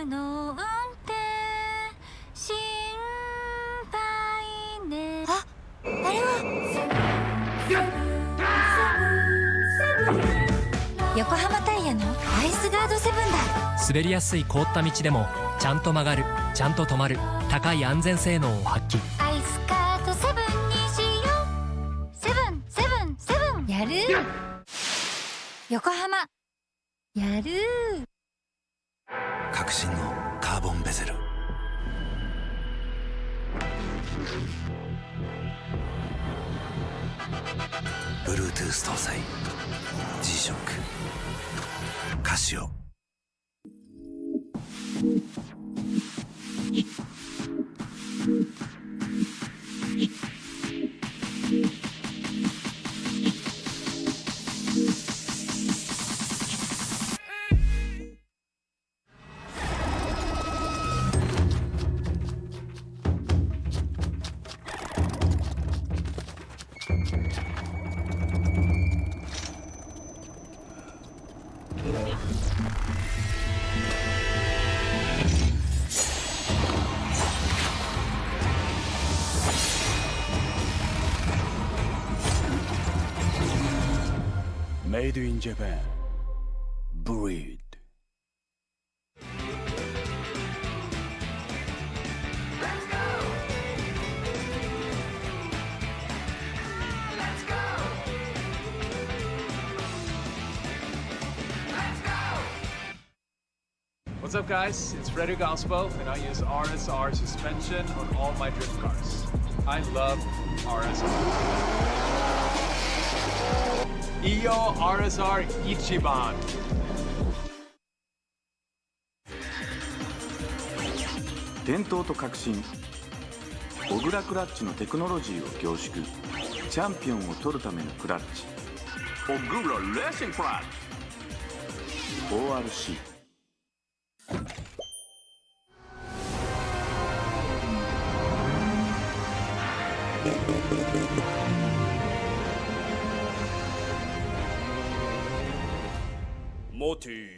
冬の運転心配ね。あれは横浜タイヤのアイスガードセブンだ。滑りやすい凍った道でもちゃんと曲がる、ちゃんと止まる、高い安全性能を発揮。アイスカートセブンにしよう。セブンセブンセブンやる横浜やる。革新のカーボンベゼル、Bluetooth 搭載 G-SHOCK カシオ。Made in Japan. Breed. What's up, guys? It's Frederick Ospo, and I use RSR suspension on all my drift cars. I love RSR. Iyo RSR Ichiban. 伝統と革新、小倉クラッチのテクノロジーを凝縮、チャンピオンを取るためのクラッチ、小倉レーシングクラッチ ORC。 モティー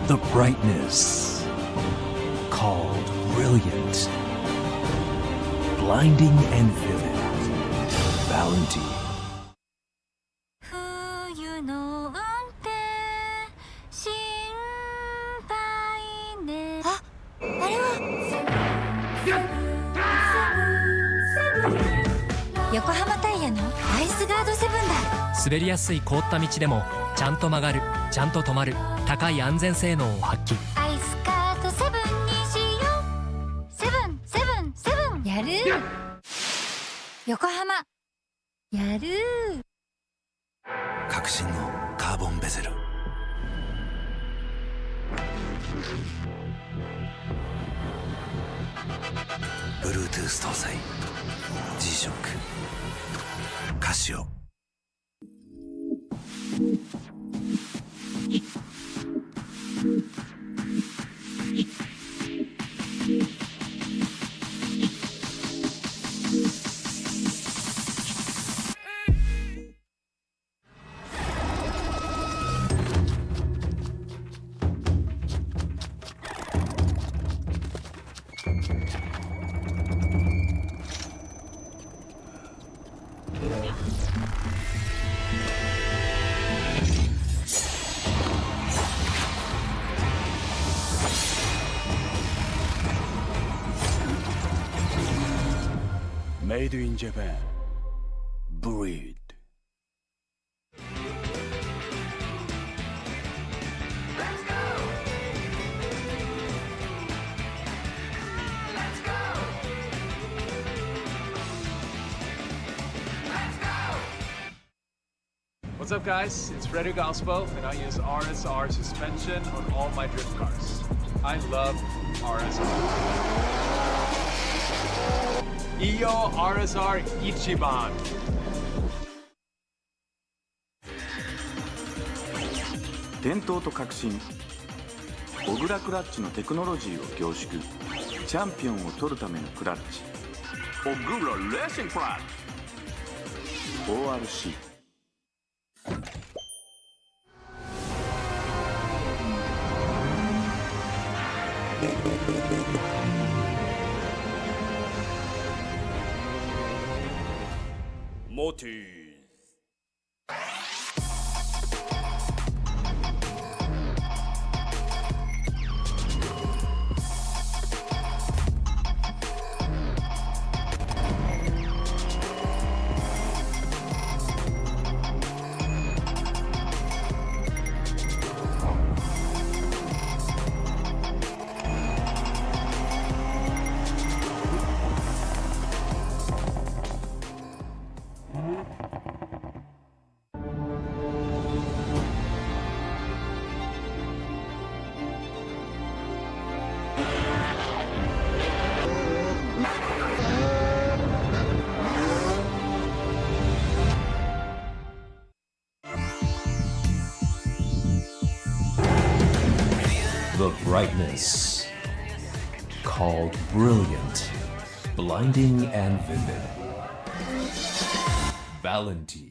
The brightness called brilliant, blinding and vivid. Valentine. 冬の運転心配ね。あれは横浜タイヤのアイスガードセブンだ。滑りやすい凍った道でもちゃんと曲がる、ちゃんと止まる、高い安全性能を発揮。アイスカートセブンにしよう。セブンセブンセブンやる横浜やる。革新のカーボンベゼル、Bluetooth 搭載 G-SHOCK カシオ。Made in Japan. Breed. What's up, guys? It's Frederick Ospo, and I use RSR suspension on all my drift cars. I love RSR. Iyo RSR Ichiban. 伝統と革新小倉クラッチのテクノロジーを凝縮チャンピオンを取るためのクラッチオグラレーシングクラッチ ORC Motive. The brightness, called brilliant, blinding and vivid. Valenti.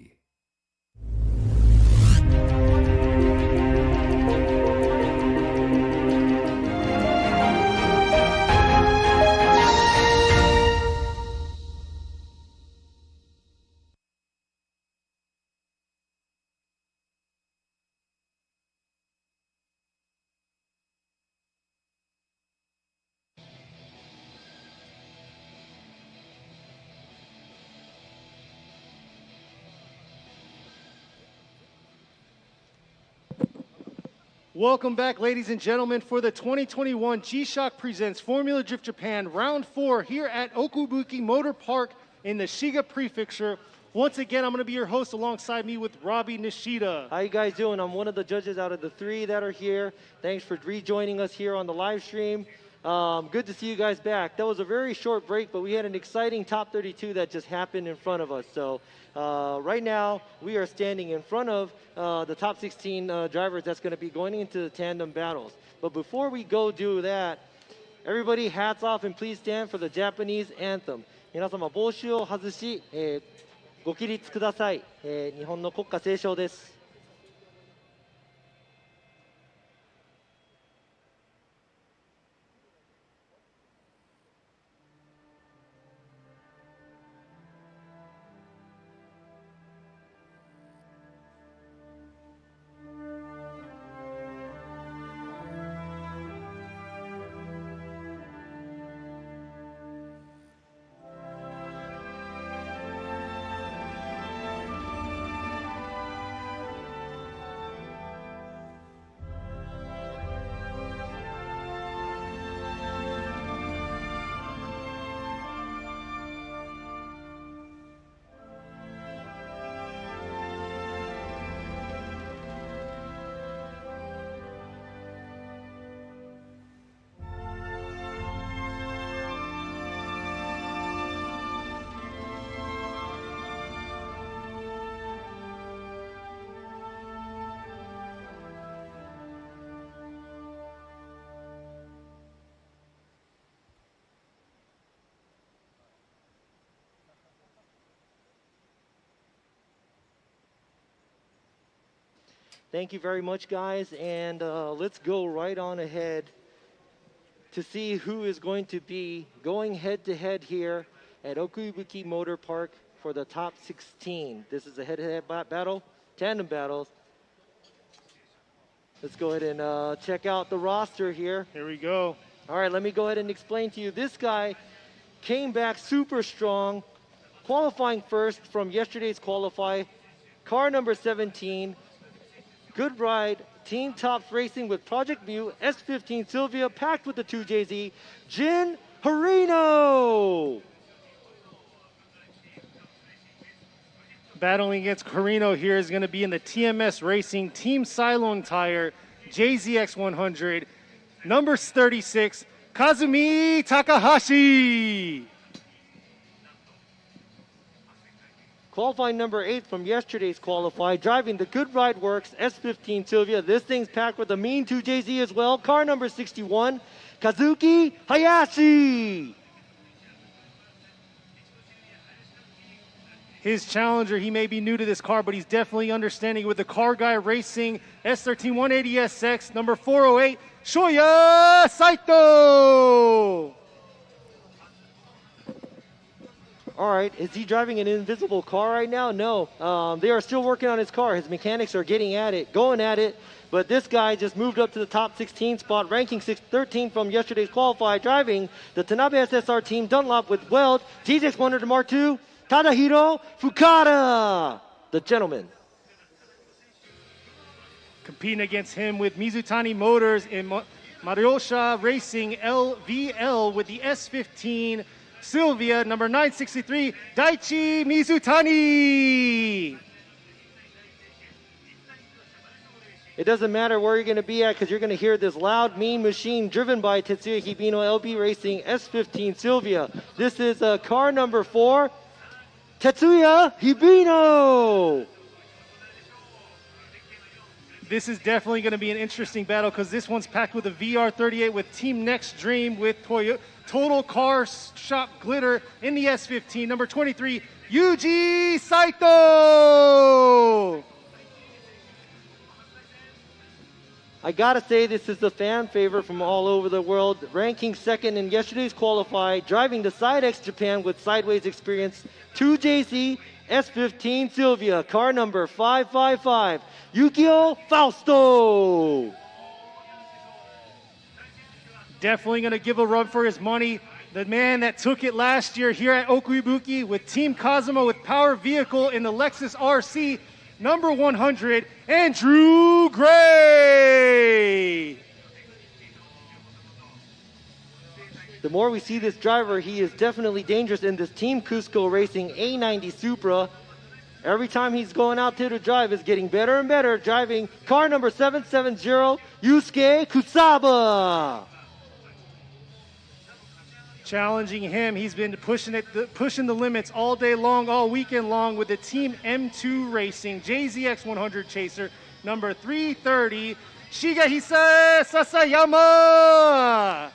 Welcome back, ladies and gentlemen, for the 2021 G-Shock Presents Formula Drift Japan Round 4 here at Okuibuki Motor Park in the Shiga Prefecture. Once again, I'm going to be your host alongside me with Robbie Nishida. How you guys doing? I'm one of the judges out of the 3 that are here. Thanks for rejoining us here on the live stream. Good to see you guys back. That was a very short break, but we had an exciting top 32 that just happened in front of us. So right now, we are standing in front of the top 16 drivers that's going to be going into the tandem battles. But before we go do that, everybody hats off and please stand for the Japanese anthem. 皆様帽子を外し、ご起立ください。日本の国歌斉唱です。Thank you very much, guys, and let's go right on ahead to see who is going to be going head-to-head here at Okuibuki Motor Park for the top 16. This is a head-to-head battle, tandem battles. Let's go ahead and check out the roster here. Here we go. All right, let me go ahead and explain to you. This guy came back super strong, qualifying first from yesterday's qualify. Car number 17. Good ride, Team Tops Racing with Project View, S15 Sylvia, packed with the 2JZ, Jin Harino. Battling against Carino here is going to be in the TMS Racing Team Cylon Tire JZX 100, number 36, Kazumi Takahashi. Qualifying number 8 from yesterday's qualify, driving the Good Ride Works S15 Sylvia. This thing's packed with a mean 2JZ as well. Car number 61, Kazuki Hayashi. His challenger, he may be new to this car, but he's definitely understanding with the Car Guy Racing S13 180SX, number 408, Shoya Saito. All right, is he driving an invisible car right now? No, they are still working on his car. His mechanics are getting at it, going at it. But this guy just moved up to the top 16 spot, ranking 13 from yesterday's qualify, driving the Tanabe SSR team Dunlop with Weld, GX 100 Mark II, Tadahiro Fukada, the gentleman. Competing against him with Mizutani Motors in Mariosha Racing LVL with the S15 Sylvia, number 963, Daichi Mizutani. It doesn't matter where you're going to be at because you're going to hear this loud, mean machine driven by Tetsuya Hibino LB Racing S15 Sylvia. This is car number 4, Tetsuya Hibino. This is definitely going to be an interesting battle because this one's packed with a VR38 with Team Next Dream with Total Car Shop Glitter in the S15, number 23, Yuji Saito. I gotta say, this is the fan favorite from all over the world, ranking second in yesterday's qualify, driving the Side X Japan with sideways experience, 2JZ S15 Sylvia, car number 555, Yukio Fausto. Definitely going to give a run for his money. The man that took it last year here at Okuibuki with Team Kazuma with Power Vehicle in the Lexus RC, number 100, Andrew Gray. The more we see this driver, he is definitely dangerous in this Team Cusco Racing A90 Supra. Every time he's going out there to drive, is getting better and better, driving car number 770, Yusuke Kusaba. Challenging him, he's been pushing the limits all day long, all weekend long with the Team M2 Racing JZX 100 Chaser, number 330, Shigehisa Sasayama.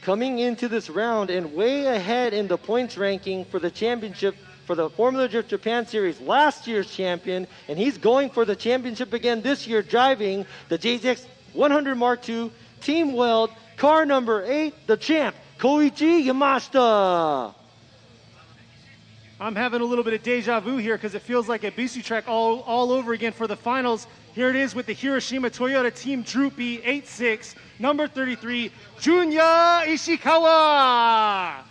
Coming into this round and way ahead in the points ranking for the championship for the Formula Drift Japan Series, last year's champion, and he's going for the championship again this year, driving the JZX 100 Mark II Team Weld, car number 8, the champ, Koichi Yamasa. I'm having a little bit of deja vu here because it feels like a BC track all over again for the finals. Here it is with the Hiroshima Toyota Team Droopy 86, number 33, Junya Ishikawa.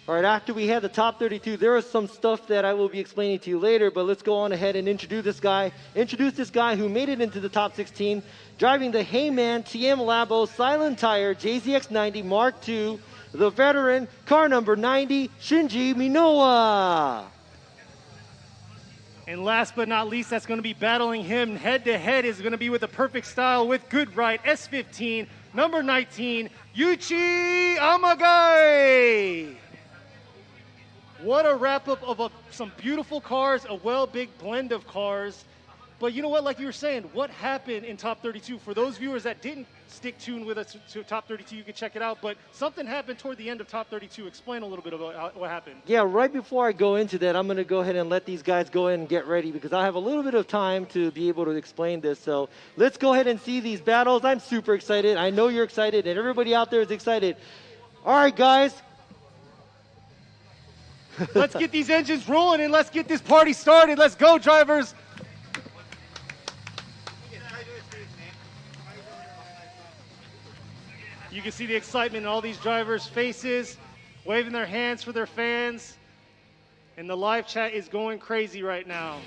All right, after we had the top 32, there is some stuff that I will be explaining to you later, but let's go on ahead and introduce this guy. Introduce this guy who made it into the top 16, driving the Heyman TM Labo Silent Tire JZX90 Mark II, the veteran, car number 90, Shinji Minowa. And last but not least, that's going to be battling him head-to-head is going to be with the Perfect Style with Good Ride S15, number 19, Yuichi Amagai. What a wrap-up of some beautiful cars, a big blend of cars. But you know what, like you were saying, what happened in Top 32? For those viewers that didn't stick tuned with us to Top 32, you can check it out. But something happened toward the end of Top 32. Explain a little bit about what happened. Yeah, right before I go into that, I'm going to go ahead and let these guys go in and get ready because I have a little bit of time to be able to explain this. So let's go ahead and see these battles. I'm super excited. I know you're excited, and everybody out there is excited. All right, guys. Let's get these engines rolling and let's get this party started. Let's go, drivers. You can see the excitement in all these drivers' faces, waving their hands for their fans. And the live chat is going crazy right now.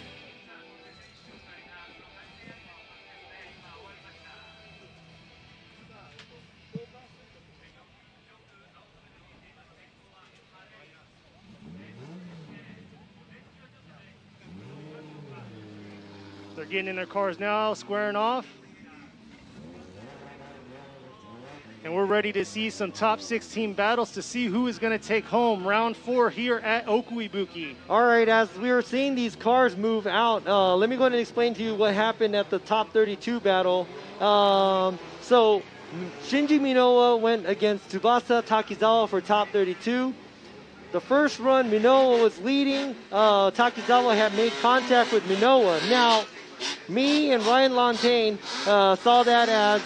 They're getting in their cars now, squaring off. And we're ready to see some top 16 battles to see who is going to take home round 4 here at Okuibuki. All right, as we were seeing these cars move out, let me go ahead and explain to you what happened at the top 32 battle. So Shinji Minowa went against Tsubasa Takizawa for top 32. The first run, Minowa was leading. Takizawa had made contact with Minowa. Now, me and Ryan Lantain saw that as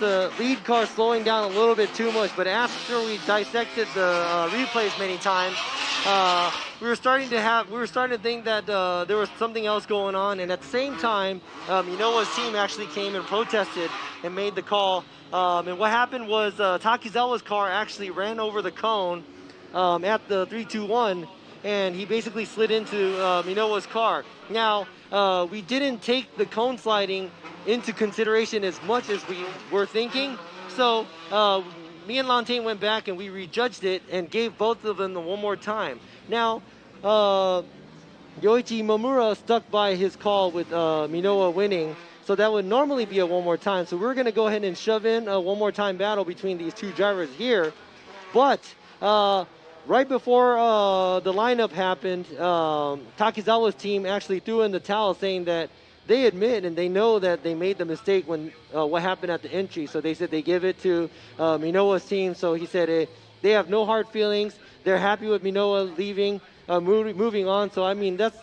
the lead car slowing down a little bit too much, but after we dissected the replays many times, we were starting to think that there was something else going on, and at the same time, Minowa's team actually came and protested and made the call. And what happened was Takizawa's car actually ran over the cone at the 3-2-1, and he basically slid into Minowa's car. Now, we didn't take the cone sliding into consideration as much as we were thinking. So me and Lantain went back and we rejudged it and gave both of them the one more time. Now, Yoichi Momura stuck by his call with Minowa winning. So that would normally be a one more time. So we're going to go ahead and shove in a one more time battle between these two drivers here. But right before the lineup happened, Takizawa's team actually threw in the towel saying that they admit and they know that they made the mistake when what happened at the entry. So they said they give it to Minowa's team. So he said they have no hard feelings. They're happy with Minowa leaving, moving on. So I mean that's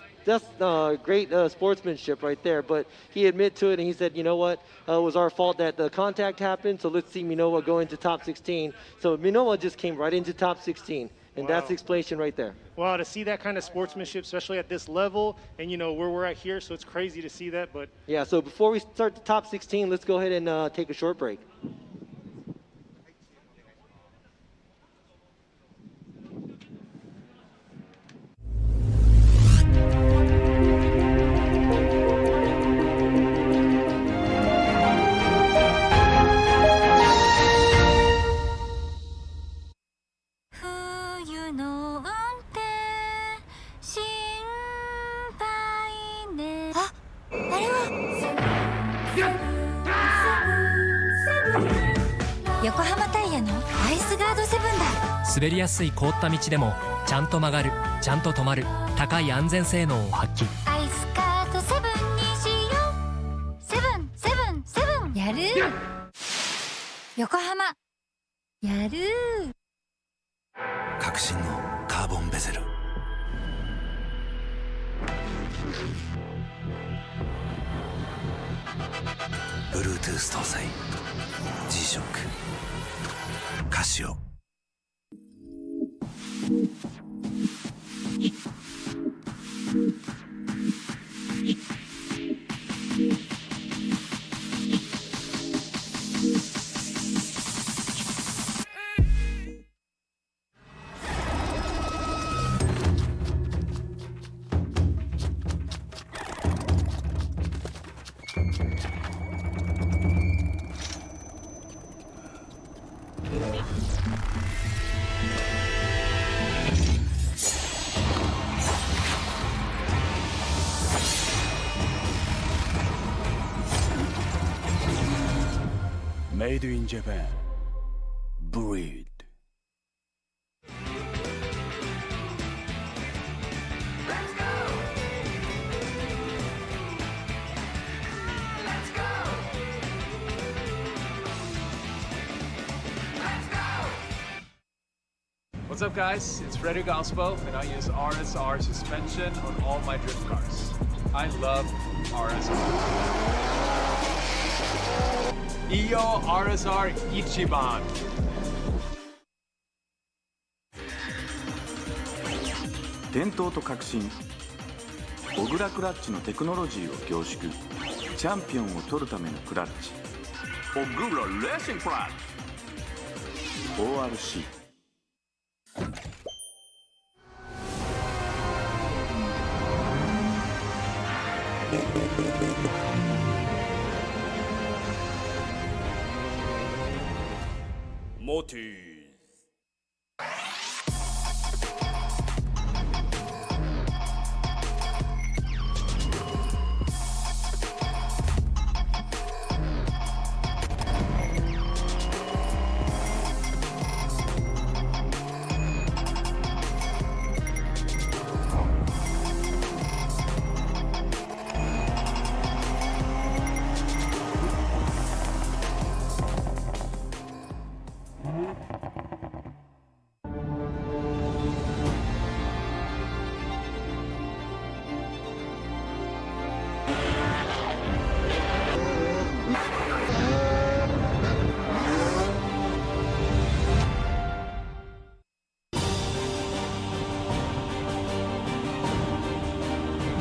great sportsmanship right there. But he admitted to it and he said, you know what, it was our fault that the contact happened. So let's see Minowa go into top 16. So Minowa just came right into top 16. And that's the explanation right there. Wow, to see that kind of sportsmanship, especially at this level, and you know where we're at here, so it's crazy to see that. But yeah, so before we start the top 16, let's go ahead and take a short break.滑りやすい凍った道でもちゃんと曲がる、ちゃんと止まる、高い安全性能を発揮。アイスカートセブンにしよう。セブンセブンセブン。やる横浜やる革新のカーボンベゼル、Bluetooth 搭載 G-SHOCK カシオ。Made in Japan. Breed. Let's go! Let's go! Let's go! What's up, guys? It's Frederick Ospo, and I use RSR suspension on all my drift cars. I love RSR. Iyo RSR Ichiban. 伝統と革新、小倉クラッチのテクノロジーを凝縮、チャンピオンを取るためのクラッチ、小倉レーシングクラッチ ORC。 Motive.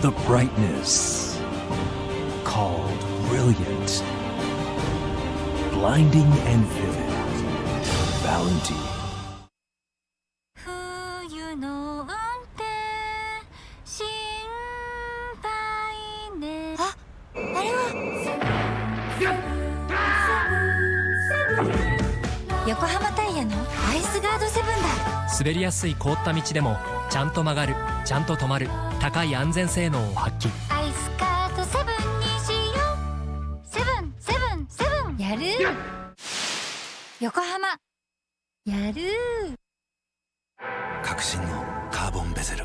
The brightness called brilliant, blinding and vivid. Valentine. 冬の運転心配ねあ、あれは横浜タイヤのアイスガードセブンだ。滑りやすい凍った道でもちゃんと曲がる、ちゃんと止まる、高い安全性能を発揮。アイスカートセブンにしよう。セブンセブンセブン。やる横浜やる革新のカーボンベゼル。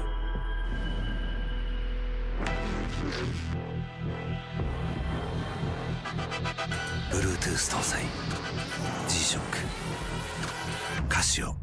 Bluetooth 搭載 G-SHOCK カシオ。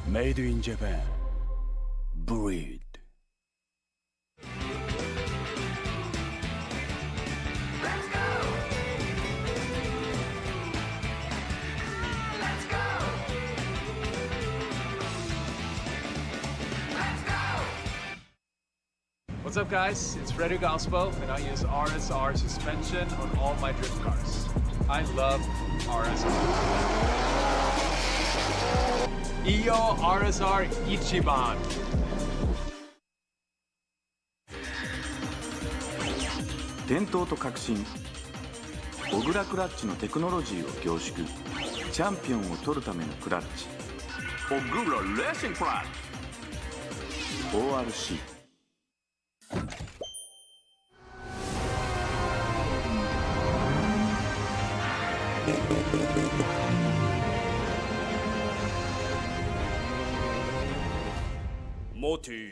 Made in Japan. Breed. What's up, guys? It's Frederick Ospo, and I use RSR suspension on all my drift cars. I love RSR. Iyo RSR Ichiban. 伝統と革新小倉クラッチのテクノロジーを凝縮チャンピオンを取るためのクラッチオグラレーシングクラッチ ORC Motis.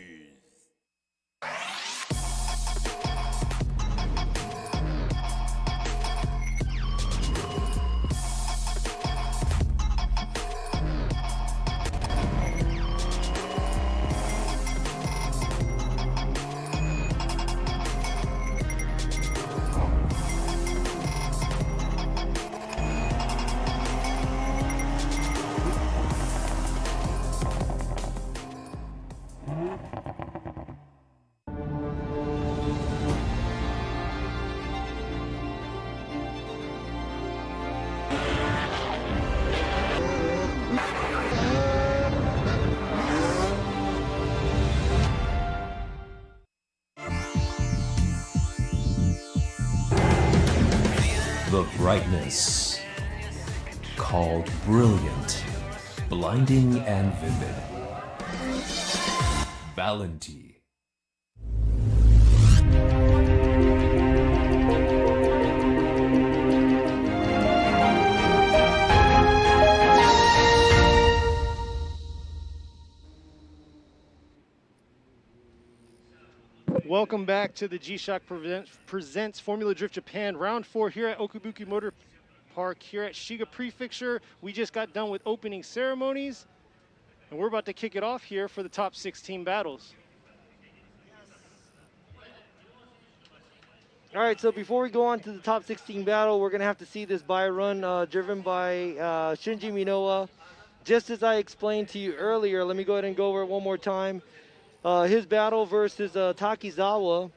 The brightness called brilliant, blinding and vivid. Valentine. Welcome back to the G-SHOCK presents Formula Drift Japan Round 4 here at Okuibuki Motor Park here at Shiga Prefecture. We just got done with opening ceremonies, and we're about to kick it off here for the top 16 battles. All right, so before we go on to the top 16 battle, we're going to have to see this by run driven by Shinji Minowa. Just as I explained to you earlier, let me go ahead and go over it one more time. His battle versus Takizawa,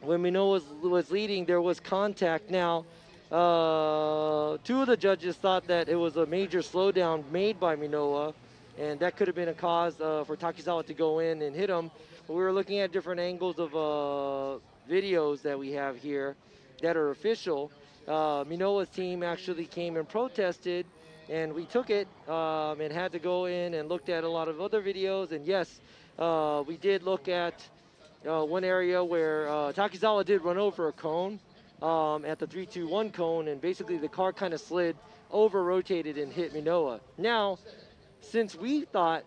when Minowa was leading, there was contact. Now, two of the judges thought that it was a major slowdown made by Minowa, and that could have been a cause for Takizawa to go in and hit him. But we were looking at different angles of videos that we have here that are official. Minowa's team actually came and protested, and we took it and had to go in and looked at a lot of other videos. And yes, we did look at one area where Takizawa did run over a cone, at the 3-2-1 cone, and basically the car kind of slid, over-rotated, and hit Minowa. Now, since we thought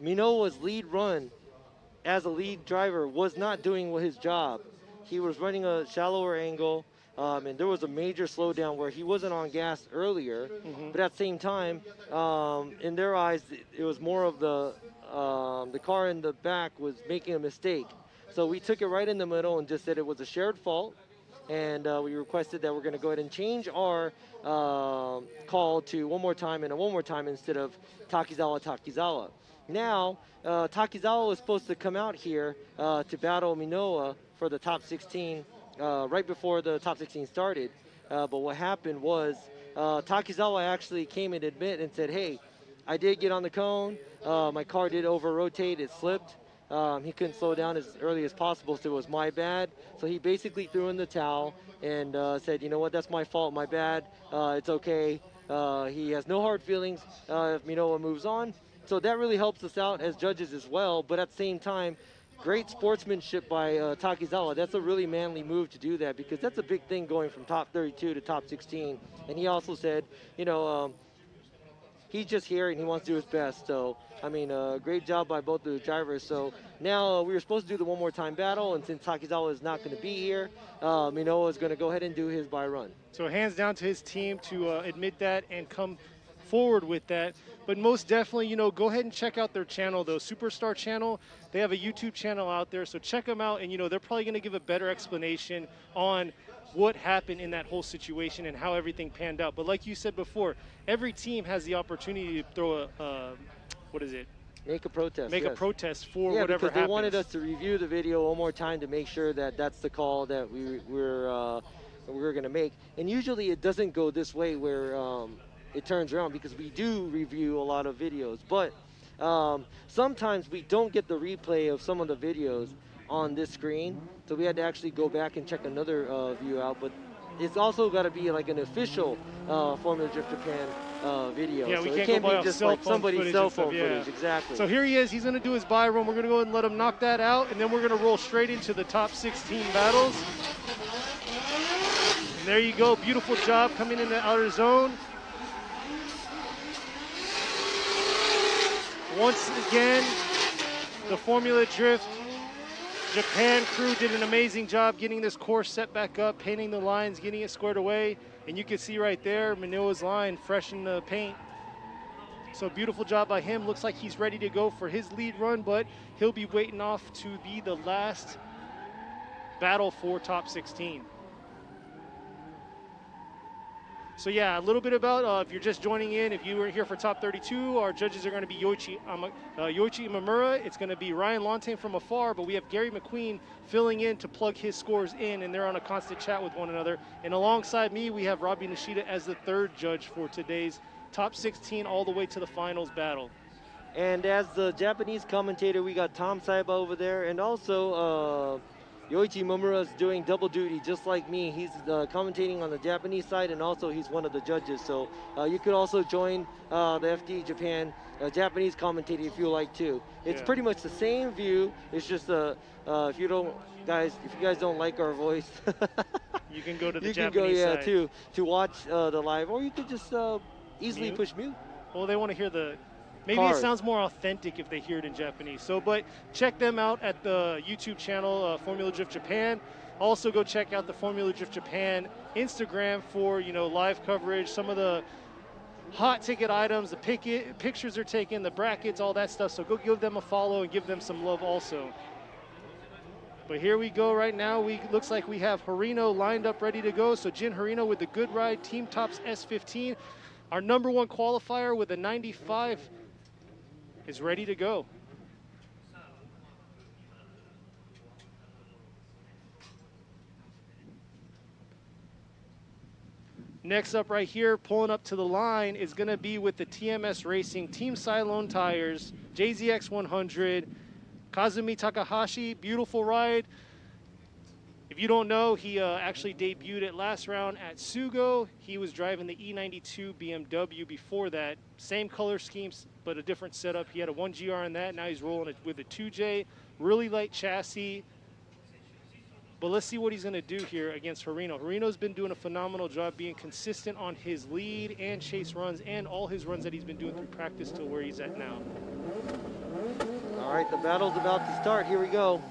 Minowa's lead run as a lead driver was not doing his job, he was running a shallower angle, and there was a major slowdown where he wasn't on gas earlier, but at the same time, in their eyes, it was more of the car in the back was making a mistake. So we took it right in the middle and just said it was a shared fault, and we requested that we're going to go ahead and change our call to one more time and a one more time instead of Takizawa. Now, Takizawa was supposed to come out here to battle Minowa for the top 16 right before the top 16 started. But what happened was Takizawa actually came and admit and said, hey, I did get on the cone. My car did over-rotate. It slipped. He couldn't slow down as early as possible, so it was my bad. So he basically threw in the towel and said, you know what, that's my fault, my bad. It's okay. He has no hard feelings if Minowa moves on. So that really helps us out as judges as well. But at the same time, great sportsmanship by Takizawa. That's a really manly move to do that, because that's a big thing going from top 32 to top 16. And he also said, you know, he's just here and he wants to do his best. So, I mean, great job by both the drivers. So now we were supposed to do the one more time battle, and since Takizawa is not going to be here, Minowa is going to go ahead and do his by run. So hands down to his team to admit that and come forward with that. But most definitely, you know, go ahead and check out their channel, though. Superstar channel, they have a YouTube channel out there, so check them out, and, you know, they're probably going to give a better explanation on what happened in that whole situation and how everything panned out. But like you said before, every team has the opportunity to throw a, what is it? Make a protest. Make yes. a protest for yeah, whatever because they happens. wanted us to review the video one more time to make sure that that's the call that we were going to make. And usually it doesn't go this way where it turns around, because we do review a lot of videos. But sometimes we don't get the replay of some of the videos on this screen, so we had to actually go back and check another view out. But it's also got to be like an official Formula Drift Japan video. Yeah, so we it can't can't go by be off just cell like phone somebody's footage cell and stuff, phone footage. Exactly. So here he is. He's going to do his buy run. We're going to go ahead and let him knock that out, and then we're going to roll straight into the top 16 battles. And there you go. Beautiful job coming in the outer zone. Once again, the Formula Drift Japan crew did an amazing job getting this course set back up, painting the lines, getting it squared away. And you can see right there, Minowa's line fresh in the paint. So beautiful job by him. Looks like he's ready to go for his lead run, but he'll be waiting off to be the last battle for top 16. So yeah, a little bit about, if you're just joining in, if you were here for top 32, our judges are going to be Yoichi Imamura. It's going to be Ryan Lontaine from afar, but we have Gary McQueen filling in to plug his scores in, and they're on a constant chat with one another. And alongside me, we have Robbie Nishida as the third judge for today's top 16 all the way to the finals battle. And as the Japanese commentator, we got Tom Saiba over there, and also Yoichi Momura is doing double duty just like me. He's commentating on the Japanese side, and also he's one of the judges. So you could also join the FD Japan Japanese commentating if you like to. It's pretty much the same view. It's just if you guys don't like our voice, you can go to the you Japanese can go, side. to watch the live, or you could just easily push mute. Well, they want to hear the. Maybe Cars. It sounds more authentic if they hear it in Japanese. So, but check them out at the YouTube channel, Formula Drift Japan. Also, go check out the Formula Drift Japan Instagram for, you know, live coverage, some of the hot ticket items, the pictures they're taking, the brackets, all that stuff. So go give them a follow and give them some love also. But here we go right now. Looks like we have Harino lined up ready to go. So Jin Harino with the Good Ride Team Tops S15. Our number one qualifier with a 95 is ready to go. Next up right here, pulling up to the line, is going to be with the TMS Racing Team Cylone Tires, JZX 100, Kazumi Takahashi. Beautiful ride. If you don't know, he actually debuted at last round at Sugo. He was driving the E92 BMW before that. Same color schemes, but a different setup. He had a 1GR in that. Now he's rolling it with a 2J. Really light chassis. But let's see what he's going to do here against Harino. Harino's been doing a phenomenal job being consistent on his lead and chase runs and all his runs that he's been doing through practice to where he's at now. All right, the battle's about to start. Here we go.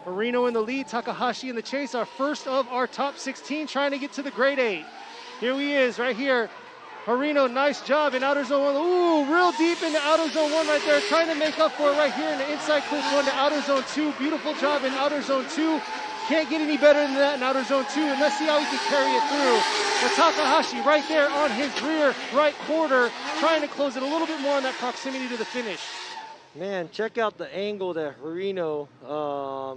Harino in the lead, Takahashi in the chase, our first of our top 16 trying to get to the grade 8. Here he is right here. Harino, nice job in outer zone 1. Ooh, real deep into outer zone 1 right there. Trying to make up for it right here in the inside clip 1 to outer zone 2. Beautiful job in outer zone 2. Can't get any better than that in outer zone 2. And let's see how he can carry it through. But Takahashi right there on his rear right quarter, trying to close it a little bit more on that proximity to the finish. Man, check out the angle that Harino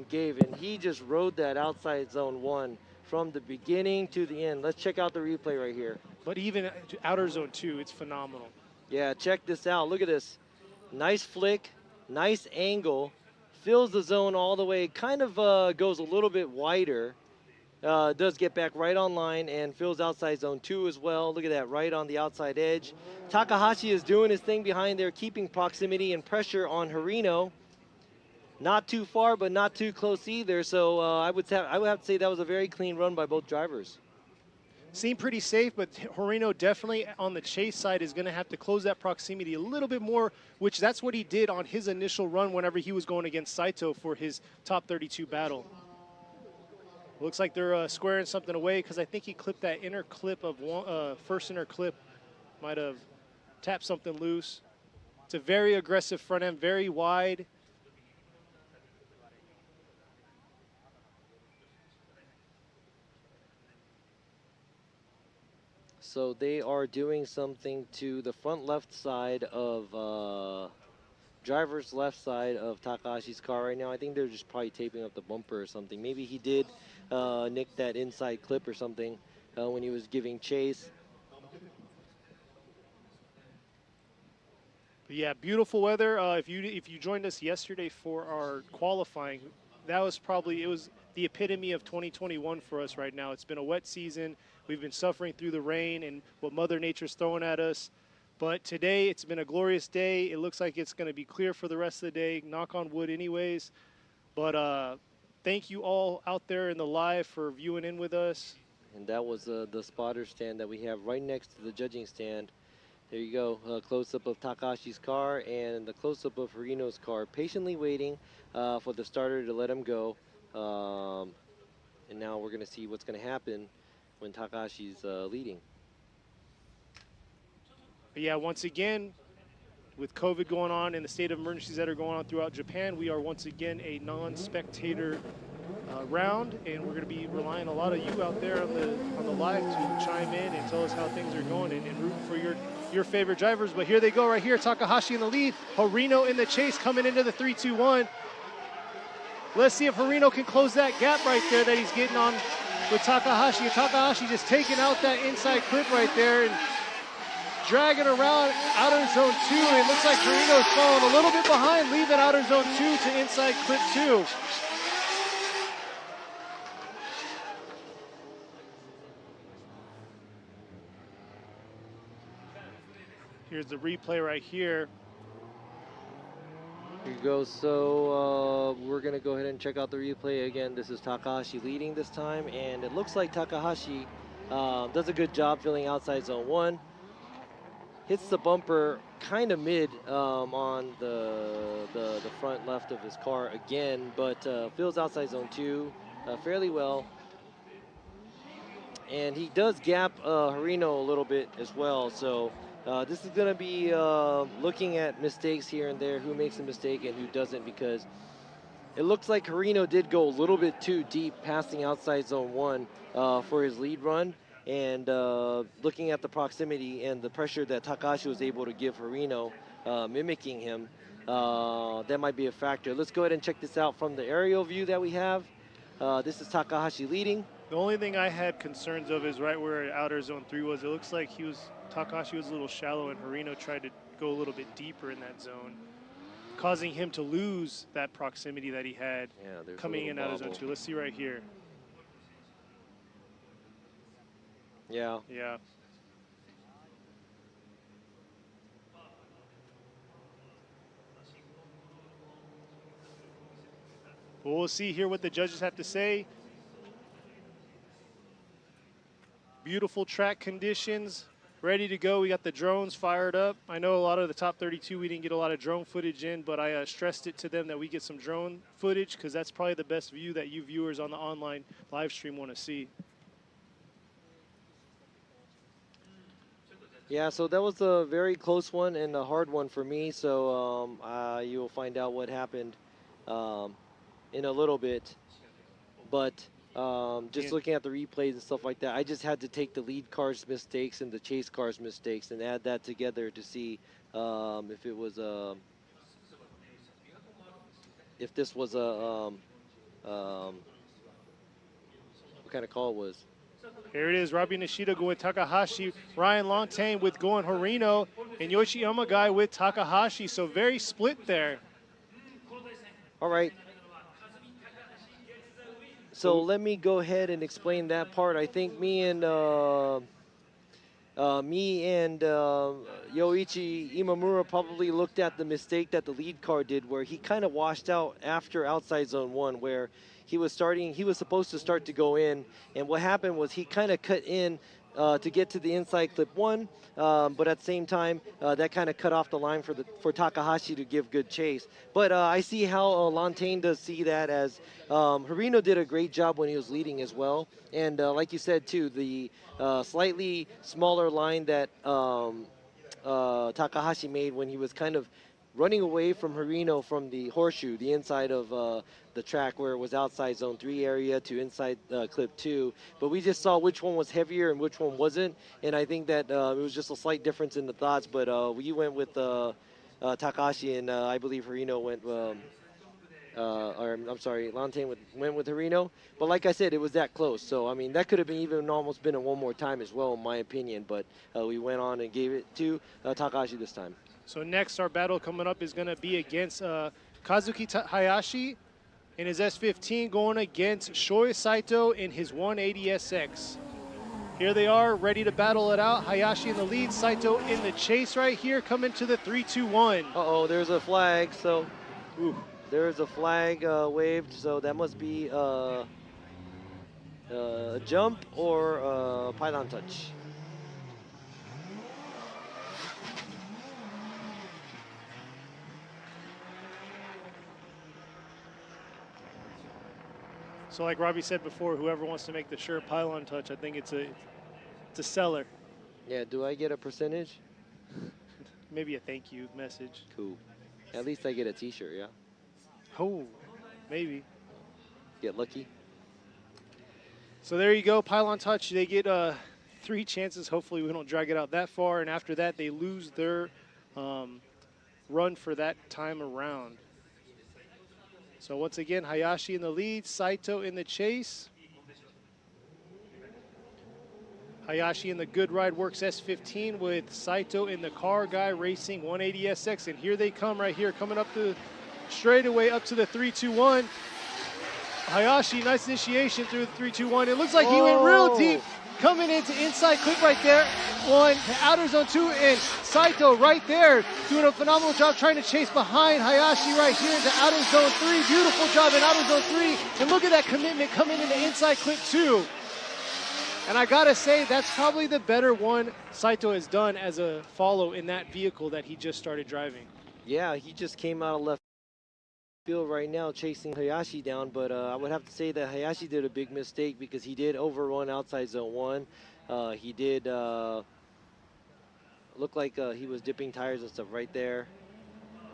gave, and he just rode that outside zone 1 from the beginning to the end. Let's check out the replay right here. But even outer zone 2, it's phenomenal. Yeah, check this out. Look at this. Nice flick, nice angle, fills the zone all the way, kind of goes a little bit wider. Does get back right on line and fills outside zone 2 as well. Look at that, right on the outside edge. Takahashi is doing his thing behind there, keeping proximity and pressure on Harino. Not too far, but not too close either. So I would have to say that was a very clean run by both drivers. Seemed pretty safe, but Harino definitely on the chase side is going to have to close that proximity a little bit more, which that's what he did on his initial run whenever he was going against Saito for his top 32 battle. Looks like they're squaring something away because I think he clipped that inner clip of one, first inner clip. Might have tapped something loose. It's a very aggressive front end, very wide. So they are doing something to the front left side of driver's left side of Takahashi's car right now. I think they're just probably taping up the bumper or something. Maybe he did nick that inside clip or something when he was giving chase. But yeah, beautiful weather. If you joined us yesterday for our qualifying, that was probably, it was the epitome of 2021 for us right now. It's been a wet season. We've been suffering through the rain and what Mother Nature's throwing at us. But today, it's been a glorious day. It looks like it's going to be clear for the rest of the day. Knock on wood anyways. But thank you all out there in the live for viewing in with us. And that was the spotter stand that we have right next to the judging stand. There you go, a close-up of Takahashi's car and the close-up of Harino's car, patiently waiting for the starter to let him go. And now we're going to see what's going to happen when Takahashi's leading. But yeah, once again, with COVID going on and the state of emergencies that are going on throughout Japan, we are once again a non-spectator round, and we're going to be relying a lot of you out there on the live to chime in and tell us how things are going and root for your favorite drivers. But here they go right here, Takahashi in the lead, Harino in the chase coming into the 3-2-1. Let's see if Harino can close that gap right there that he's getting on with Takahashi. And Takahashi just taking out that inside clip right there and dragging around outer zone 2. It looks like Harino's falling a little bit behind, leaving outer zone 2 to inside clip 2. Here's the replay right here. Here you go. So we're going to go ahead and check out the replay again. This is Takahashi leading this time, and it looks like Takahashi does a good job filling outside zone 1. Hits the bumper kind of mid on the front left of his car again, but fills outside zone 2 fairly well. And he does gap Harino a little bit as well, so this is going to be looking at mistakes here and there, who makes a mistake and who doesn't, because it looks like Harino did go a little bit too deep, passing outside zone 1 for his lead run. And looking at the proximity and the pressure that Takahashi was able to give Harino, mimicking him, that might be a factor. Let's go ahead and check this out from the aerial view that we have. This is Takahashi leading. The only thing I had concerns of is right where outer zone 3 was. It looks like Takahashi was a little shallow and Harino tried to go a little bit deeper in that zone, causing him to lose that proximity that he had coming in out of zone 2. Let's see right here. Yeah. Yeah. Well, we'll see here what the judges have to say. Beautiful track conditions, ready to go. We got the drones fired up. I know a lot of the top 32, we didn't get a lot of drone footage in, but I stressed it to them that we get some drone footage because that's probably the best view that you viewers on the online live stream want to see. Yeah, so that was a very close one and a hard one for me. So you will find out what happened in a little bit. But just looking at the replays and stuff like that, I just had to take the lead car's mistakes and the chase car's mistakes and add that together to see if it was if this was a what kind of call it was. Here it is, Robbie Nishida going with Takahashi, Ryan Longtain with going Horino, and Yoshiyama guy with Takahashi. So very split there. All right. So let me go ahead and explain that part. I think me and Yoichi Imamura probably looked at the mistake that the lead car did, where he kind of washed out after outside zone 1, where he was supposed to start to go in, and what happened was he kind of cut in to get to the inside clip 1, but at the same time, that kind of cut off the line for Takahashi to give good chase. But I see how Longtain does see that, as Hirino did a great job when he was leading as well. And like you said too, the slightly smaller line that Takahashi made when he was kind of running away from Hirino from the horseshoe, the inside of the track where it was outside zone 3 area to inside clip 2. But we just saw which one was heavier and which one wasn't. And I think that it was just a slight difference in the thoughts. But we went with Takahashi, and I believe Hirino went, or I'm sorry, Longtain went with Hirino. But like I said, it was that close. So, I mean, that could have been even almost been a one more time as well, in my opinion. But we went on and gave it to Takahashi this time. So next, our battle coming up is going to be against Kazuki Hayashi in his S15 going against Shoei Saito in his 180SX. Here they are, ready to battle it out. Hayashi in the lead, Saito in the chase right here, coming to the 3-2-1. Uh-oh, there's a flag. So there's a flag waved, so that must be a jump or a pylon touch. So like Robbie said before, whoever wants to make the sure pylon touch, I think it's a seller. Yeah, do I get a percentage? Maybe a thank you message. Cool. At least I get a t-shirt, yeah? Oh, maybe. Get lucky. So there you go, pylon touch. They get 3 chances. Hopefully we don't drag it out that far. And after that, they lose their run for that time around. So once again, Hayashi in the lead, Saito in the chase. Hayashi in the good ride works S15 with Saito in the car guy racing 180SX. And here they come right here, coming up the straightaway up to the 3-2-1. Hayashi, nice initiation through the 3-2-1. It looks like he went real deep, coming into inside clip right there. 1, the outer zone 2, and Saito right there doing a phenomenal job trying to chase behind Hayashi right here into outer zone 3. Beautiful job in outer zone 3. And look at that commitment coming into inside clip 2. And I gotta say, that's probably the better one Saito has done as a follow in that vehicle that he just started driving. Yeah, he just came out of left field right now chasing Hayashi down, but I would have to say that Hayashi did a big mistake because he did overrun outside zone 1. He did look like he was dipping tires and stuff right there.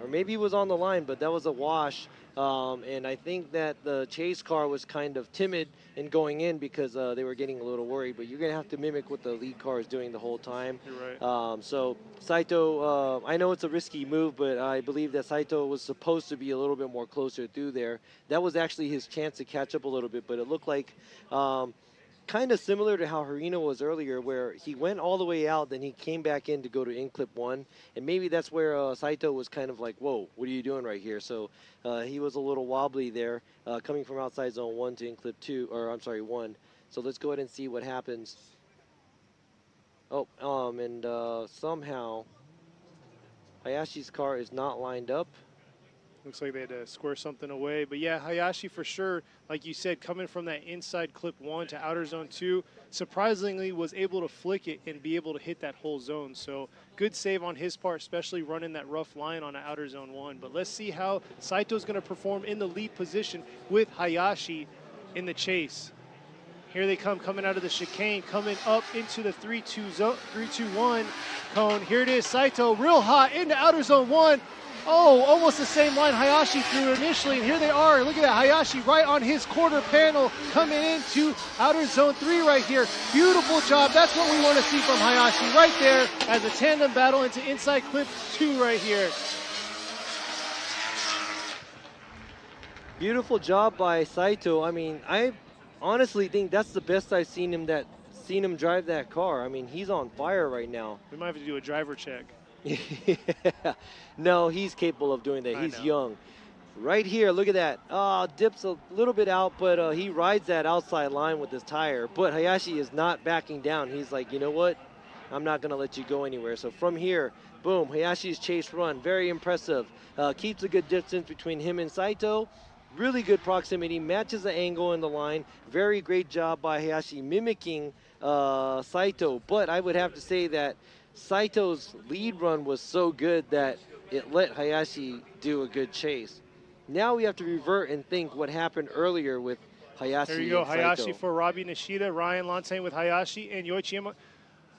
Or maybe he was on the line, but that was a wash. And I think that the chase car was kind of timid in going in because they were getting a little worried. But you're going to have to mimic what the lead car is doing the whole time. You're right. So Saito, I know it's a risky move, but I believe that Saito was supposed to be a little bit more closer through there. That was actually his chance to catch up a little bit, but it looked like kind of similar to how Hirino was earlier, where he went all the way out, then he came back in to go to in clip 1, and maybe that's where Saito was kind of like, whoa, what are you doing right here? So he was a little wobbly there, coming from outside zone 1 to in clip 2, or I'm sorry, 1. So let's go ahead and see what happens. Oh, and somehow Hayashi's car is not lined up. Looks like they had to square something away. But yeah, Hayashi for sure, like you said, coming from that inside clip 1 to outer zone 2, surprisingly was able to flick it and be able to hit that whole zone. So good save on his part, especially running that rough line on outer zone 1. But let's see how Saito's going to perform in the lead position with Hayashi in the chase. Here they come, coming out of the chicane, coming up into the 3-2-1 cone. Here it is, Saito, real hot into outer zone 1. Oh, almost the same line Hayashi threw initially, and here they are. Look at that, Hayashi right on his quarter panel coming into outer zone 3 right here. Beautiful job. That's what we want to see from Hayashi right there as a tandem battle into inside clip 2 right here. Beautiful job by Saito. I mean, I honestly think that's the best I've seen him drive that car. I mean, he's on fire right now. We might have to do a driver check. Yeah. No, he's capable of doing that. He's young. Right here, look at that. Dips a little bit out, but he rides that outside line with his tire. But Hayashi is not backing down. He's like, you know what? I'm not going to let you go anywhere. So from here, boom, Hayashi's chase run. Very impressive. Keeps a good distance between him and Saito. Really good proximity. Matches the angle in the line. Very great job by Hayashi mimicking Saito. But I would have to say that Saito's lead run was so good that it let Hayashi do a good chase. Now we have to revert and think what happened earlier with Hayashi. There you go, and Hayashi Saito. for Robbie Nishida, Ryan Lantain with Hayashi, and Yoichi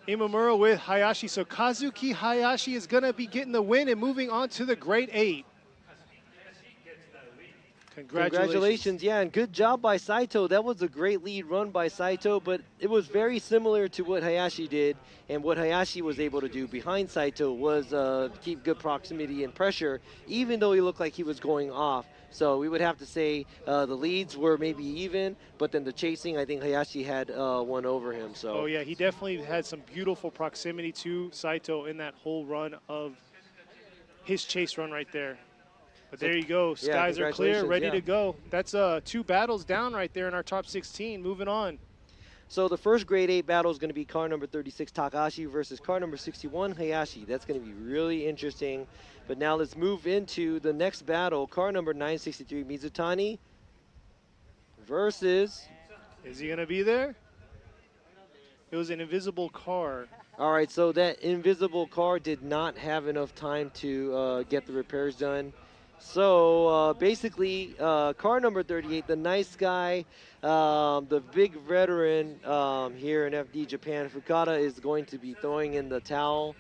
Imamura with Hayashi. So Kazuki Hayashi is going to be getting the win and moving on to the Grade 8. Congratulations. Yeah, and good job by Saito. That was a great lead run by Saito, but it was very similar to what Hayashi did, and what Hayashi was able to do behind Saito was keep good proximity and pressure, even though he looked like he was going off. So we would have to say the leads were maybe even, but then the chasing, I think Hayashi had one over him. So. Oh yeah, he definitely had some beautiful proximity to Saito in that whole run of his chase run right there. But there you go. Skies are clear, ready to go. That's 2 battles down right there in our top 16. Moving on. So the first Grade 8 battle is going to be car number 36 Takahashi versus car number 61 Hayashi. That's going to be really interesting. But now let's move into the next battle. Car number 963 Mizutani versus... Is he going to be there? It was an invisible car. All right, so that invisible car did not have enough time to get the repairs done. So basically, car number 38, the nice guy, the big veteran here in FD Japan, Fukada, is going to be throwing in the towel.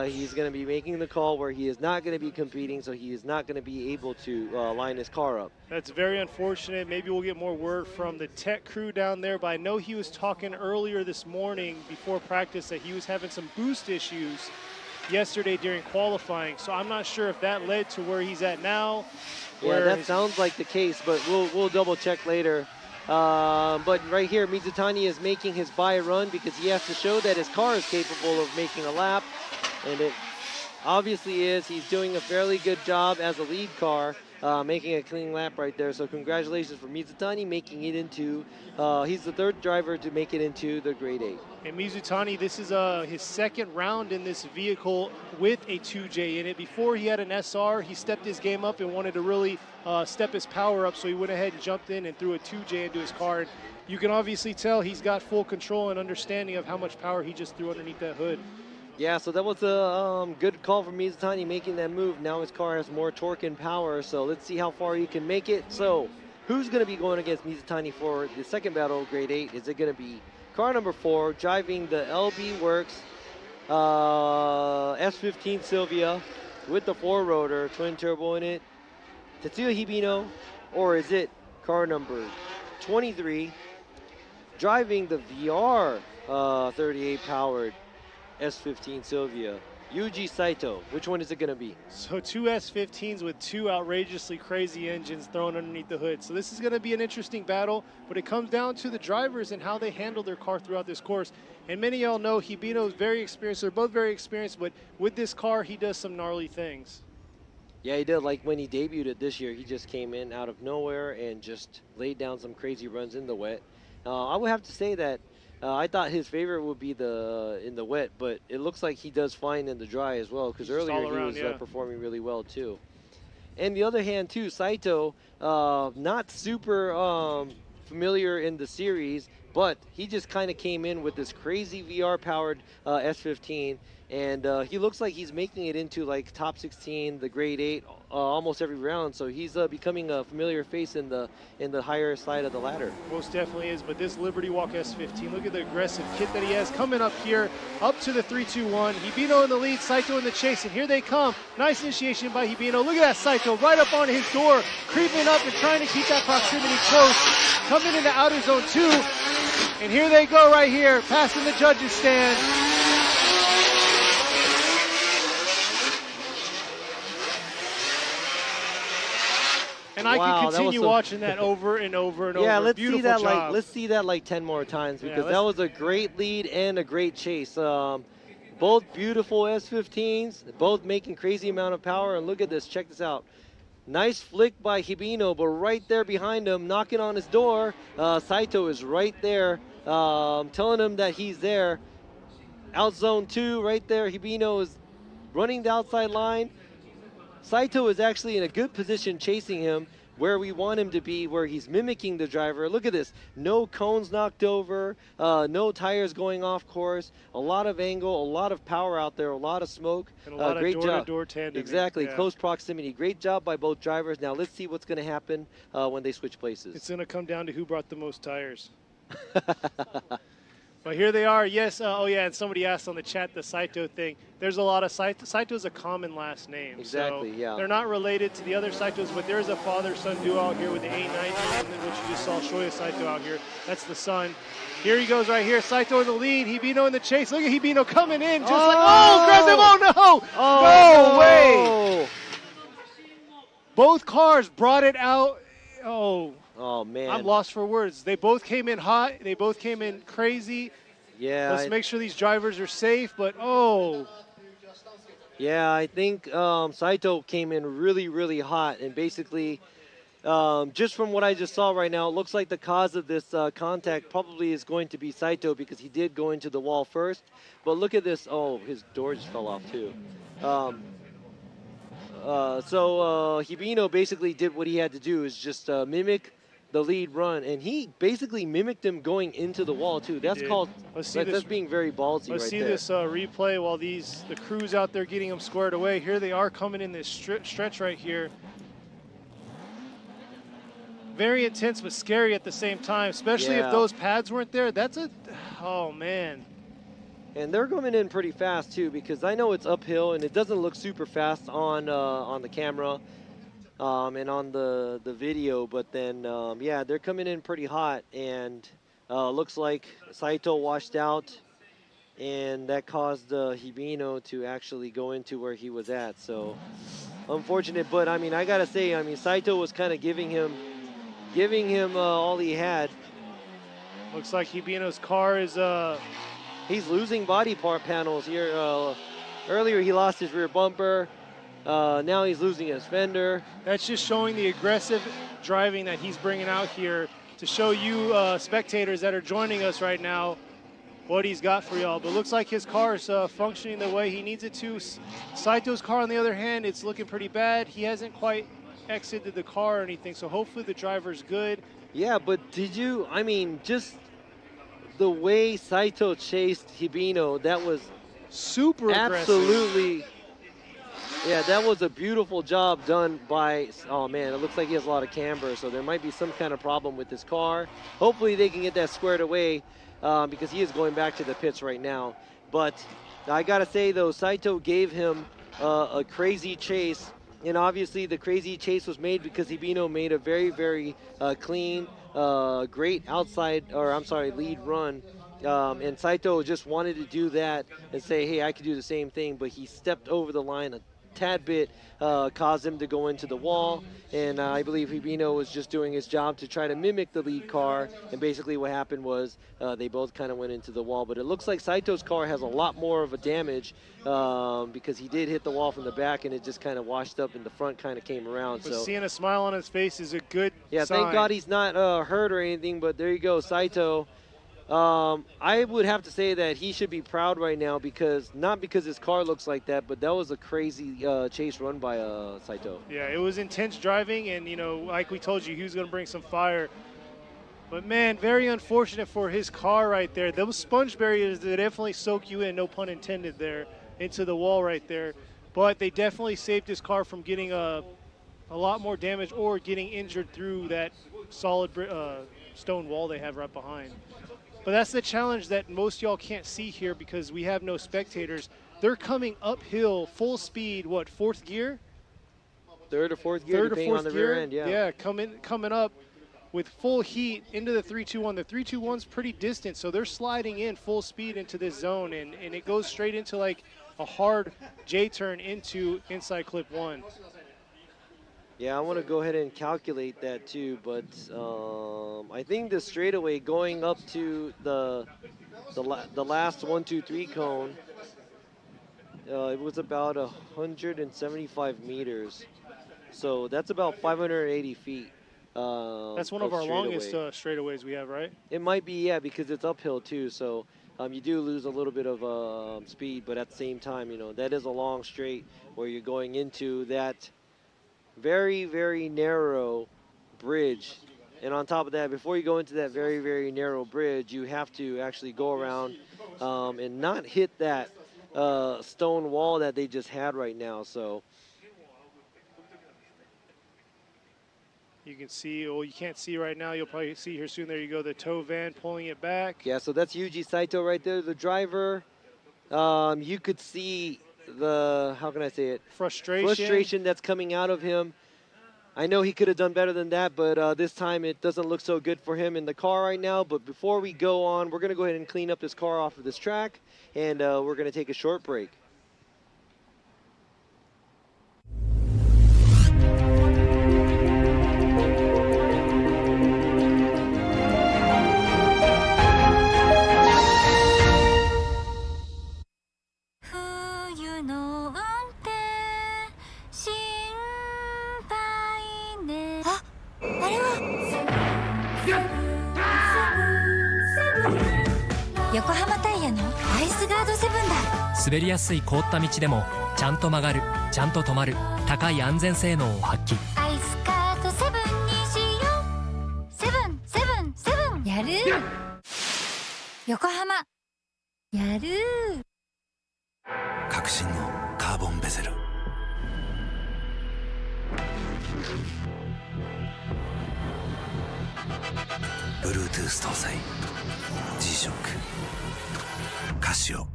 He's going to be making the call where he is not going to be competing, so he is not going to be able to line his car up. That's very unfortunate. Maybe we'll get more word from the tech crew down there, but I know he was talking earlier this morning before practice that he was having some boost issues yesterday during qualifying, so I'm not sure if that led to where he's at now. Yeah, that sounds like the case, but we'll double check later. But right here, Mizutani is making his buy run because he has to show that his car is capable of making a lap, and it obviously is. He's doing a fairly good job as a lead car, making a clean lap right there. So congratulations for Mizutani making it into, he's the 3rd driver to make it into the Grade 8. And Mizutani, this is his 2nd round in this vehicle with a 2J in it. Before he had an SR, he stepped his game up and wanted to really step his power up, so he went ahead and jumped in and threw a 2J into his car. And you can obviously tell he's got full control and understanding of how much power he just threw underneath that hood. Yeah, so that was a good call from Mizutani making that move. Now his car has more torque and power, so let's see how far he can make it. So who's going to be going against Mizutani for the 2nd battle, Grade 8? Is it going to be car number 4, driving the LB Works S15 Sylvia with the 4-rotor, twin turbo in it, Tetsuya Hibino, or is it car number 23, driving the VR 38 powered S15 Sylvia, Yuji Saito? Which one is it going to be? So 2 S15s with 2 outrageously crazy engines thrown underneath the hood. So this is going to be an interesting battle, but it comes down to the drivers and how they handle their car throughout this course. And many of y'all know Hibino is very experienced. They're both very experienced, but with this car, he does some gnarly things. Yeah, he did. Like when he debuted it this year, he just came in out of nowhere and just laid down some crazy runs in the wet. I would have to say that I thought his favorite would be in the wet, but it looks like he does fine in the dry as well, because earlier he was performing really well too. And the other hand, too, Saito, not super familiar in the series, but he just kind of came in with this crazy VR-powered S15, and he looks like he's making it into like top 16, the grade 8, almost every round. So he's becoming a familiar face in the higher side of the ladder. Most definitely is, but this Liberty Walk S15, look at the aggressive kit that he has coming up here, up to the 3-2-1. Hibino in the lead, Saito in the chase, and here they come. Nice initiation by Hibino. Look at that Saito right up on his door, creeping up and trying to keep that proximity close. Coming into outer zone 2, and here they go right here, passing the judges stand. And I can continue watching that over and over and over. Yeah, let's Beautiful see that job. let's see that like 10 more times, because that was a great lead and a great chase. Both beautiful S15s, both making crazy amount of power. And look at this, check this out. Nice flick by Hibino, but right there behind him, knocking on his door, Saito is right there, telling him that he's there. Out zone 2, right there, Hibino is running the outside line. Saito is actually in a good position chasing him where we want him to be, where he's mimicking the driver. Look at this. No cones knocked over, no tires going off course, a lot of angle, a lot of power out there, a lot of smoke. And a lot great of door-to-door tandem. Exactly, Yeah. close proximity. Great job by both drivers. Now let's see what's going to happen when they switch places. It's going to come down to who brought the most tires. But here they are. Yes. Oh, yeah. And somebody asked on the chat the Saito thing. There's a lot of Saito. Saito's a common last name. Exactly, so yeah. They're not related to the other Saitos, but there's a father-son duo out here with the A90, and then what you just saw, Shoya Saito out here. That's the son. Here he goes right here. Saito in the lead. Hibino in the chase. Look at Hibino coming in. Just like, oh, grabs him. Oh, no. Oh, no way. Both cars brought it out. Oh, man. I'm lost for words. They both came in hot. They both came in crazy. Yeah. Let's make sure these drivers are safe, but Yeah, I think Saito came in really, really hot, and basically, just from what I just saw right now, it looks like the cause of this contact probably is going to be Saito, because he did go into the wall first. But look at this. Oh, his door just fell off too. So Hibino basically did what he had to do, is just mimic the lead run, and he basically mimicked him going into the wall too. That's called, that's being very ballsy. Let's see this replay while the crew's out there getting them squared away. Here they are coming in this stretch right here. Very intense but scary at the same time, especially if those pads weren't there. Oh man. And they're coming in pretty fast too, because I know it's uphill and it doesn't look super fast on the camera. And on the video, but then yeah, they're coming in pretty hot, and looks like Saito washed out, and that caused Hibino to actually go into where he was at. So unfortunate, but I mean, I gotta say, I mean, Saito was kind of giving him all he had. Looks like Hibino's car is he's losing body part panels here. Earlier he lost his rear bumper. Now he's losing his fender. That's just showing the aggressive driving that he's bringing out here to show you spectators that are joining us right now what he's got for y'all. But looks like his car is functioning the way he needs it to. Saito's car, on the other hand, it's looking pretty bad. He hasn't quite exited the car or anything, so hopefully the driver's good. Yeah, but I mean, just the way Saito chased Hibino, that was super aggressive. Absolutely. Yeah, that was a beautiful job done by, oh man, it looks like he has a lot of camber, so there might be some kind of problem with his car. Hopefully they can get that squared away, because he is going back to the pits right now. But I gotta say though, Saito gave him a crazy chase, and obviously the crazy chase was made because Hibino made a very, very clean, great lead run. And Saito just wanted to do that and say, hey, I can do the same thing, but he stepped over the line a tad bit, caused him to go into the wall, and I believe Hibino was just doing his job to try to mimic the lead car, and basically what happened was they both kind of went into the wall. But it looks like Saito's car has a lot more of a damage, because he did hit the wall from the back, and it just kind of washed up, and the front kind of came around. But so seeing a smile on his face is a good sign. Thank God he's not hurt or anything, but there you go, Saito. I would have to say that he should be proud right now because not because his car looks like that, but that was a crazy chase run by Saito. Yeah, it was intense driving, and like we told you, he was going to bring some fire. But man, very unfortunate for his car right there. Those sponge barriers, they definitely soak you in, no pun intended there, into the wall right there. But they definitely saved his car from getting a lot more damage or getting injured through that solid stone wall they have right behind. But that's the challenge that most y'all can't see here because we have no spectators. They're coming uphill, full speed, what, fourth gear? Third or fourth gear, depending on the rear end, yeah. Yeah, coming up with full heat into the 321. The 321's pretty distant, so they're sliding in full speed into this zone, and it goes straight into like a hard J-turn into inside clip 1. Yeah, I want to go ahead and calculate that too, but I think the straightaway going up to the last 1, 2, 3 cone, it was about 175 meters. So that's about 580 feet. That's one of our longest straightaways we have, right? It might be, yeah, because it's uphill too. So you do lose a little bit of speed, but at the same time, that is a long straight where you're going into that very, very narrow bridge. And on top of that, before you go into that very, very narrow bridge, you have to actually go around and not hit that stone wall that they just had right now. So you can see, well, you can't see right now. You'll probably see here soon. There you go, the tow van pulling it back. Yeah, so that's Yuji Saito right there, the driver. You could see the, how can I say it? Frustration that's coming out of him. I know he could have done better than that, but this time it doesn't look so good for him in the car right now. But before we go on, we're going to go ahead and clean up this car off of this track, and we're going to take a short break. Seven 滑りやすい凍った道でもちゃんと曲がる、ちゃんと止まる、高い安全性能を発揮。アイスカートセブンにしよう。セブンセブンセブン。やる。横浜やる。革新のカーボンベゼル。Bluetooth 搭載 G-SHOCK カシオ。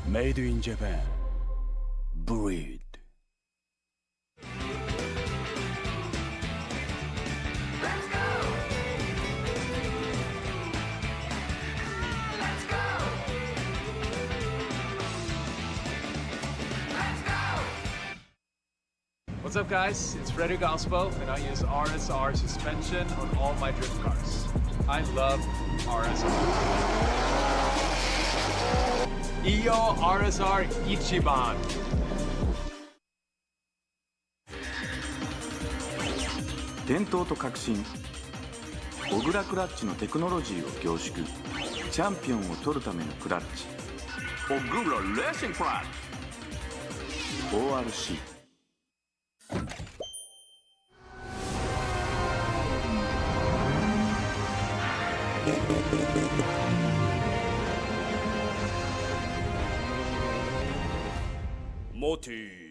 Made in Japan. Breed. Let's go! Let's go! Let's go! What's up, guys? It's Frederick Ospo, and I use RSR suspension on all my drift cars. I love RSR. Iyo RSR Ichiban. 伝統と革新小倉クラッチのテクノロジーを凝縮チャンピオンを取るためのクラッチ小倉レーシングクラッチ ORC Motis.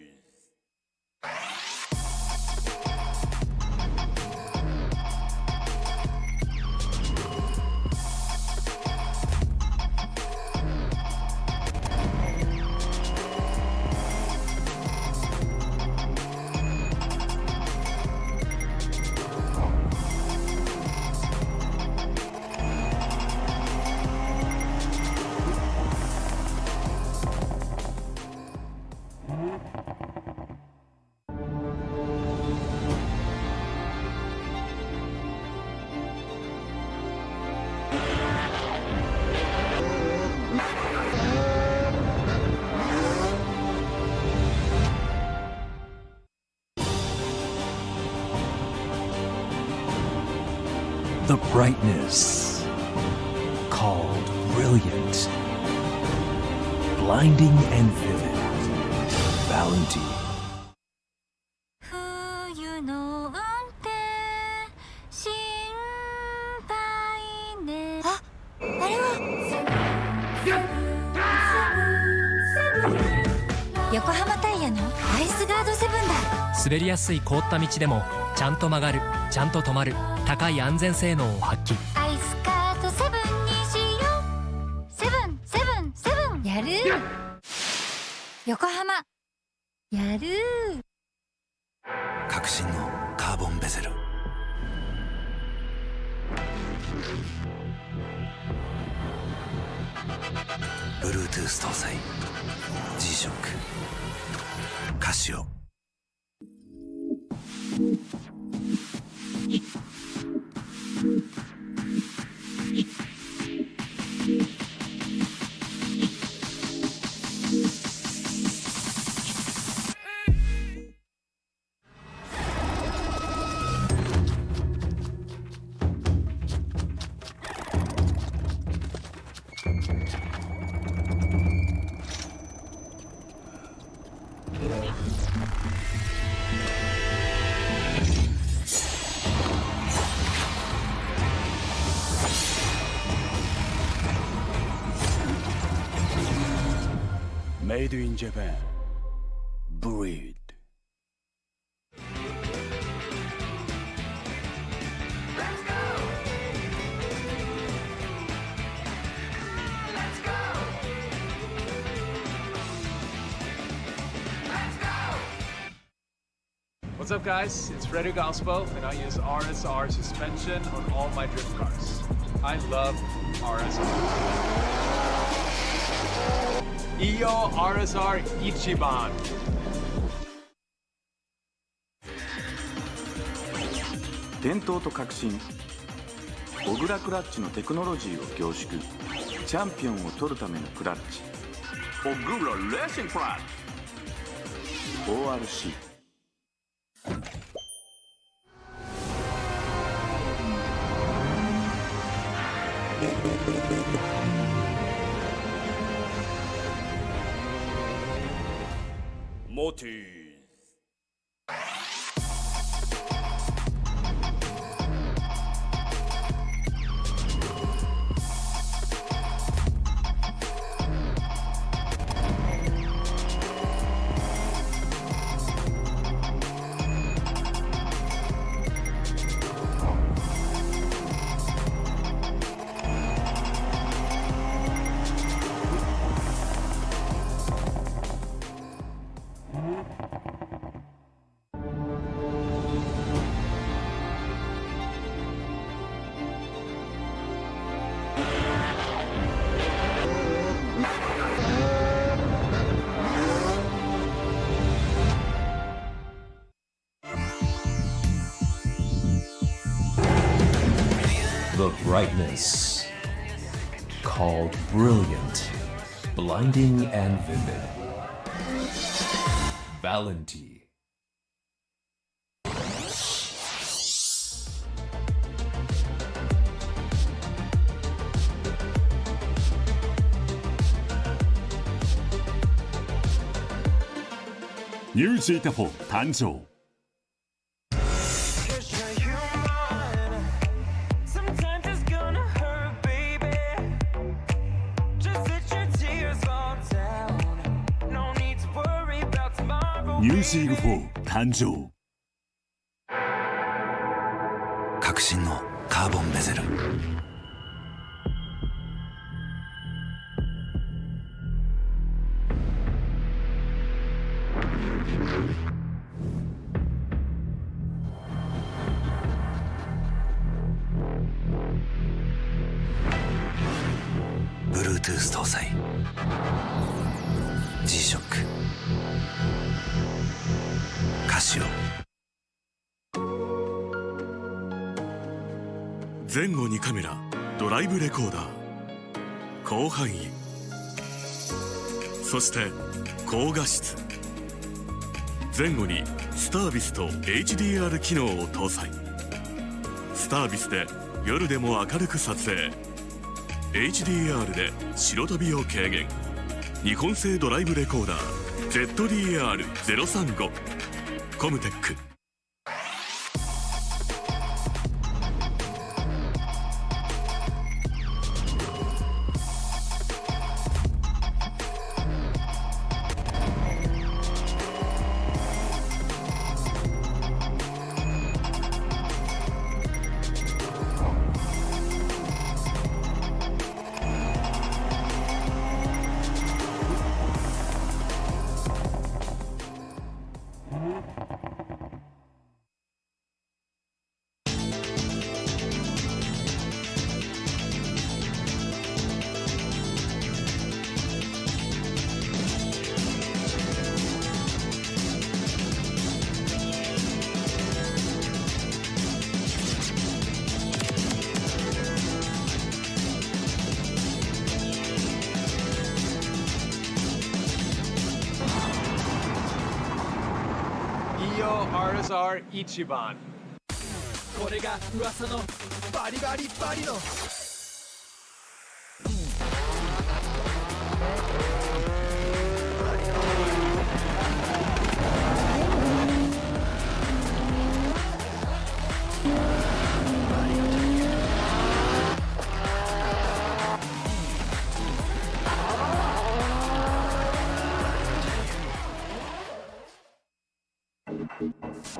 The brightness called brilliant, blinding and vivid. Valentine. 冬の運転心配ね。あ、あれは横浜タイヤのアイスガードセブンだ。滑りやすい凍った道でもちゃんと曲がる、ちゃんと止まる、高い安全性能を発揮。アイスカートセブンにしよう。セブンセブンセブン。やる。横浜やる。革新のカーボンベゼル。Bluetooth 搭載 G-SHOCK カシオ。Made in Japan. Breed. What's up, guys? It's Freddy Galspo, and I use RSR suspension on all my drift cars. I love RSR. Iyo RSR Ichiban. 伝統と革新、小倉クラッチのテクノロジーを凝縮、チャンピオンを取るためのクラッチ、小倉レーシングクラッチ ORC。 モティー。The brightness called brilliant, blinding and vivid. Valentine. New Zeta 4誕生。ニューシーグ4誕生。革新のカーボンベゼル。Bluetooth 搭載 G-SHOCK カシオ。前後2カメラドライブレコーダー、広範囲、そして高画質。前後にスタービスと HDR 機能を搭載。スタービスで夜でも明るく撮影 HDR で白飛びを軽減日本製ドライブレコーダー ZDR-035 コムテック。RSR 一番。これが噂のバリバリバリの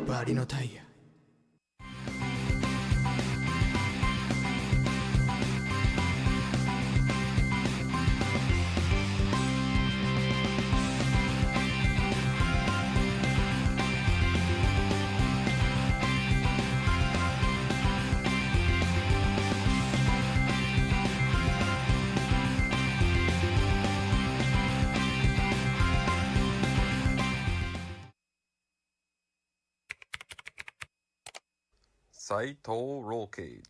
バリのタイヤ。Saito Roll Cage.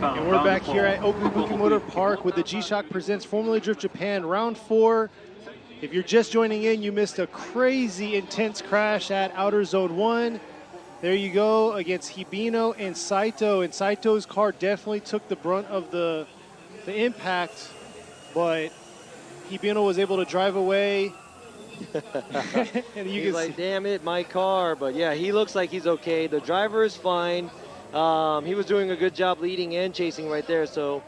And we're back here at Okuibuki Motor Park with the G-Shock Presents Formula Drift Japan Round 4. If you're just joining in, you missed a crazy intense crash at Outer Zone 1. There you go against Hibino and Saito. And Saito's car definitely took the brunt of the impact, but Hibino was able to drive away. And he's like, damn it, my car. But yeah, he looks like he's okay. The driver is fine. He was doing a good job leading and chasing right there. So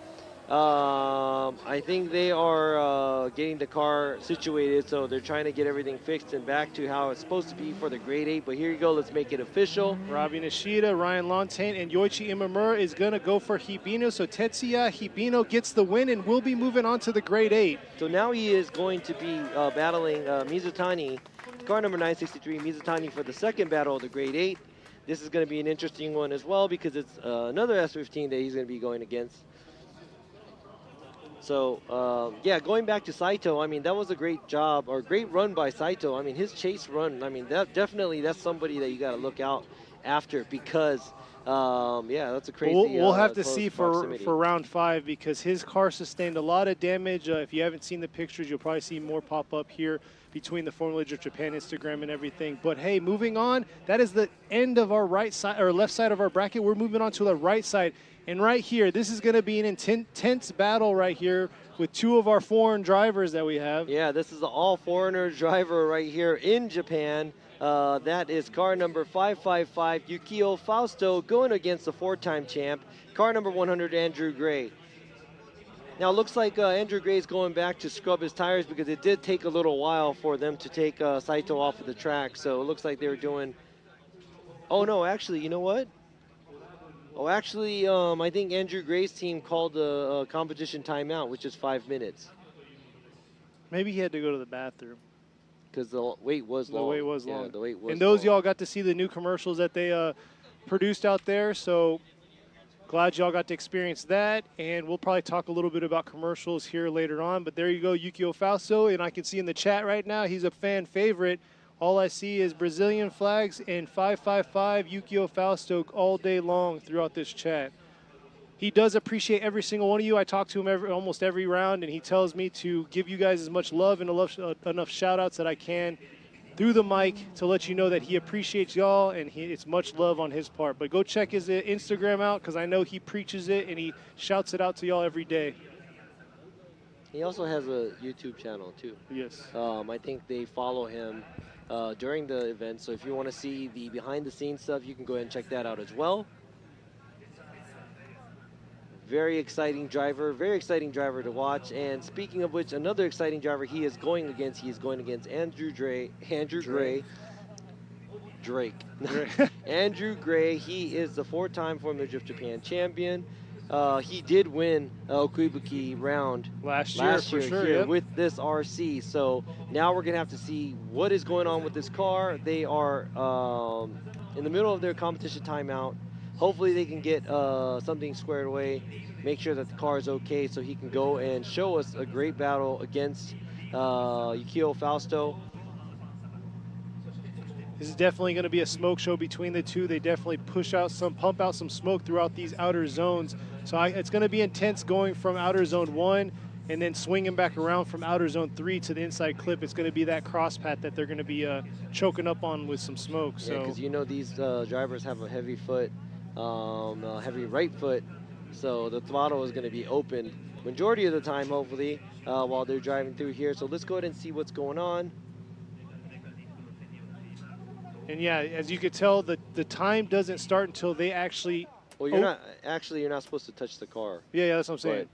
I think they are getting the car situated. So they're trying to get everything fixed and back to how it's supposed to be for the grade 8. But here you go. Let's make it official. Robbie Nishida, Ryan Lontaine, and Yoichi Imamura is going to go for Hibino. So Tetsuya Hibino gets the win and will be moving on to the grade 8. So now he is going to be battling Mizutani, car number 963, Mizutani, for the second battle of the grade 8. this is going to be an interesting one as well because it's another S15 that he's going to be going against. So, yeah, going back to Saito, I mean, that was a great job or great run by Saito. I mean, his chase run, I mean, that's somebody that you got to look out after because, yeah, that's a crazy We'll have to see for round 5 because his car sustained a lot of damage. If you haven't seen the pictures, you'll probably see more pop up here between the Formula Drift Japan Instagram and everything. But hey, moving on, that is the end of our right side or left side of our bracket. We're moving on to the right side. And right here, this is going to be an intense battle right here with 2 of our foreign drivers that we have. Yeah, this is the all-foreigner driver right here in Japan. That is car number 555, Yukio Fausto, going against the 4-time champ, car number 100, Andrew Gray. Now, it looks like Andrew Gray is going back to scrub his tires because it did take a little while for them to take Saito off of the track. So it looks like they were doing... Oh, no, actually, you know what? Oh, actually, I think Andrew Gray's team called a competition timeout, which is 5 minutes. Maybe he had to go to the bathroom. Because the wait was long. The wait was yeah, long. The wait was and those long. y'all got to see the new commercials that they produced out there. So glad y'all got to experience that. And we'll probably talk a little bit about commercials here later on. But there you go, Yukio Fausto. And I can see in the chat right now, he's a fan favorite. All I see is Brazilian flags and 555 Yukio Fausto all day long throughout this chat. He does appreciate every single one of you. I talk to him almost every round, and he tells me to give you guys as much love and enough shout-outs that I can through the mic to let you know that he appreciates y'all, and it's much love on his part. But go check his Instagram out because I know he preaches it, and he shouts it out to y'all every day. He also has a YouTube channel, too. Yes. I think they follow him during the event. So if you want to see the behind-the-scenes stuff, you can go ahead and check that out as well. Very exciting driver to watch. And speaking of which, another exciting driver he is going against Andrew Gray. Andrew Gray, he is the 4-time Formula Drift Japan champion. He did win Okuibuki round last year for sure, here yep. with this RC. So now we're going to have to see what is going on with this car. They are in the middle of their competition timeout. Hopefully they can get something squared away, make sure that the car is okay so he can go and show us a great battle against Yukio Fausto. This is definitely going to be a smoke show between the two. They definitely pump out some smoke throughout these outer zones. So it's going to be intense going from outer zone 1 and then swinging back around from outer zone 3 to the inside clip. It's going to be that cross path that they're going to be choking up on with some smoke. Yeah, because you know these drivers have a heavy foot, heavy right foot, so the throttle is going to be open majority of the time, hopefully, while they're driving through here. So let's go ahead and see what's going on. And yeah, as you could tell, the time doesn't start until they actually... Well, you're not supposed to touch the car. Yeah, that's what I'm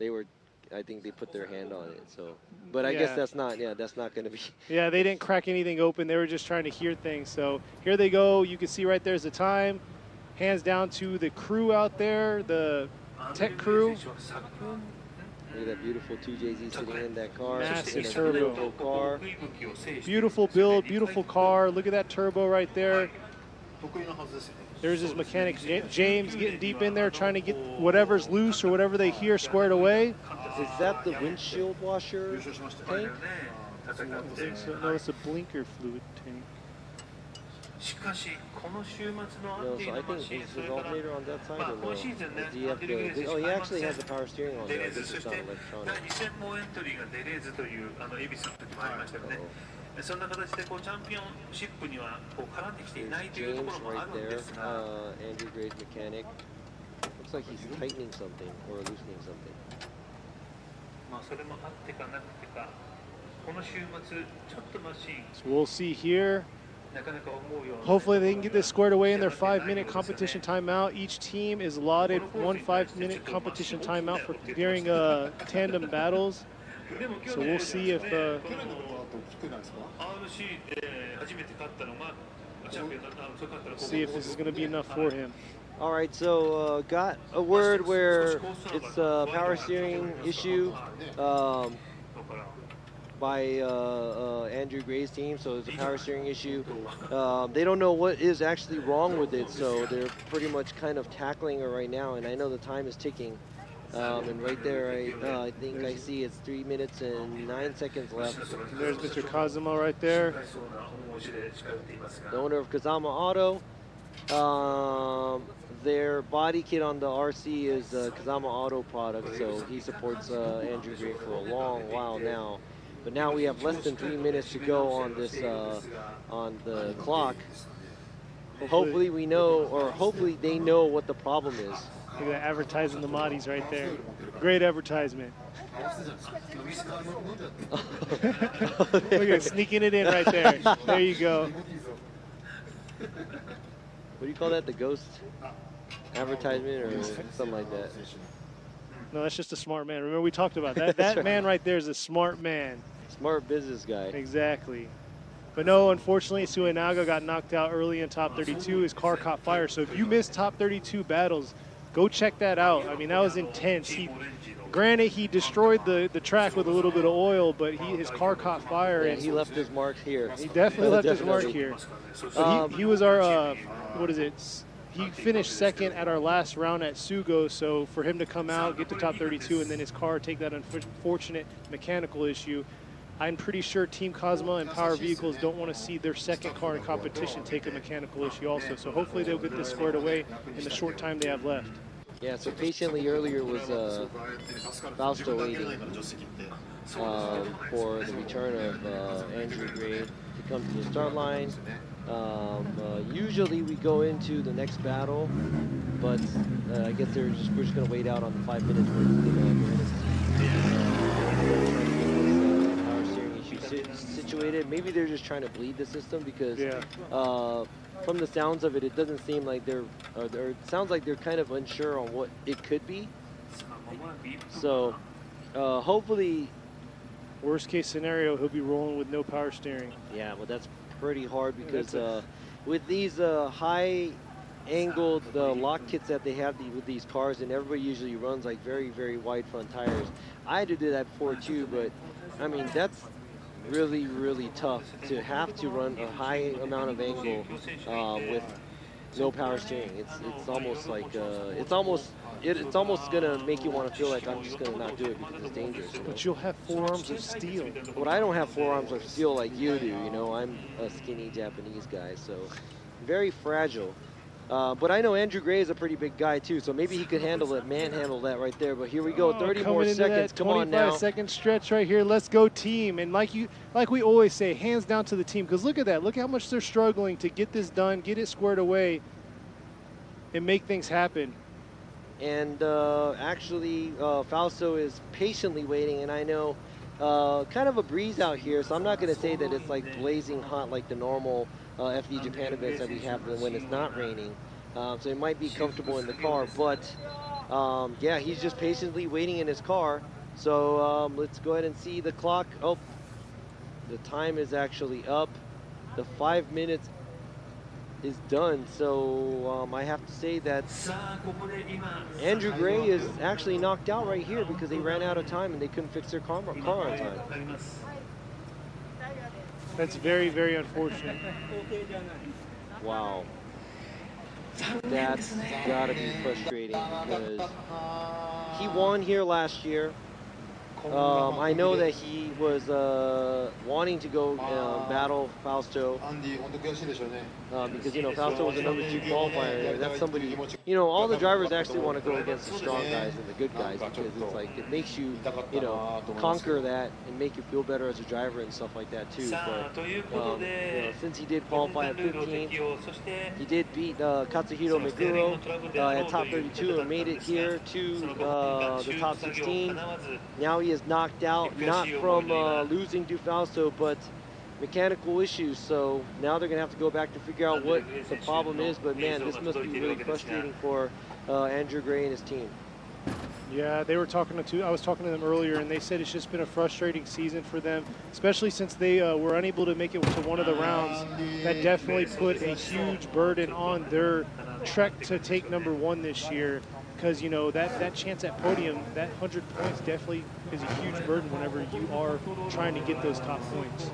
saying. I think they put their hand on it, so. But I guess that's not going to be. Yeah, they didn't crack anything open. They were just trying to hear things. So here they go. You can see right there's the time. Hands down to the crew out there, the tech crew. Look at that beautiful 2JZ sitting in that car. Massive turbo car. Beautiful build, beautiful car. Look at that turbo right there. There's his mechanic, James, getting deep in there, trying to get whatever's loose or whatever they hear squared away. Is that the windshield washer tank? I don't think so. No, it's a blinker fluid tank. No, so I think is his alternator on that side or no? Do you have to, oh, he actually has the power steering on there. This is not electronic. There's James right there, Andrew Gray's mechanic. Looks like he's tightening something or loosening something. So we'll see here. Hopefully they can get this squared away in their 5-minute competition timeout. Each team is allotted 1 5-minute competition timeout for during tandem battles. So we'll see if this is going to be enough for him. All right, so got a word where it's a power steering issue. by Andrew Gray's team, so it's a power steering issue. They don't know what is actually wrong with it, so they're pretty much kind of tackling it right now, and I know the time is ticking. And right there, I think I see it's 3 minutes and 9 seconds left. There's Mr. Kazuma right there. The owner of Kazama Auto. Their body kit on the RC is Kazama Auto product, so he supports Andrew Gray for a long while now. But now we have less than 3 minutes to go on this on the clock. Hopefully we know, or hopefully they know what the problem is. Look at that, advertising the Mahdi's right there. Great advertisement. Look at it, sneaking it in right there. There you go. What do you call that? The ghost advertisement or something like that? No, that's just a smart man. Remember we talked about that. That right. man right there is a smart man. Smart business guy. Exactly. But no, unfortunately, Suenaga got knocked out early in top 32. His car caught fire. So if you missed top 32 battles, go check that out. I mean, that was intense. Granted, he destroyed the track with a little bit of oil, but his car caught fire. Yeah, and he left his mark here. He definitely left his mark here. But he was our, what is it? He finished second at our last round at Sugo, so for him to come out, get to top 32, and then his car take that unfortunate mechanical issue, I'm pretty sure Team Cosmo and Power Vehicles don't want to see their second car in competition take a mechanical issue also. So hopefully they'll get this squared away in the short time they have left. Yeah, so patiently earlier was Fausto waiting for the return of Andrew Gray to come to the start line. Usually we go into the next battle, but I guess we're just going to wait out on the 5 minutes where we're going to go ahead and see power steering issue situated. Maybe they're just trying to bleed the system because from the sounds of it, it doesn't seem like it sounds like they're kind of unsure on what it could be. So hopefully, worst case scenario, he'll be rolling with no power steering. Yeah, well, that's pretty hard because with these high angled lock kits that they have with these cars, and everybody usually runs like very, very wide front tires. I had to do that before too, but I mean, that's really, really tough to have to run a high amount of angle with no power steering. It's almost like it's almost gonna make you want to feel like I'm just gonna not do it because it's dangerous. But you'll have forearms of steel. But I don't have forearms of steel like you do. You know, I'm a skinny Japanese guy, so very fragile. But I know Andrew Gray is a pretty big guy too, so maybe he could manhandle that right there. But here we go, 30 more seconds. Come on now. 25-second stretch right here. Let's go, team. And like we always say, hands down to the team. Because look at that. Look how much they're struggling to get this done, get it squared away, and make things happen. And actually, Fausto is patiently waiting. And I know kind of a breeze out here, so I'm not going to say that it's like blazing hot like the normal FD Japan events that we have when it's not raining. So it might be comfortable in the car, but yeah, he's just patiently waiting in his car. So let's go ahead and see the clock. Oh, the time is actually up. The 5 minutes is done. So I have to say that Andrew Gray is actually knocked out right here because they ran out of time and they couldn't fix their car on time. That's very, very unfortunate. Wow. That's gotta be frustrating because he won here last year. I know that he was wanting to go battle Fausto because, you know, Fausto was a number 2 qualifier. That's somebody, you know, all the drivers actually want to go against the strong guys and the good guys because it's like, it makes you, you know, conquer that and make you feel better as a driver and stuff like that too. But, you know, since he did qualify at 15th, he did beat Katsuhiro Meguro at top 32 and made it here to the top 16. Now he is knocked out, not from losing to Fausto, but mechanical issues. So now they're going to have to go back to figure out what the problem is. But man, this must be really frustrating for Andrew Gray and his team. Yeah, they were talking to, I was talking to them earlier, and they said it's just been a frustrating season for them, especially since they were unable to make it to one of the rounds. That definitely put a huge burden on their trek to take #1 this year. Because, you know, that chance at podium, that 100 points definitely is a huge burden whenever you are trying to get those top points.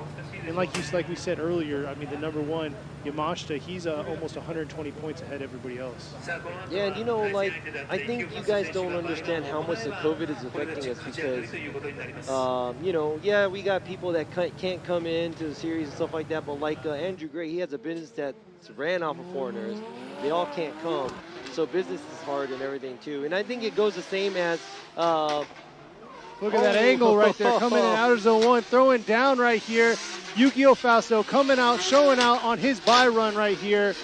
And like we said earlier, I mean, the number one, Yamashita, he's almost 120 points ahead of everybody else. Yeah, and you know, like, I think you guys don't understand how much the COVID is affecting us because, you know, yeah, we got people that can't come into the series and stuff like that, but like Andrew Gray, he has a business that's ran off of foreigners. They all can't come, so business is hard and everything too. And I think it goes the same as look at that angle right there, coming in outer zone 1, throwing down right here. Yukio Fausto coming out, showing out on his bye run right here.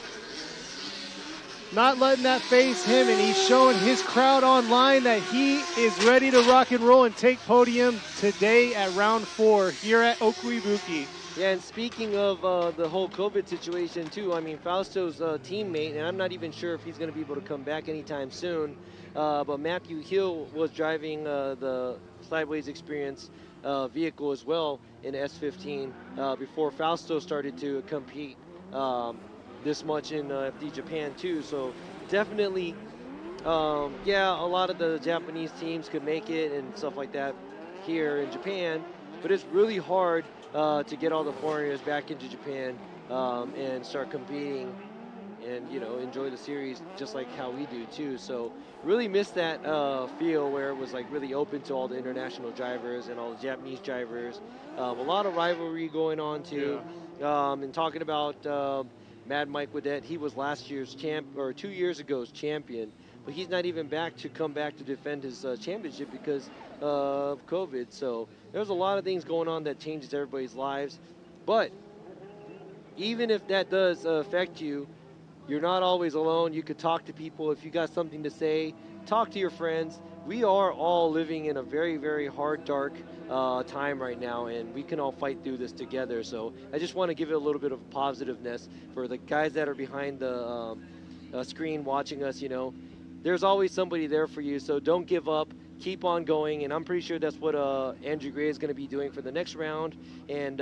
Not letting that phase him, and he's showing his crowd online that he is ready to rock and roll and take podium today at round 4 here at Okuibuki. Yeah, and speaking of the whole COVID situation too, I mean, Fausto's teammate, and I'm not even sure if he's going to be able to come back anytime soon, but Matthew Hill was driving the Sideways Experience vehicle as well in S15 before Fausto started to compete this much in FD Japan too. So definitely, yeah, a lot of the Japanese teams could make it and stuff like that here in Japan, but it's really hard to get all the foreigners back into Japan and start competing and, you know, enjoy the series just like how we do too. So really missed that feel where it was like really open to all the international drivers and all the Japanese drivers. A lot of rivalry going on too. Yeah. And talking about Mad Mike Wadet, he was last year's or 2 years ago's champion, but he's not even back to come back to defend his championship because of COVID. So there's a lot of things going on that changes everybody's lives. But even if that does affect you, you're not always alone. You could talk to people. If you got something to say, talk to your friends. We are all living in a very, very hard, dark time right now, and we can all fight through this together. So I just want to give it a little bit of positiveness for the guys that are behind the screen watching us. You know, there's always somebody there for you, so don't give up. Keep on going, and I'm pretty sure that's what Andrew Gray is going to be doing for the next round, and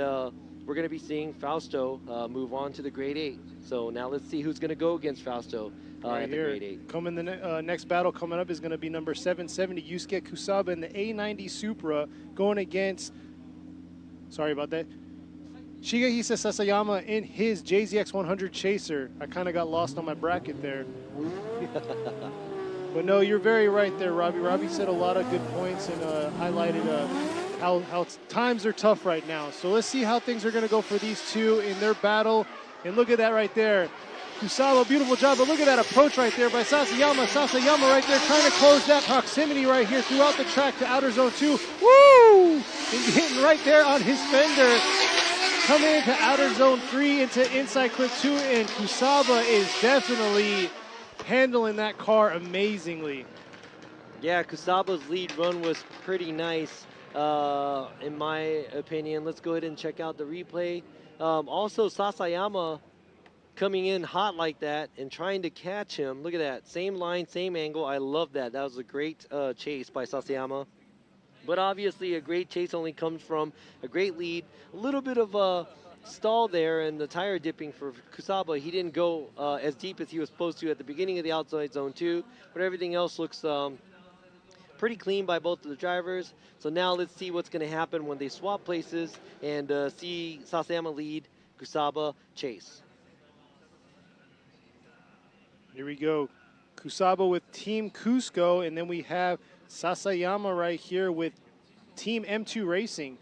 we're going to be seeing Fausto move on to the Grade 8. So now let's see who's going to go against Fausto at the Grade 8. Coming the next battle coming up is going to be number 770, Yusuke Kusaba in the A90 Supra, going against, sorry about that, Shigehisa Sasayama in his JZX100 Chaser. I kind of got lost on my bracket there. But no, you're very right there, Robbie. Robbie said a lot of good points and highlighted how times are tough right now. So let's see how things are going to go for these two in their battle. And look at that right there. Kusaba, beautiful job, but look at that approach right there by Sasayama. Sasayama right there trying to close that proximity right here throughout the track to outer zone 2. Woo! And getting right there on his fender. Coming into outer zone 3 into inside clip 2, and Kusaba is definitely handling that car amazingly. Yeah, Kusaba's lead run was pretty nice, in my opinion. Let's go ahead and check out the replay. Also, Sasayama coming in hot like that and trying to catch him. Look at that. Same line, same angle. I love that. That was a great chase by Sasayama. But obviously, a great chase only comes from a great lead. A little bit of a stall there and the tire dipping for Kusaba. He didn't go as deep as he was supposed to at the beginning of the outside zone 2, but everything else looks pretty clean by both of the drivers. So now let's see what's going to happen when they swap places and see Sasayama lead, Kusaba chase. Here we go. Kusaba with Team Cusco, and then we have Sasayama right here with Team M2 Racing.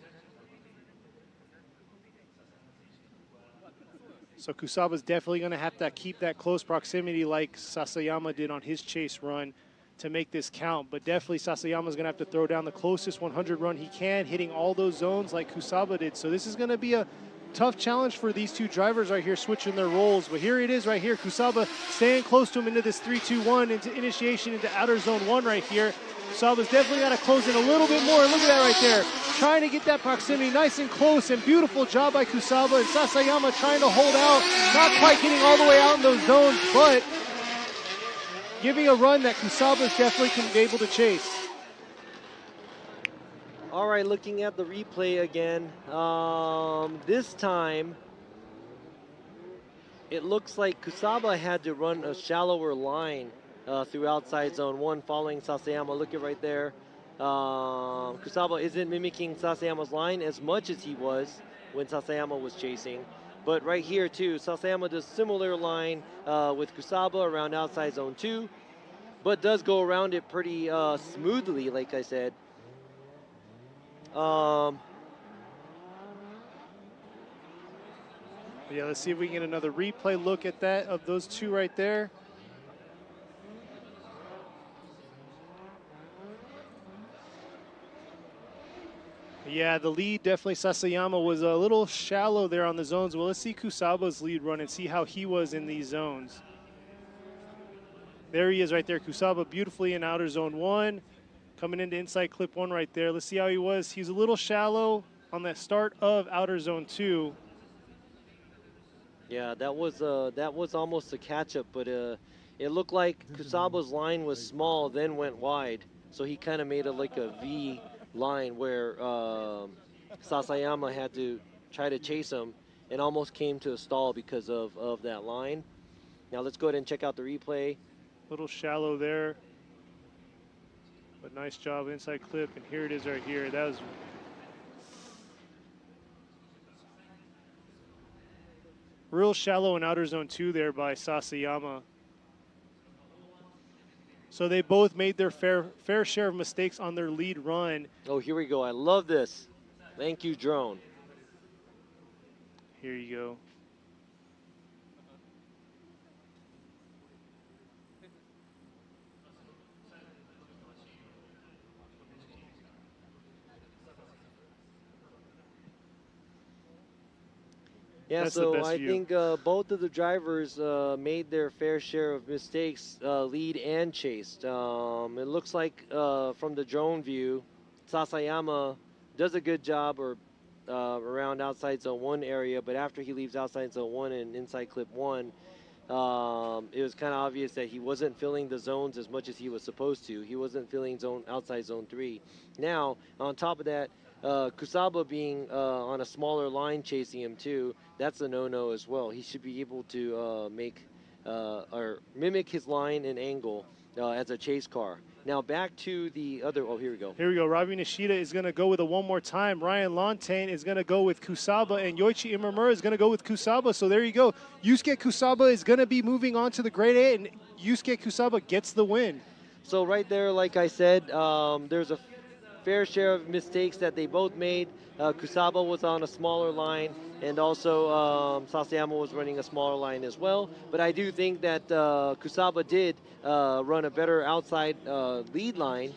So Kusaba's definitely going to have to keep that close proximity like Sasayama did on his chase run to make this count. But definitely Sasayama's going to have to throw down the closest 100 run he can, hitting all those zones like Kusaba did. So this is going to be a tough challenge for these two drivers right here, switching their roles. But here it is right here. Kusaba staying close to him into this 3-2-1, into initiation into outer zone 1 right here. Kusaba's definitely got to close in a little bit more. Look at that right there. Trying to get that proximity nice and close, and beautiful job by Kusaba. And Sasayama trying to hold out. Not quite getting all the way out in those zones, but giving a run that Kusaba's definitely can be able to chase. All right, looking at the replay again. This time, it looks like Kusaba had to run a shallower line through outside zone 1 following Sasayama. Look at right there. Kusaba isn't mimicking Sasayama's line as much as he was when Sasayama was chasing. But right here too, Sasayama does similar line with Kusaba around outside zone 2, but does go around it pretty smoothly, like I said. Yeah, let's see if we can get another replay look at that of those two right there. Yeah, the lead, definitely Sasayama was a little shallow there on the zones. Well, let's see Kusaba's lead run and see how he was in these zones. There he is right there, Kusaba beautifully in outer zone 1. Coming into inside clip 1 right there. Let's see how he was. He's a little shallow on the start of outer zone 2. Yeah, that was almost a catch-up, but it looked like Kusaba's line was small, then went wide. So he kind of made it like a V line where Sasayama had to try to chase him and almost came to a stall because of that line. Now let's go ahead and check out the replay. Little shallow there, but nice job inside clip, and here it is right here. That was real shallow in outer zone 2 there by Sasayama. So they both made their fair share of mistakes on their lead run. Oh, here we go. I love this. Thank you, drone. Here you go. Yeah, That's so the best I view. think both of the drivers made their fair share of mistakes, lead and chased. It looks like from the drone view, Sasayama does a good job around outside zone 1 area, but after he leaves outside zone 1 and inside clip 1, it was kind of obvious that he wasn't filling the zones as much as he was supposed to. He wasn't filling outside zone 3. Now, on top of that, Kusaba being on a smaller line chasing him too, that's a no-no as well. He should be able to make or mimic his line and angle as a chase car. Now back to the other, oh, here we go. Here we go. Robbie Nishida is going to go with it one more time. Ryan Lontaine is going to go with Kusaba, and Yoichi Imamura is going to go with Kusaba. So there you go. Yusuke Kusaba is going to be moving on to the grade A, and Yusuke Kusaba gets the win. So right there, like I said, there's a fair share of mistakes that they both made. Kusaba was on a smaller line, and also Sasayama was running a smaller line as well. But I do think that Kusaba did run a better outside lead line,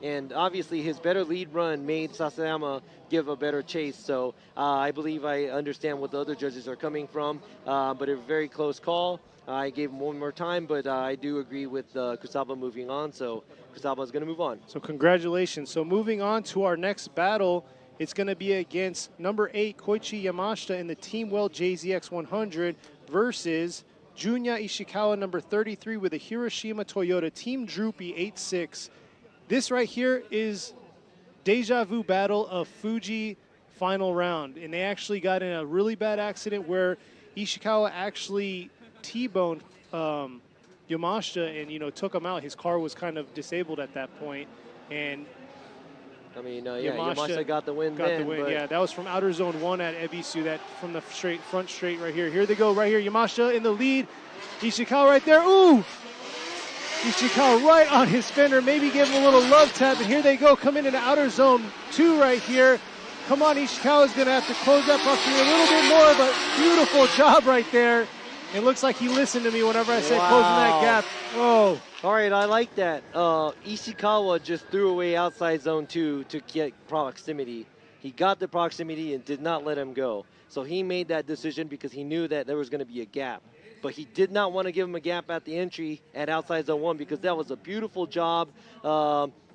and obviously his better lead run made Sasayama give a better chase. So I believe I understand what the other judges are coming from, but a very close call. I gave him one more time, but I do agree with Kusaba moving on, so Kusaba is going to move on. So congratulations. So moving on to our next battle, it's going to be against number 8 Koichi Yamasa in the Team Well JZX 100 versus Junya Ishikawa, number 33, with the Hiroshima Toyota Team Droopy 86. This right here is deja vu battle of Fuji final round, and they actually got in a really bad accident where Ishikawa actually T-boned Yamashita and, took him out. His car was kind of disabled at that point, and I mean, Yamashita got the win. Yeah, that was from outer zone 1 at Ebisu, that from the front straight right here. Here they go, right here. Yamashita in the lead. Ishikawa right there. Ooh! Ishikawa right on his fender. Maybe give him a little love tap, and here they go, coming into outer zone 2 right here. Come on, Ishikawa's going to have to close that proximity a little bit more, but beautiful job right there. It looks like he listened to me whenever I said closing that gap. Oh. All right, I like that. Ishikawa just threw away outside zone 2 to get proximity. He got the proximity and did not let him go. So he made that decision because he knew that there was going to be a gap. But he did not want to give him a gap at the entry at outside zone 1 because that was a beautiful job.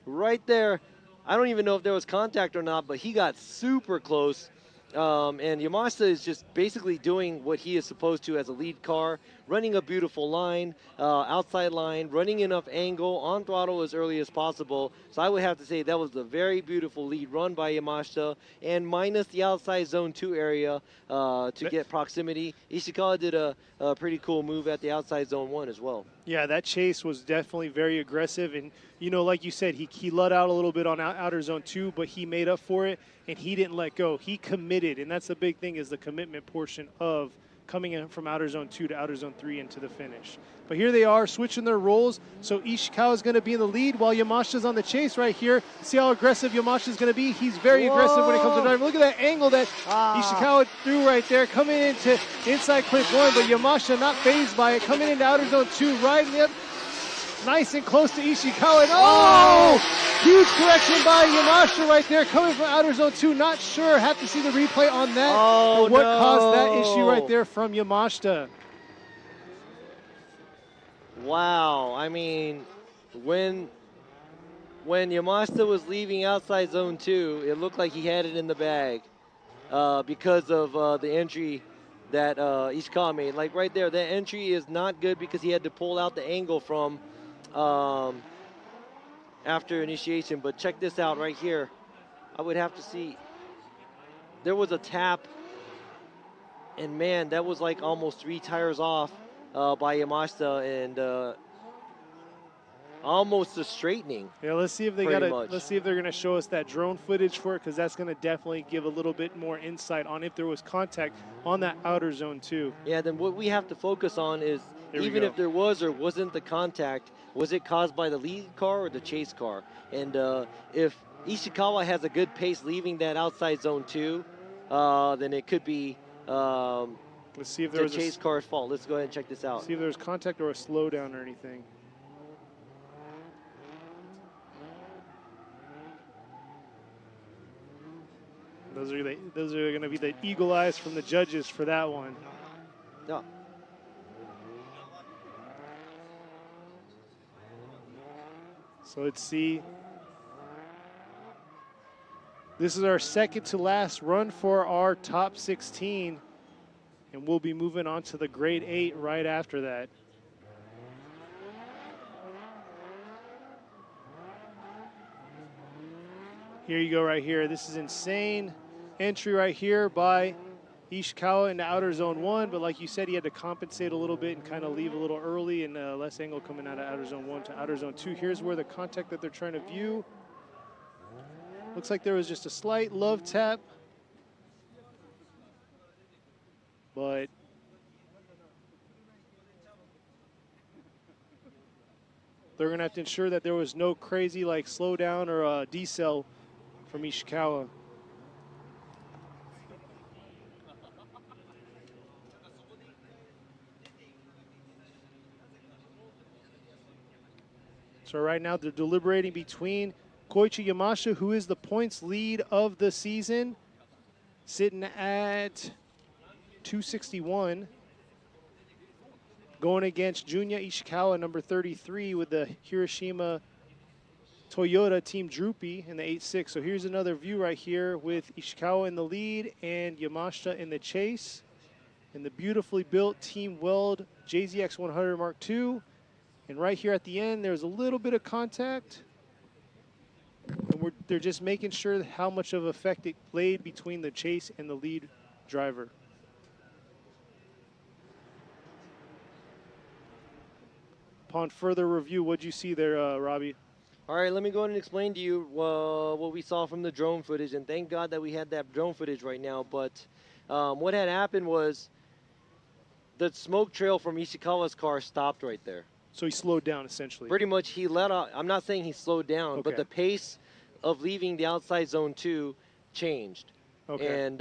Right there, I don't even know if there was contact or not, but he got super close. And Yamasa is just basically doing what he is supposed to as a lead car, running a beautiful line, outside line, running enough angle, on throttle as early as possible. So I would have to say that was a very beautiful lead run by Yamashita, and minus the outside zone 2 area to get proximity. Ishikawa did a pretty cool move at the outside zone 1 as well. Yeah, that chase was definitely very aggressive. And, you know, like you said, he let out a little bit on outer zone 2, but he made up for it, and he didn't let go. He committed, and that's the big thing, is the commitment portion of coming in from outer zone 2 to outer zone 3 into the finish. But here they are switching their roles. So Ishikawa is going to be in the lead while Yamashita's on the chase right here. See how aggressive Yamashita is going to be? He's very aggressive when it comes to driving. Look at that angle that Ishikawa threw right there, coming into inside clip 1, but Yamashita not phased by it, coming into outer zone 2, right in the nice and close to Ishikawa. And huge correction by Yamashita right there, coming from outer zone 2. Not sure, have to see the replay on that. But what caused that issue right there from Yamashita? Wow, I mean, when Yamashita was leaving outside zone 2, it looked like he had it in the bag because of the entry that Ishikawa made. Like right there, that entry is not good because he had to pull out the angle from after initiation. But check this out right here. I would have to see. There was a tap, and man, that was like almost 3 tires off by Yamashita, and almost a straightening. Yeah, let's see if they let's see if they're gonna show us that drone footage for it, because that's gonna definitely give a little bit more insight on if there was contact on that outer zone 2. Yeah, then what we have to focus on is even if there was or wasn't the contact, was it caused by the lead car or the chase car? And if Ishikawa has a good pace leaving that outside zone 2, then it could be let's see if there was the chase car's fault. Let's go ahead and check this out. See if there's contact or a slowdown or anything. Those are going to be the eagle eyes from the judges for that one. Yeah. So let's see. This is our second to last run for our top 16. And we'll be moving on to the grade 8 right after that. Here you go right here. This is insane entry right here by Ishikawa into outer zone 1, but like you said, he had to compensate a little bit and kind of leave a little early, and less angle coming out of outer zone 1 to outer zone 2. Here's where the contact that they're trying to view. Looks like there was just a slight love tap, but they're going to have to ensure that there was no crazy like slowdown or decel from Ishikawa. So right now they're deliberating between Koichi Yamasa, who is the points lead of the season, sitting at 261, going against Junya Ishikawa, number 33, with the Hiroshima Toyota Team Droopy in the 8.6. So here's another view right here with Ishikawa in the lead and Yamashita in the chase. And the beautifully built Team Weld JZX 100 Mark II. And right here at the end, there's a little bit of contact. And they're just making sure how much of effect it played between the chase and the lead driver. Upon further review, what'd you see there, Robbie? All right, let me go ahead and explain to you what we saw from the drone footage. And thank God that we had that drone footage right now. But what had happened was the smoke trail from Ishikawa's car stopped right there. So he slowed down, essentially. Pretty much he let off. I'm not saying he slowed down, but the pace of leaving the outside zone 2 changed. Okay. And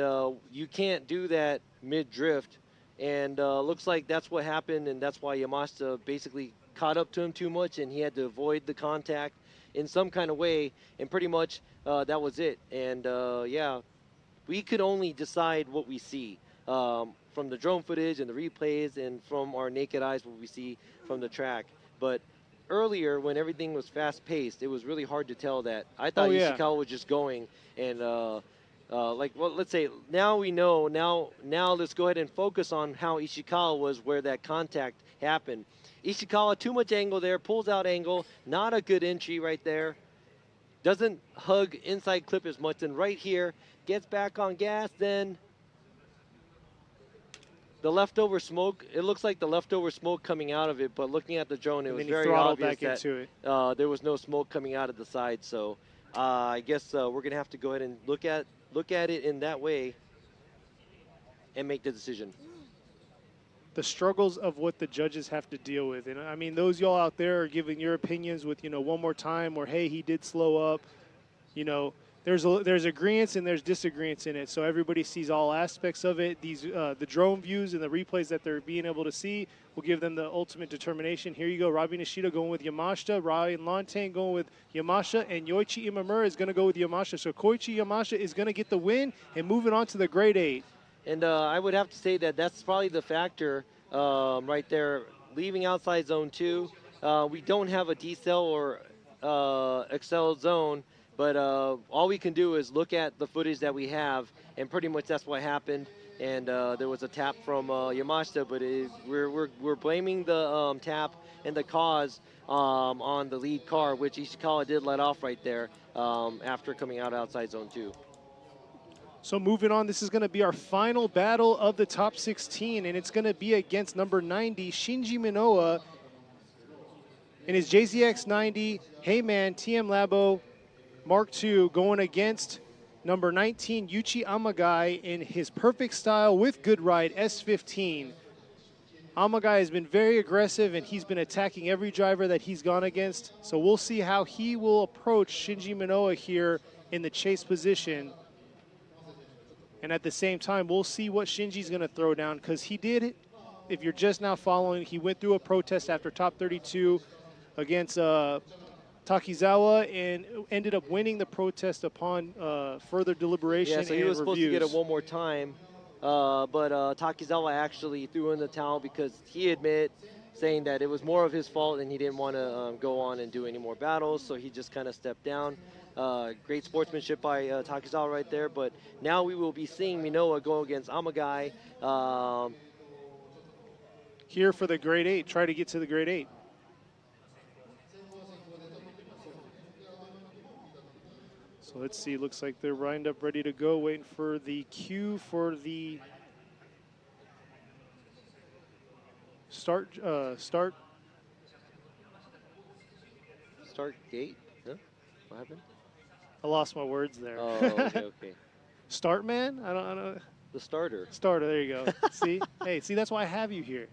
you can't do that mid-drift. And looks like that's what happened, and that's why Yamashita basically caught up to him too much, and he had to avoid the contact in some kind of way, and pretty much that was it. And yeah, we could only decide what we see from the drone footage and the replays and from our naked eyes what we see from the track. But earlier, when everything was fast-paced, it was really hard to tell that. I thought Ishikawa was just going and well, let's say now we know. Now let's go ahead and focus on how Ishikawa was where that contact happened. Ishikawa, too much angle there, pulls out angle, not a good entry right there. Doesn't hug inside clip as much, and right here, gets back on gas, then the leftover smoke, it looks like the leftover smoke coming out of it, but looking at the drone, it was very obvious that there was no smoke coming out of the side. So I guess we're going to have to go ahead and look at it in that way and make the decision. The struggles of what the judges have to deal with. And I mean, those y'all out there are giving your opinions with, one more time, or, hey, he did slow up. There's agreements and there's disagreements in it. So everybody sees all aspects of it. These the drone views and the replays that they're being able to see will give them the ultimate determination. Here you go, Robbie Nishida going with Yamashita, Ryan Lantain going with Yamashita, and Yoichi Imamura is going to go with Yamashita. So Koichi Yamasa is going to get the win and moving on to the grade 8. And I would have to say that that's probably the factor right there, leaving outside zone 2. We don't have a decel or excel zone, but all we can do is look at the footage that we have, and pretty much that's what happened. And there was a tap from Yamashita, but we're blaming the tap and the cause on the lead car, which Ishikawa did let off right there after coming out outside zone 2. So moving on, this is going to be our final battle of the top 16, and it's going to be against number 90, Shinji Minoa, in his JZX 90 Heyman TM Labo Mark II, going against number 19, Yuchi Amagai, in his Perfect Style with Good Ride S15. Amagai has been very aggressive, and he's been attacking every driver that he's gone against. So we'll see how he will approach Shinji Minoa here in the chase position. And at the same time, we'll see what Shinji's going to throw down, because he did, if you're just now following, he went through a protest after top 32 against Takizawa and ended up winning the protest upon further deliberation and so he was supposed to get it one more time, but Takizawa actually threw in the towel because he admitted, saying that it was more of his fault and he didn't want to go on and do any more battles, so he just kind of stepped down. Great sportsmanship by Takizawa right there, but now we will be seeing Minoa go against Amagai. Here for the grade 8, try to get to the grade 8. So let's see, looks like they're lined up ready to go, waiting for the cue for the start gate? Huh? What happened? I lost my words there. Oh, okay. Start man? I don't. The starter. Starter, there you go. See? Hey, see, that's why I have you here.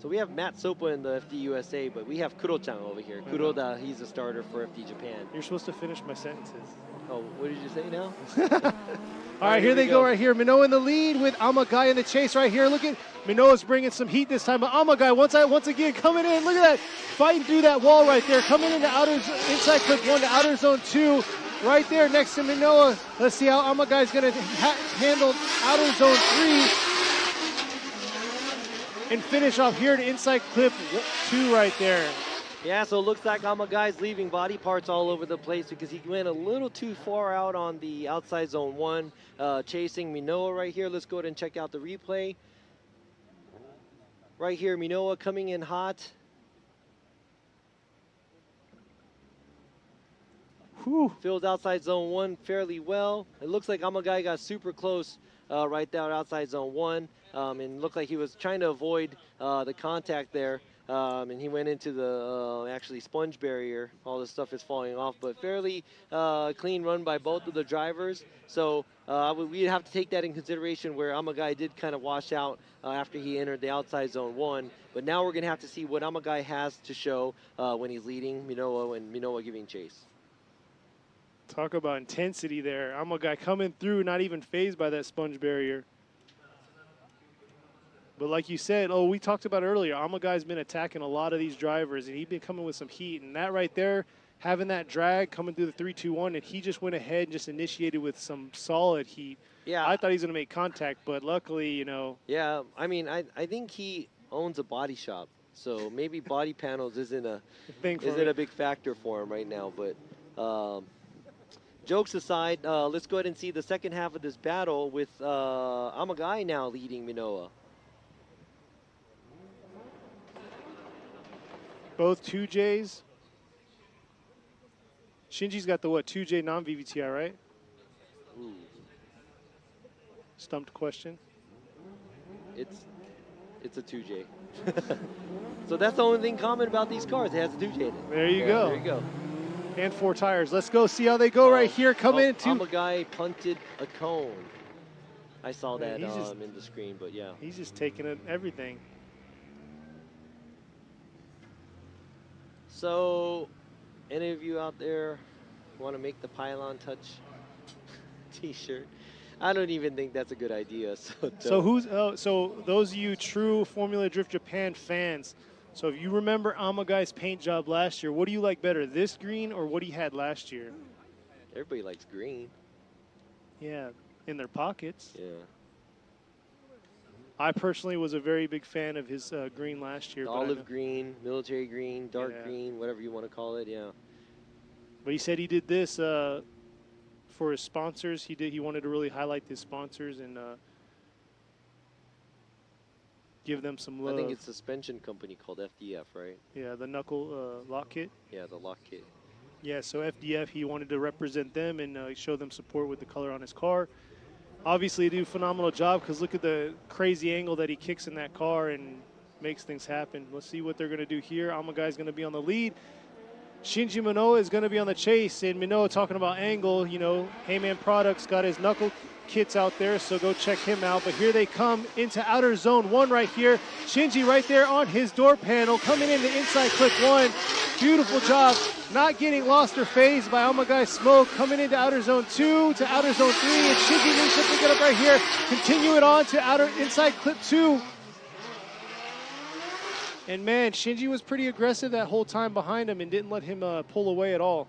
So we have Matt Sopa in the FD USA, but we have Kuro-chan over here. Kuroda, he's a starter for FD Japan. You're supposed to finish my sentences. Oh, what did you say now? All right, here they go right here. Minoa in the lead with Amagai in the chase right here. Look at Minoa's bringing some heat this time, but Amagai once again coming in. Look at that, fighting through that wall right there, coming into inside clip 1 to outer zone 2. Right there next to Minoa. Let's see how Amagai's going to handle outer zone 3 and finish off here to inside clip 2 right there. Yeah, so it looks like Amagai's leaving body parts all over the place because he went a little too far out on the outside zone 1, chasing Minoa right here. Let's go ahead and check out the replay. Right here, Minoa coming in hot. Whew. Fills outside zone 1 fairly well. It looks like Amagai got super close right there outside zone 1. And looked like he was trying to avoid the contact there. And he went into the actually sponge barrier. All this stuff is falling off, but fairly clean run by both of the drivers. So we'd have to take that in consideration, where Amagai did kind of wash out after he entered the outside zone 1. But now we're going to have to see what Amagai has to show when he's leading Minoa and Minoa giving chase. Talk about intensity there. Amagai coming through, not even phased by that sponge barrier. But like you said, we talked about earlier, Amagai's been attacking a lot of these drivers, and he's been coming with some heat. And that right there, having that drag coming through the 3-2-1, and he just went ahead and just initiated with some solid heat. Yeah. I thought he was going to make contact, but luckily, Yeah, I mean, I think he owns a body shop, so maybe body panels isn't a big factor for him right now. But jokes aside, let's go ahead and see the second half of this battle with Amagai now leading Minoa. Both 2Js. Shinji's got the 2J non-VVTI, right? Ooh. Stumped question. It's a 2J. So that's the only thing common about these cars. It has a 2J in it. There you go. There you go. And 4 tires. Let's go see how they go right here. Coming into. Amagai punted a cone. I saw that just, in the screen, but yeah. He's just taking it, everything. So, any of you out there want to make the Pylon Touch t-shirt? I don't even think that's a good idea. So those of you true Formula Drift Japan fans, so if you remember Amagai's paint job last year, what do you like better, this green or what he had last year? Everybody likes green. Yeah, in their pockets. Yeah. I personally was a very big fan of his green last year. Olive green, military green, dark green, whatever you want to call it, yeah. But he said he did this for his sponsors. He wanted to really highlight his sponsors and give them some love. I think it's a suspension company called FDF, right? Yeah, the knuckle lock kit. Yeah, the lock kit. Yeah, so FDF, he wanted to represent them and show them support with the color on his car. Obviously, he did a phenomenal job because look at the crazy angle that he kicks in that car and makes things happen. Let's see what they're going to do here. Amagai's going to be on the lead. Shinji Minoa is going to be on the chase. And Minoa talking about angle, you know, Heyman Products got his knuckle kits out there, so go check him out. But here they come into outer zone 1 right here. Shinji right there on his door panel, coming into inside clip 1. Beautiful job, not getting lost or phased by Amagai Smoke, coming into outer zone 2 to outer zone 3, and Shinji needs to pick it up right here, continue it on to inside clip 2. And man, Shinji was pretty aggressive that whole time behind him and didn't let him pull away at all.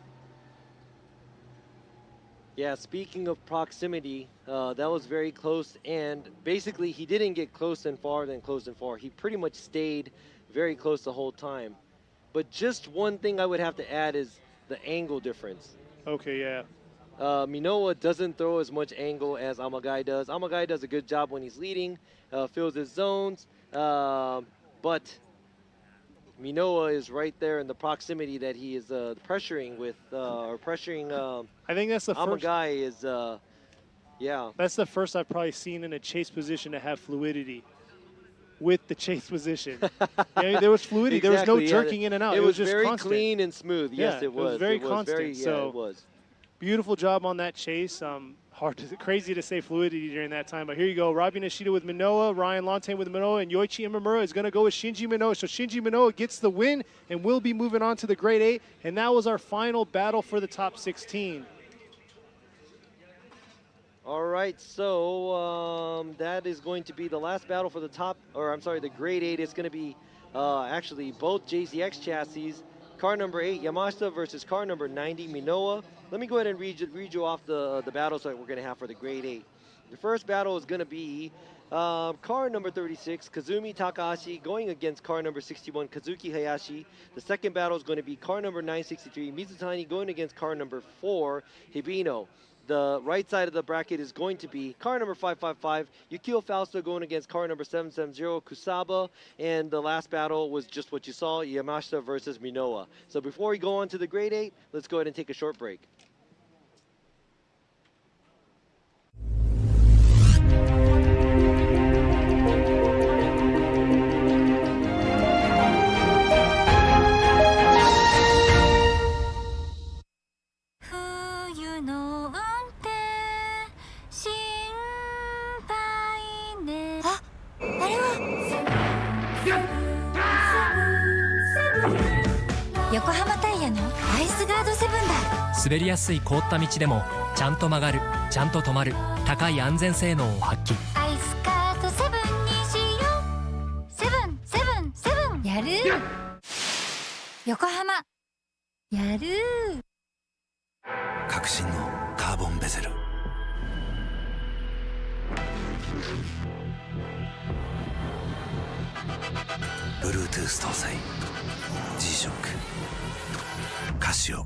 Yeah, speaking of proximity, that was very close, and basically he didn't get close and far, then close and far. He pretty much stayed very close the whole time. But just one thing I would have to add is the angle difference. Okay, yeah. Minoa doesn't throw as much angle as Amagai does. Amagai does a good job when he's leading, fills his zones, but Minoa is right there in the proximity that he is pressuring with, or pressuring. I think that's the first. Amagai is, yeah. That's the first I've probably seen in a chase position to have fluidity with the chase position. Yeah, there was fluidity. Exactly, there was no jerking in and out. It was just very constant. clean and smooth. Yes, it was. It was very constant. Very, so it was. Beautiful job on that chase. Crazy to say fluidity during that time, but here you go. Robbie Nishida with Minoa, Ryan Lantain with Minoa, and Yoichi Imamura is going to go with Shinji Minoa. So Shinji Minoa gets the win and will be moving on to the Grade 8, and that was our final battle for the top 16. All right, so that is going to be the last battle for the the Grade 8. It's going to be actually both JZX chassis. Car number 8, Yamashita versus car number 90, Minoa. Let me go ahead and read you off the battles that we're going to have for the Grade 8. The first battle is going to be car number 36, Kazumi Takahashi, going against car number 61, Kazuki Hayashi. The second battle is going to be car number 963, Mizutani, going against car number 4, Hibino. The right side of the bracket is going to be car number 555, Yukio Fausto, going against car number 770, Kusaba. And the last battle was just what you saw, Yamashita versus Minoa. So before we go on to the Grade 8, let's go ahead and take a short break.滑りやすい凍った道でもちゃんと曲がる、ちゃんと止まる、高い安全性能を発揮。アイスカートセブンにしよう。セブンセブンセブン。やる横浜やる革新のカーボンベゼル。Bluetooth 搭載 G-SHOCK カシオ。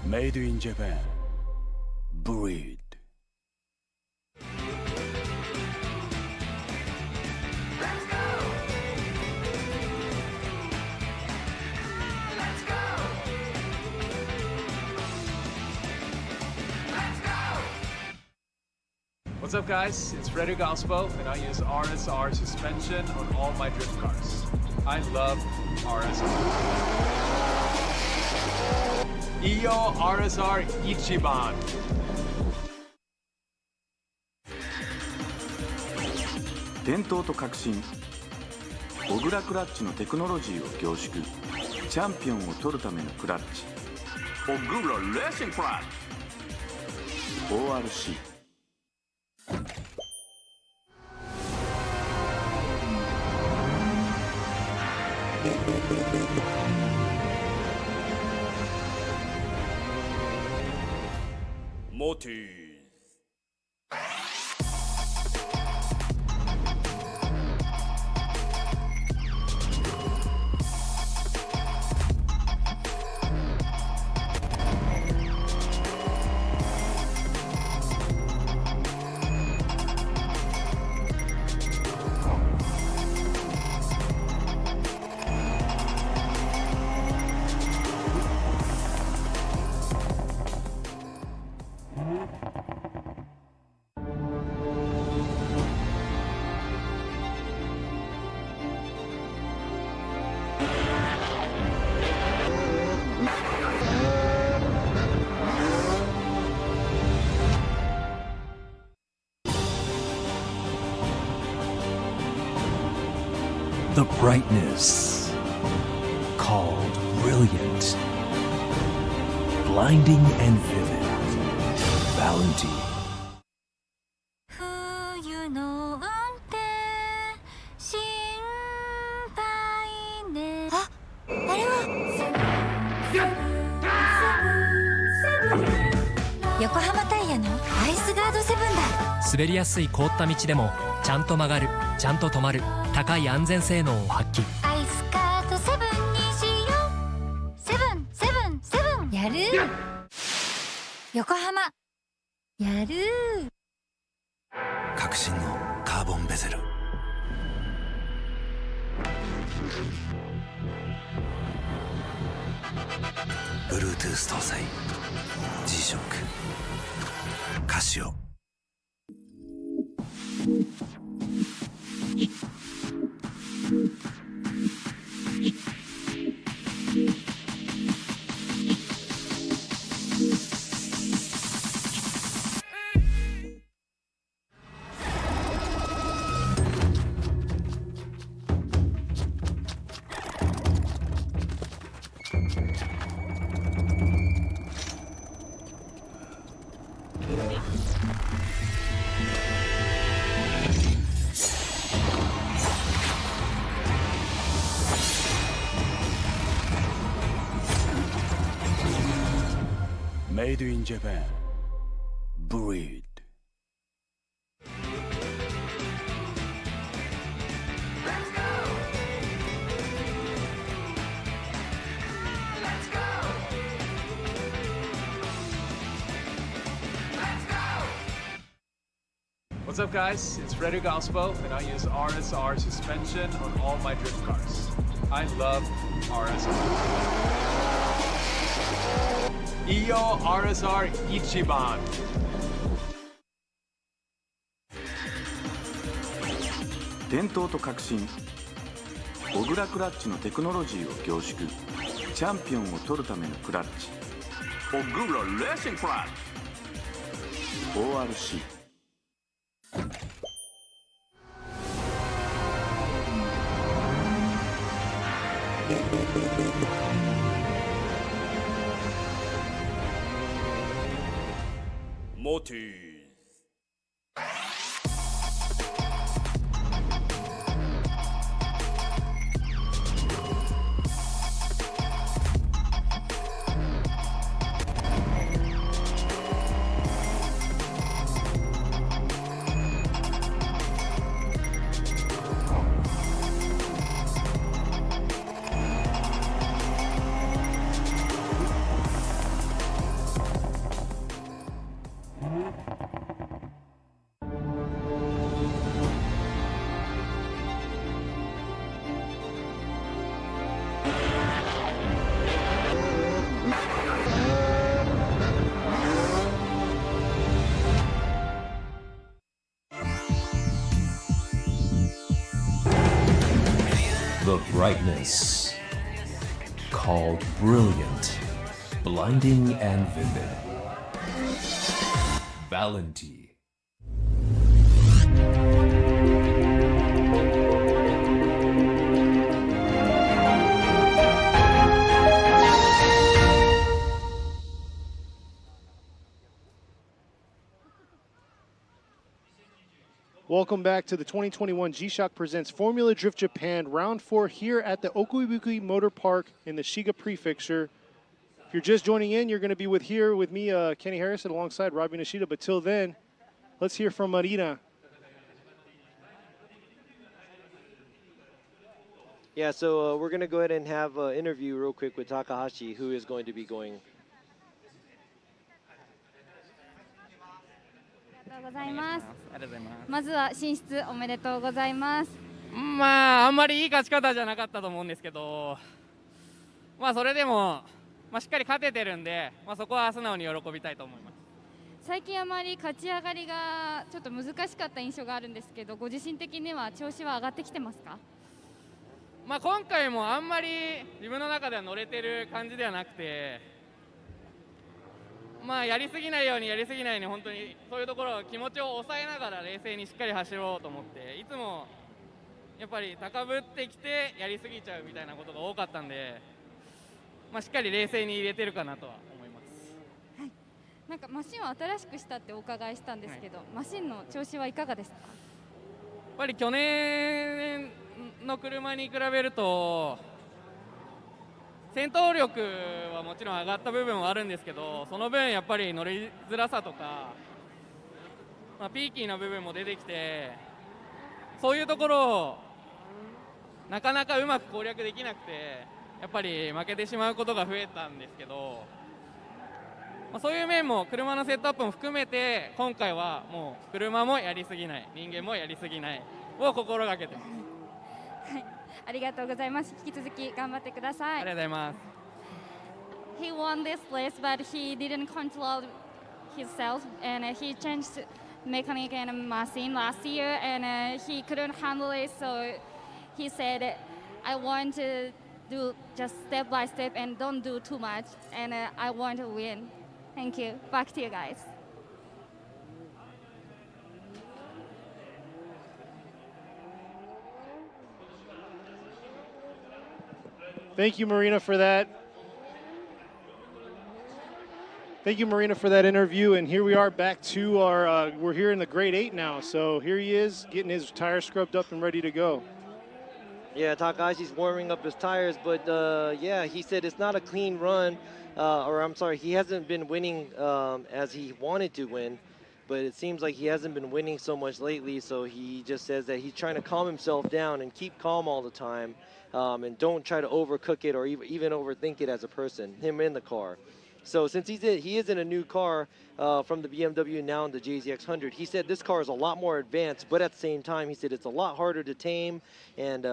Made in Japan. Breed. What's up, guys? It's Frederick Ospo, and I use RSR suspension on all my drift cars. I love RSR. Iyo RSR Ichiban. 伝統と革新小倉クラッチのテクノロジーを凝縮チャンピオンを取るためのクラッチオグラレーシングクラッチ ORC Motive. The brightness called brilliant, blinding and vivid, Valentine. 冬の運転心配ね。あ、あれは横浜タイヤのアイスガードセブンだ。滑りやすい凍った道でもちゃんと曲がる、ちゃんと止まる、高い安全性能を発揮。アイスカートセブンにしよう。セブンセブンセブンやる。横浜やる。革新のカーボンベゼル。Bluetooth 搭載 G-SHOCK カシオ。Made in Japan. Breed. What's up, guys? It's Frederick Ospo, and I use RSR suspension on all my drift cars. I love RSR. Iyo RSR Ichiban. 伝統と革新小倉クラッチのテクノロジーを凝縮チャンピオンを取るためのクラッチオグラレーシングクラッチ ORC Motive. The brightness, called brilliant, blinding and vivid. Valenti. Welcome back to the 2021 G-Shock Presents Formula Drift Japan Round 4 here at the Okuibuki Motor Park in the Shiga Prefecture. If you're just joining in, you're going to be with me, Kenny Harrison, alongside Robbie Nishida. But till then, let's hear from Marina. Yeah, so we're going to go ahead and have an interview real quick with Takahashi, who is going to be going. ありがとうございます。まずは進出おめでとうございます。まああんまりいい勝ち方じゃなかったと思うんですけど、まあそれでもしっかり勝ててるんで、そこは素直に喜びたいと思います。最近あまり勝ち上がりがちょっと難しかった印象があるんですけど、ご自身的には調子は上がってきてますか？今回もあんまり自分の中では乗れてる感じではなくて。やりすぎないように本当にそういうところ気持ちを抑えながら冷静にしっかり走ろうと思っていつもやっぱり高ぶってきてやりすぎちゃうみたいなことが多かったんで、しっかり冷静に入れてるかなとは思います。はい、なんかマシンを新しくしたってお伺いしたんですけど、マシンの調子はいかがですか？やっぱり去年の車に比べると戦闘力はもちろん上がった部分はあるんですけど、その分やっぱり乗りづらさとか、ピーキーな部分も出てきて、そういうところをなかなかうまく攻略できなくてやっぱり負けてしまうことが増えたんですけど、そういう面も車のセットアップも含めて今回はもう車もやりすぎない、人間もやりすぎないを心がけてます。はい、ありがとうございます。引き続き頑張ってください。ありがとうございます。He won this race, but he didn't control himself, and he changed mechanic and machine last year, and he couldn't handle it. So he said, "I want to do just step by step and don't do too much, and I want to win." Thank you. Back to you guys. Thank you, Marina, for that. Thank you, Marina, for that interview. And here we are back to our, we're here in the grade 8 now. So here he is getting his tires scrubbed up and ready to go. Yeah, Takahashi's warming up his tires, but yeah, he said it's not a clean run, or I'm sorry, he hasn't been winning as he wanted to win, but it seems like he hasn't been winning so much lately, so he just says that he's trying to calm himself down and keep calm all the time, and don't try to overcook it or even overthink it as a person, him in the car. So since he is in a new car from the BMW now in the JZX100, he said this car is a lot more advanced, but at the same time, he said it's a lot harder to tame, and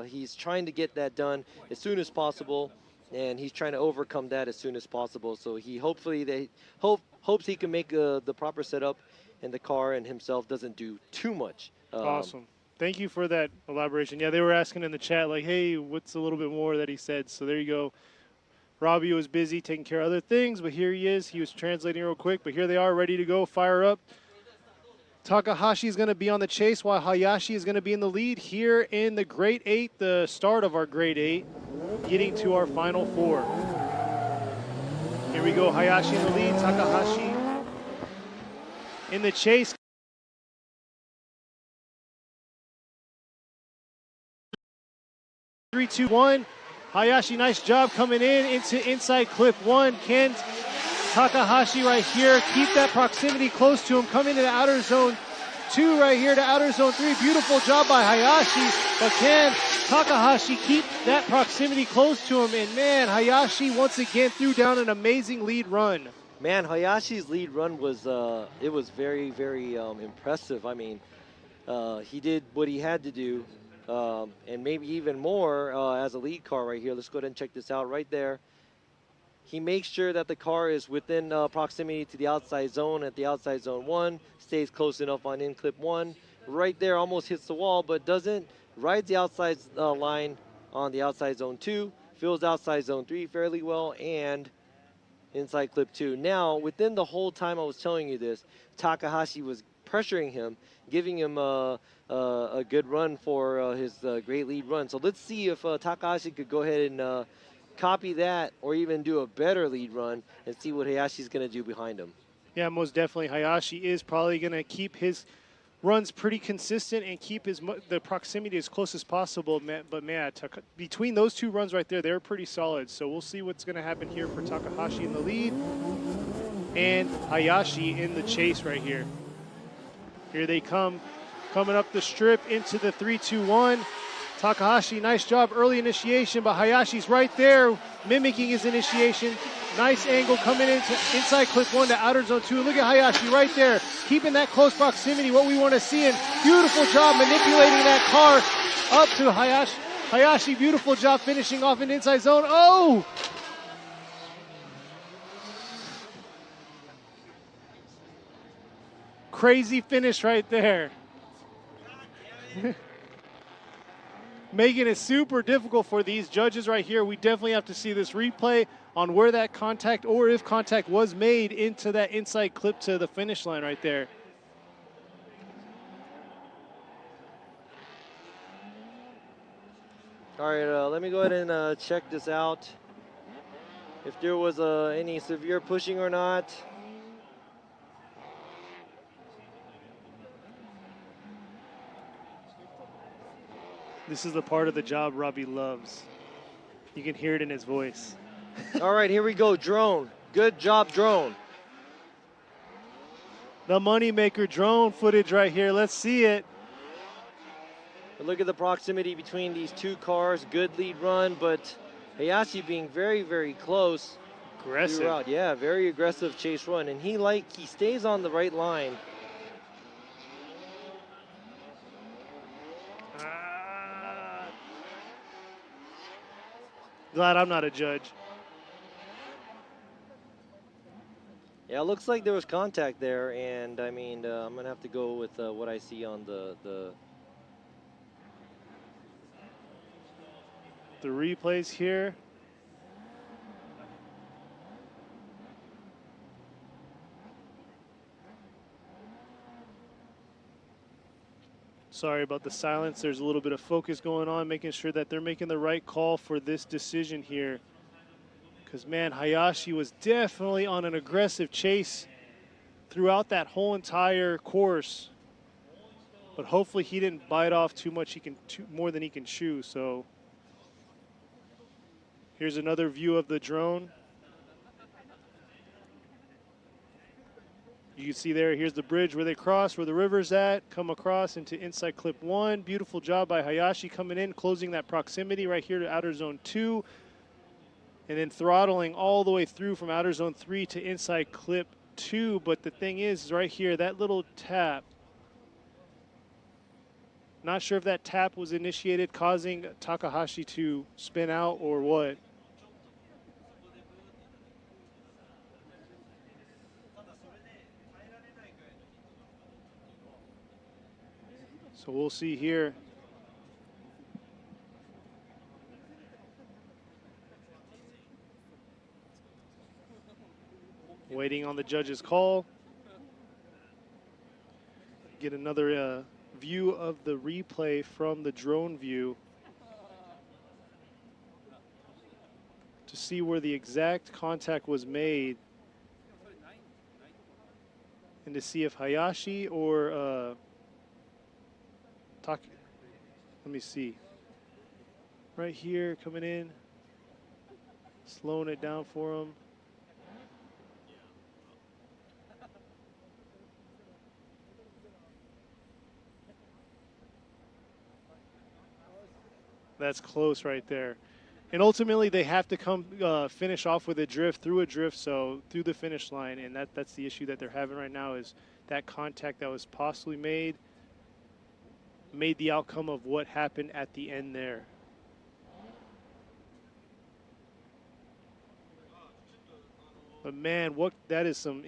he's trying to get that done as soon as possible, and he's trying to overcome that as soon as possible. So he hopes he can make the proper setup in the car and himself doesn't do too much. Awesome. Thank you for that elaboration. Yeah, they were asking in the chat, like, hey, what's a little bit more that he said? So there you go. Robbie was busy taking care of other things, but here he is. He was translating real quick, but here they are ready to go, fire up. Takahashi is going to be on the chase while Hayashi is going to be in the lead here in the grade 8, the start of our grade 8, getting to our final 4. Here we go, Hayashi in the lead, Takahashi in the chase. Three, two, one. Hayashi, nice job coming in into inside clip one. Can Takahashi right here keep that proximity close to him? Coming into outer zone two right here to outer zone three. Beautiful job by Hayashi, but can Takahashi keep that proximity close to him? And man, Hayashi once again threw down an amazing lead run. Man, Hayashi's lead run was it was very, very impressive. I mean, he did what he had to do, and maybe even more as a lead car right here. Let's go ahead and check this out right there. He makes sure that the car is within proximity to the outside zone at the outside zone one, stays close enough on in clip one. Right there, almost hits the wall, but doesn't. Rides the outside line on the outside zone two, fills outside zone three fairly well, and inside clip two. Now, within the whole time I was telling you this, Takahashi was pressuring him, giving him a good run for his great lead run. So let's see if Takahashi could go ahead and copy that or even do a better lead run and see what Hayashi's going to do behind him. Yeah, most definitely. Hayashi is probably going to keep his runs pretty consistent and keep the proximity as close as possible. But man, between those two runs right there, they're pretty solid. So we'll see what's going to happen here for Takahashi in the lead and Hayashi in the chase right here. Here they come, coming up the strip into the 3-2-1. Takahashi, nice job, early initiation, but Hayashi's right there, mimicking his initiation. Nice angle coming into inside clip one to outer zone two. Look at Hayashi right there, keeping that close proximity, what we want to see, and beautiful job manipulating that car up to Hayashi. Hayashi, beautiful job finishing off an inside zone. Oh! Crazy finish right there. Making it super difficult for these judges right here. We definitely have to see this replay on where that contact, or if contact was made into that inside clip to the finish line right there. All right, let me go ahead and check this out. If there was any severe pushing or not. This is the part of the job Robbie loves. You can hear it in his voice. All right, here we go, drone. Good job, drone. The moneymaker drone footage right here. Let's see it. But look at the proximity between these two cars. Good lead run, but Hayashi being very, very close. Aggressive. Throughout. Yeah, very aggressive chase run. And he stays on the right line. Glad I'm not a judge. Yeah, it looks like there was contact there, and I mean, I'm gonna have to go with what I see on the replays here. Sorry about the silence. There's a little bit of focus going on, making sure that they're making the right call for this decision here. Because, man, Hayashi was definitely on an aggressive chase throughout that whole entire course. But hopefully he didn't bite off too much, more than he can chew. So here's another view of the drone. You can see there, here's the bridge where they cross, where the river's at, come across into inside clip one. Beautiful job by Hayashi coming in, closing that proximity right here to outer zone two. And then throttling all the way through from outer zone three to inside clip two. But the thing is right here, that little tap. Not sure if that tap was initiated, causing Takahashi to spin out or what. So we'll see here. Waiting on the judge's call. Get another view of the replay from the drone view to see where the exact contact was made. and to see if Hayashi or let me see. Right here, coming in, slowing it down for him. That's close right there. And ultimately, they have to come finish off with a drift, through the finish line. And that's the issue that they're having right now, is that contact that was possibly made the outcome of what happened at the end there. But man, that is some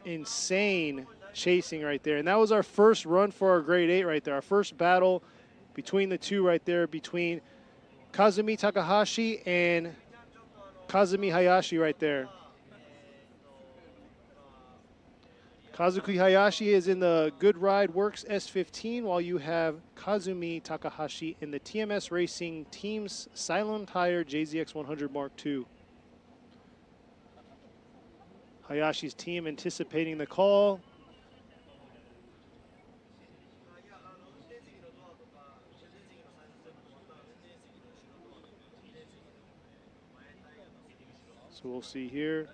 insane chasing right there. And that was our first run for our grade 8 right there. Our first battle between the two right there, between Kazumi Takahashi and Kazumi Hayashi right there. Kazuki Hayashi is in the Good Ride Works S15, while you have Kazumi Takahashi in the TMS Racing Team's Cylon Tire JZX 100 Mark II. Hayashi's team anticipating the call. So we'll see here.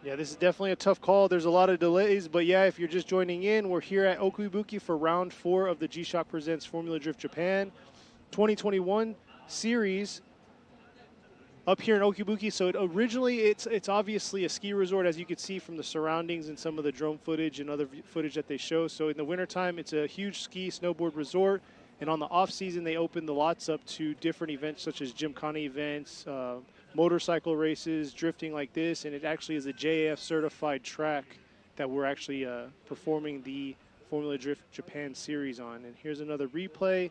Yeah, this is definitely a tough call. There's a lot of delays, but yeah, if you're just joining in, we're here at Okuibuki for round 4 of the G-Shock Presents Formula Drift Japan 2021 series up here in Okuibuki. So originally it's obviously a ski resort, as you can see from the surroundings and some of the drone footage and other footage that they show. So in the wintertime, it's a huge ski snowboard resort. And on the off season, they open the lots up to different events such as Gymkhana events, motorcycle races, drifting like this. And it actually is a JAF certified track that we're actually performing the Formula Drift Japan series on. And here's another replay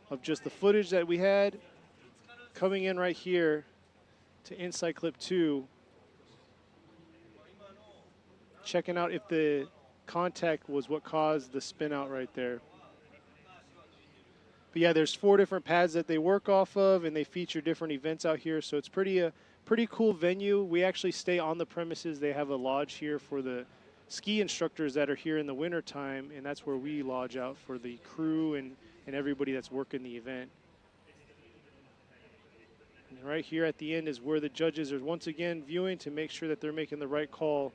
of just the footage that we had coming in right here to Inside Clip 2. Checking out if the contact was what caused the spin out right there. But yeah, there's 4 different pads that they work off of, and they feature different events out here. So it's pretty cool venue. We actually stay on the premises. They have a lodge here for the ski instructors that are here in the winter time, and that's where we lodge out for the crew and everybody that's working the event. And right here at the end is where the judges are once again viewing to make sure that they're making the right call.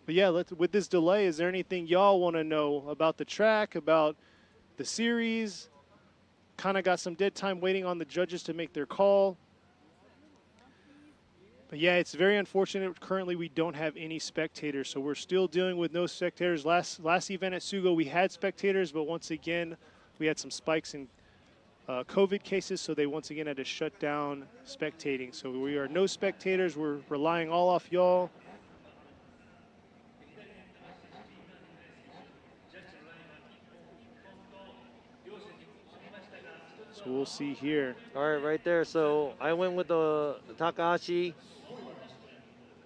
But yeah, with this delay, is there anything y'all want to know about the track, about the series? Kind of got some dead time waiting on the judges to make their call. But yeah, it's very unfortunate. Currently, we don't have any spectators, so we're still dealing with no spectators. Last event at Sugo, we had spectators, but once again, we had some spikes in COVID cases, so they once again had to shut down spectating. So we are no spectators. We're relying all off y'all. So we'll see here. All right, right there. So I went with the Takahashi.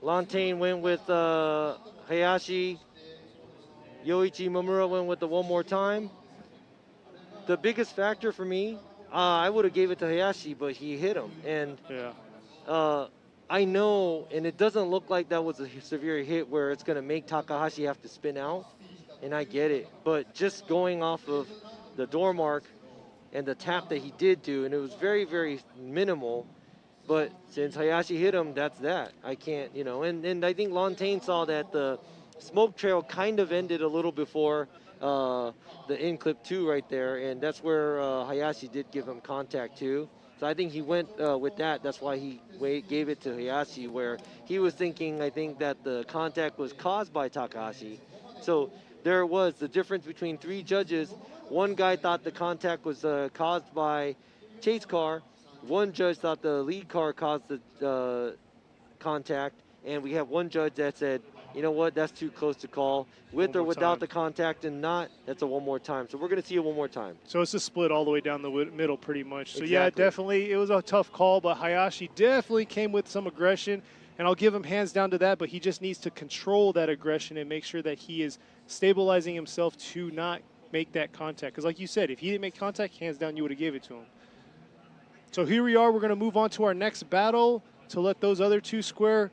Lantain went with Hayashi. Yoichi Momura went with the one more time. The biggest factor for me, I would have gave it to Hayashi, but he hit him. And yeah. I know, and it doesn't look like that was a severe hit where it's going to make Takahashi have to spin out. And I get it. But just going off of the door mark and the tap that he did do, and it was very, very minimal. But since Hayashi hit him, that's that. I can't, you know, and I think Lantain saw that the smoke trail kind of ended a little before the in clip 2 right there, and that's where Hayashi did give him contact too. So I think he went with that. That's why he gave it to Hayashi, where he was thinking, I think, that the contact was caused by Takahashi. So there was the difference between 3 judges. One guy thought the contact was caused by chase car. One judge thought the lead car caused the contact. And we have one judge that said, you know what, that's too close to call. With or without the contact and not, that's a one more time. So we're going to see it one more time. So it's a split all the way down the middle pretty much. So Exactly. yeah, definitely, it was a tough call, but Hayashi definitely came with some aggression, and I'll give him hands down to that, but he just needs to control that aggression and make sure that he is stabilizing himself to not make that contact. Because like you said, if he didn't make contact, hands down, you would have gave it to him. So here we are. We're going to move on to our next battle to let those other two square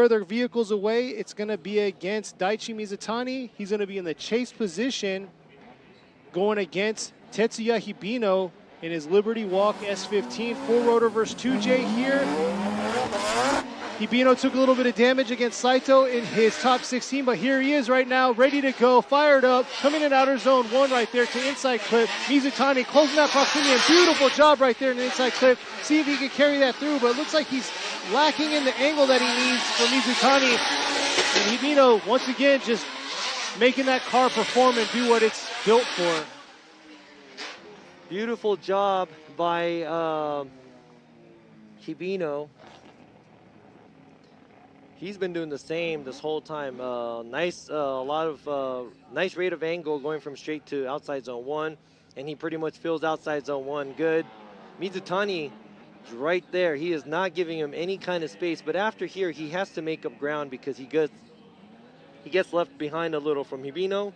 their vehicles away. It's going to be against Daichi Mizutani. He's going to be in the chase position going against Tetsuya Hibino in his Liberty Walk S15. 4-rotor versus 2J here. Hibino took a little bit of damage against Saito in his top 16, but here he is right now, ready to go, fired up, coming in outer zone 1 right there to inside clip. Mizutani closing that proximity, and beautiful job right there in the inside clip. See if he can carry that through, but it looks like he's lacking in the angle that he needs for Mizutani. And Hibino, once again, just making that car perform and do what it's built for. Beautiful job by Hibino. He's been doing the same this whole time. Nice rate of angle going from straight to outside zone 1, and he pretty much fills outside zone 1 good. Mizutani is right there. He is not giving him any kind of space, but after here, he has to make up ground because he gets left behind a little from Hibino.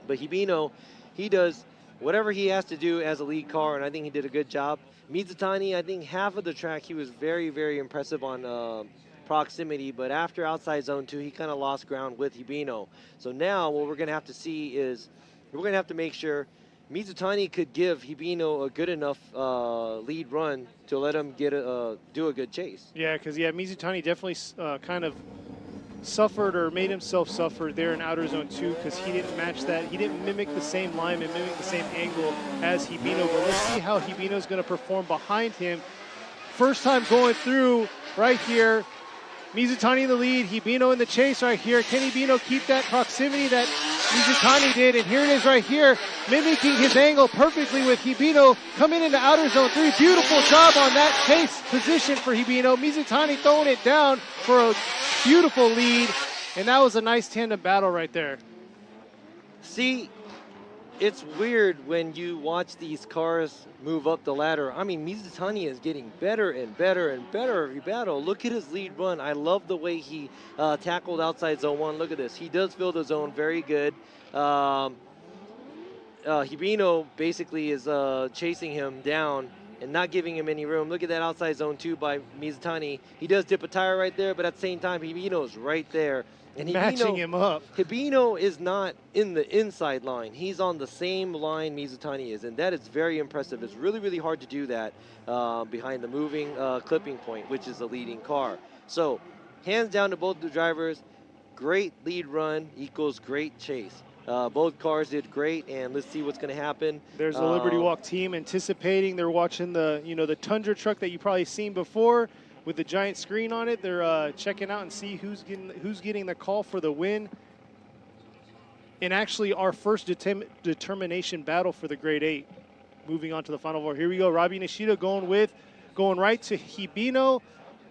But Hibino, he does whatever he has to do as a lead car, and I think he did a good job. Mizutani, I think half of the track, he was very, very impressive on proximity, but after outside zone 2, he kind of lost ground with Hibino. So now what we're going to have to see is we're going to have to make sure Mizutani could give Hibino a good enough lead run to let him get do a good chase. Yeah, because Mizutani definitely kind of suffered or made himself suffer there in outer zone 2 because he didn't match that. He didn't mimic the same line and mimic the same angle as Hibino, but let's see how Hibino's going to perform behind him. First time going through right here. Mizutani in the lead, Hibino in the chase right here. Can Hibino keep that proximity that Mizutani did? And here it is right here, mimicking his angle perfectly with Hibino coming into outer zone 3. Beautiful job on that chase position for Hibino. Mizutani throwing it down for a beautiful lead. And that was a nice tandem battle right there. See, it's weird when you watch these cars move up the ladder. I mean, Mizutani is getting better and better and better every battle. Look at his lead run. I love the way he tackled outside zone 1. Look at this. He does fill the zone very good. Hibino basically is chasing him down and not giving him any room. Look at that outside zone 2 by Mizutani. He does dip a tire right there, but at the same time, Hibino is right there. And matching him up. Hibino is not in the inside line. He's on the same line Mizutani is, and that is very impressive. It's really, really hard to do that behind the moving clipping point, which is the leading car. So, hands down to both the drivers. Great lead run equals great chase. Both cars did great, and let's see what's going to happen. There's the Liberty Walk team anticipating. They're watching the the Tundra truck that you've probably seen before, with the giant screen on it. They're checking out and see who's getting the call for the win. And actually our first determination battle for the grade 8. Moving on to the final four. Here we go. Robbie Nishida going right to Hibino.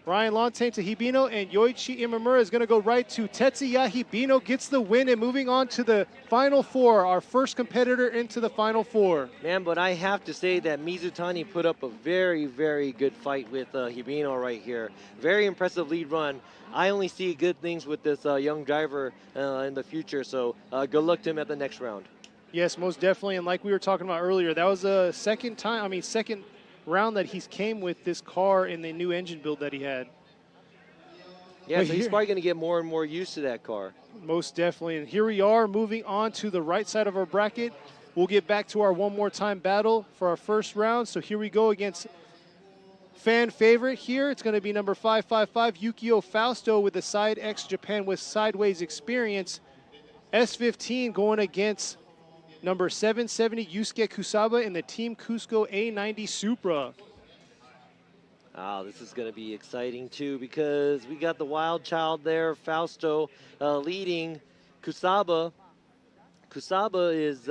Ryan Lontaine to Hibino, and Yoichi Imamura is going to go right to Tetsuya Hibino. Gets the win, and moving on to the final four, our first competitor into the final four. Man, but I have to say that Mizutani put up a very, very good fight with Hibino right here. Very impressive lead run. I only see good things with this young driver in the future, so good luck to him at the next round. Yes, most definitely, and like we were talking about earlier, that was a second round that he's came with this car in the new engine build that he had. Yeah, so he's probably going to get more and more used to that car. Most definitely. And here we are moving on to the right side of our bracket. We'll get back to our one more time battle for our first round. So here we go against fan favorite here. It's going to be number 555, Yukio Fausto with the Side X Japan with sideways experience. S15 going against number 770, Yusuke Kusaba in the Team Cusco A90 Supra. Oh, this is going to be exciting too because we got the wild child there, Fausto, leading Kusaba. Kusaba is,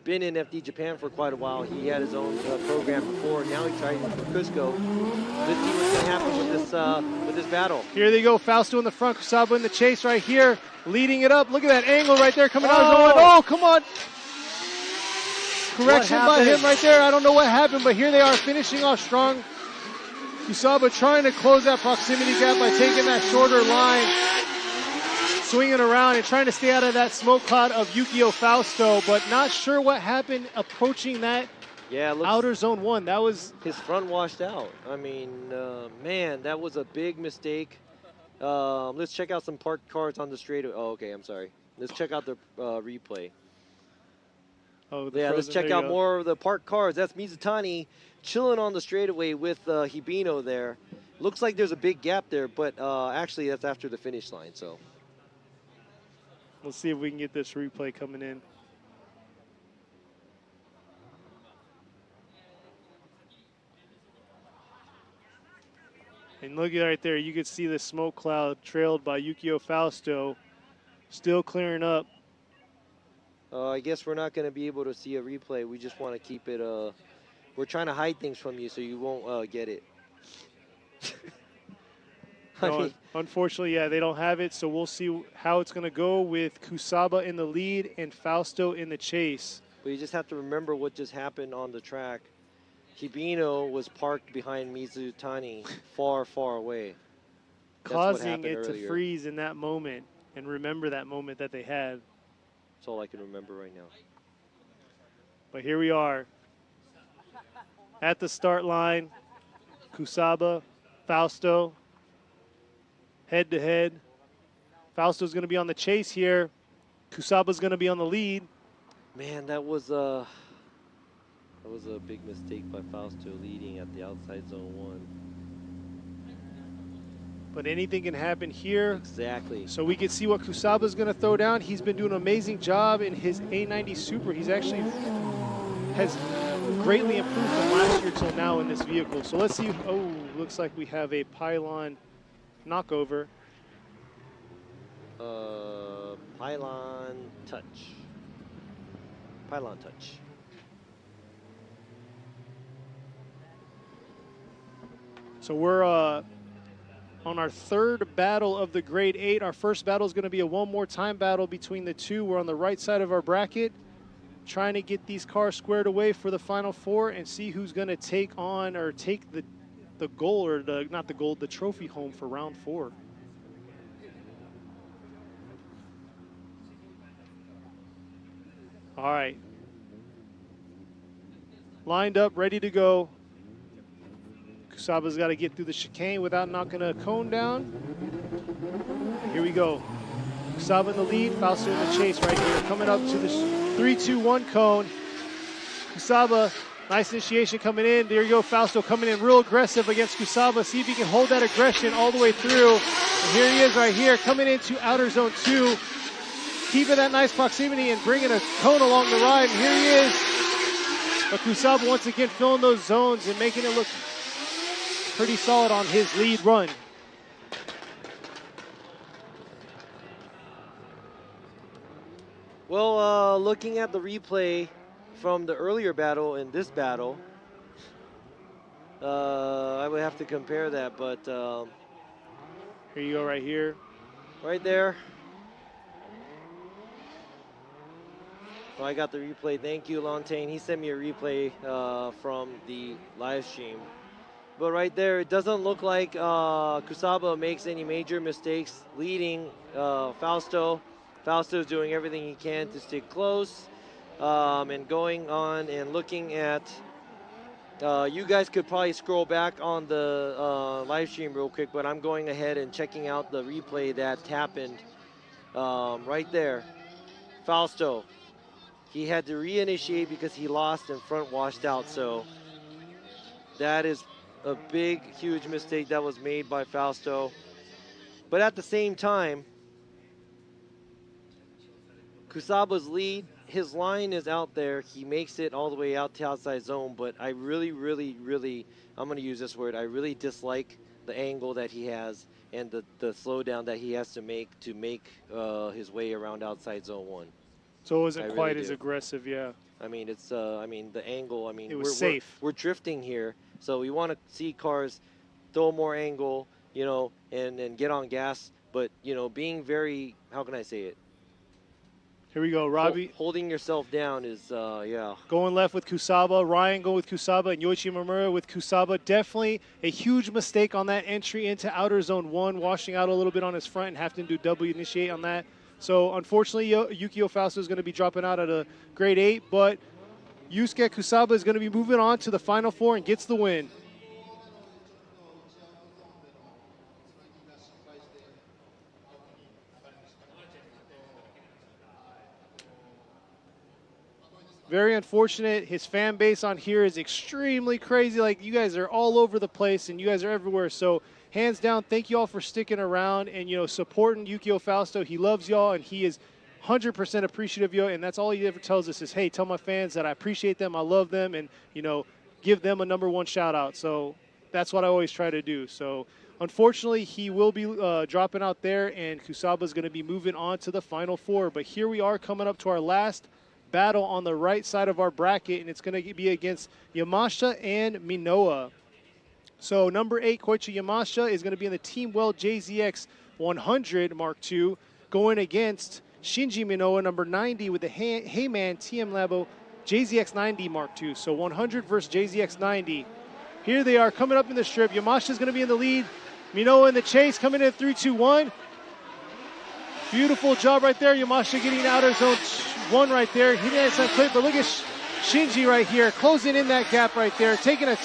been in FD Japan for quite a while. He had his own program before. Now he's trying for Cusco. Let's see what's going to happen with this battle. Here they go. Fausto in the front. Kusaba in the chase right here. Leading it up. Look at that angle right there coming out. Oh, come on. Correction by him right there. I don't know what happened, but here they are finishing off strong. Kusaba trying to close that proximity gap by taking that shorter line, swinging around and trying to stay out of that smoke cloud of Yukio Fausto, but not sure what happened approaching that outer zone 1. That was his front washed out. I mean, man, that was a big mistake. Let's check out some parked cars on the straightaway. Oh, okay, I'm sorry. Let's check out the replay. Oh, let's check out more of the parked cars. That's Mizutani chilling on the straightaway with Hibino there. Looks like there's a big gap there, but actually that's after the finish line. So let's see if we can get this replay coming in. And look at right there, you can see the smoke cloud trailed by Yukio Fausto, still clearing up. I guess we're not going to be able to see a replay. We just want to keep it. We're trying to hide things from you so you won't get it. No, unfortunately, yeah, they don't have it, so we'll see how it's going to go with Kusaba in the lead and Fausto in the chase. But you just have to remember what just happened on the track. Hibino was parked behind Mizutani far, far away. Causing it to freeze in that moment, and remember that moment that they had. That's all I can remember right now. But here we are at the start line. Kusaba, Fausto, head to head. Fausto's going to be on the chase here. Kusaba's going to be on the lead. Man, that was a big mistake by Fausto leading at the outside zone 1. But anything can happen here. Exactly. So we can see what Kusaba's going to throw down. He's been doing an amazing job in his A90 Super. He's actually has greatly improved from last year till now in this vehicle. So let's see. Oh, looks like we have a pylon knockover. Pylon touch. Pylon touch. So we're on our third battle of the grade 8. Our first battle is going to be a one more time battle between the two. We're on the right side of our bracket, trying to get these cars squared away for the final 4 and see who's going to take on or take the goal, or not the gold, the trophy home for round 4. All right. Lined up, ready to go. Kusaba's got to get through the chicane without knocking a cone down. Here we go. Kusaba in the lead, Fausto in the chase right here. Coming up to the 3-2-1 cone. Kusaba, nice initiation coming in. There you go, Fausto coming in real aggressive against Kusaba. See if he can hold that aggression all the way through. And here he is right here, coming into outer zone 2. Keeping that nice proximity and bringing a cone along the ride. And here he is. But Kusaba once again filling those zones and making it look pretty solid on his lead run. Well, looking at the replay from the earlier battle and this battle, I would have to compare that, but here you go right here. Right there. Oh, I got the replay. Thank you, Lantain. He sent me a replay from the live stream. But right there, it doesn't look like Kusaba makes any major mistakes leading Fausto. Fausto's doing everything he can to stay close. And going on and looking at, you guys could probably scroll back on the live stream real quick, but I'm going ahead and checking out the replay that happened right there. Fausto, he had to reinitiate because he lost and front washed out. So that is a big, huge mistake that was made by Fausto. But at the same time, Kusaba's lead, his line is out there. He makes it all the way out to outside zone, but I really, I'm going to use this word, I really dislike the angle that he has and the slowdown that he has to make his way around outside zone 1. So it wasn't I quite really as do. aggressive, yeah. I mean, it's the angle. I mean, It was we're safe. We're drifting here, so we want to see cars throw more angle, you know, and get on gas. But you know, being very, how can I say it? Here we go, Robbie. Holding yourself down is, yeah. Going left with Kusaba, Ryan going with Kusaba, and Yoichi Mamura with Kusaba. Definitely a huge mistake on that entry into outer zone 1, washing out a little bit on his front and having to do double initiate on that. So unfortunately, Yukio Fausto is going to be dropping out at a grade 8, but Yusuke Kusaba is going to be moving on to the Final Four and gets the win. Very unfortunate. His fan base on here is extremely crazy. Like, you guys are all over the place and you guys are everywhere. So hands down, thank you all for sticking around and, you know, supporting Yukio Fausto. He loves y'all and he is 100% appreciative of y'all. And that's all he ever tells us is, hey, tell my fans that I appreciate them, I love them, and, you know, give them a #1 shout out. So that's what I always try to do. So unfortunately, he will be dropping out there, and Kusaba is going to be moving on to the Final Four. But here we are coming up to our last battle on the right side of our bracket, and it's going to be against Yamasa and Minoa. So number 8, Koichi Yamasa, is going to be in the Team Well JZX 100 Mark II, going against Shinji Minoa, number 90, with the Heyman TM Labo JZX 90 Mark II. So 100 versus JZX 90. Here they are coming up in the strip. Yamasa is going to be in the lead. Minoa in the chase, coming in at 3-2-1. Beautiful job right there. Yamasa getting outer zone 1 right there. He didn't have some clip, but look at Shinji right here, closing in that gap right there, taking a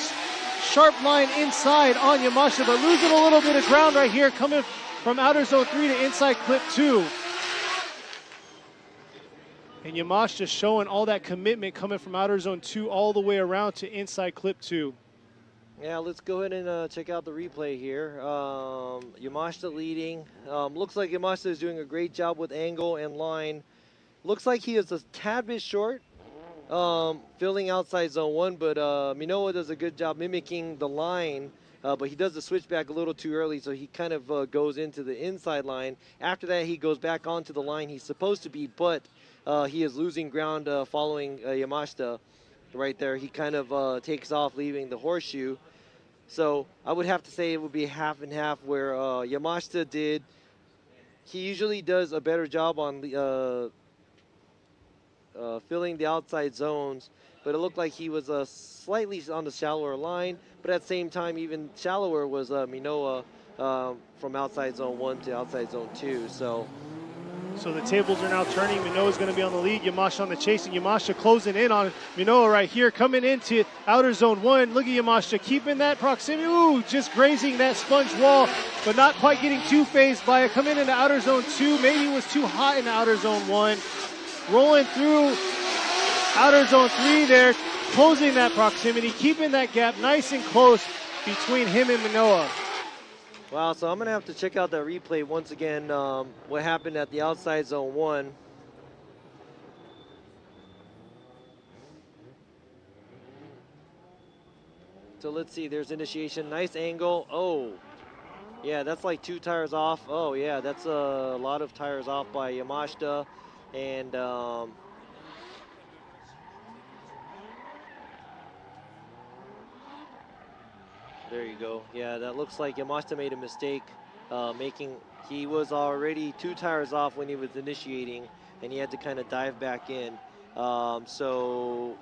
sharp line inside on Yamasa, but losing a little bit of ground right here, coming from outer zone 3 to inside clip 2. And Yamasa just showing all that commitment coming from outer zone 2 all the way around to inside clip 2. Yeah, let's go ahead and check out the replay here. Yamashita leading. Looks like Yamashita is doing a great job with angle and line. Looks like he is a tad bit short, filling outside zone 1, but Minoa does a good job mimicking the line, but he does the switchback a little too early, so he kind of goes into the inside line. After that, he goes back onto the line he's supposed to be, but he is losing ground following Yamashita. Right there, he kind of takes off, leaving the horseshoe. So I would have to say it would be half and half, where Yamashita did. He usually does a better job on the filling the outside zones, but it looked like he was slightly on the shallower line. But at the same time, even shallower was Minoa from outside zone 1 to outside zone 2. So the tables are now turning. Minoa's going to be on the lead. Yamasa on the chase, and Yamasa closing in on Minoa right here, coming into outer zone 1. Look at Yamasa keeping that proximity. Ooh, just grazing that sponge wall, but not quite getting too phased by it. Coming into outer zone 2. Maybe it was too hot in outer zone 1. Rolling through outer zone 3 there, closing that proximity, keeping that gap nice and close between him and Minoa. Wow, so I'm going to have to check out that replay once again, what happened at the outside zone 1. So let's see, there's initiation, nice angle. Oh, yeah, that's like 2 tires off. Oh, yeah, that's a lot of tires off by Yamashita. And there you go. Yeah, that looks like Yamashita made a mistake he was already 2 tires off when he was initiating, and he had to kind of dive back in. So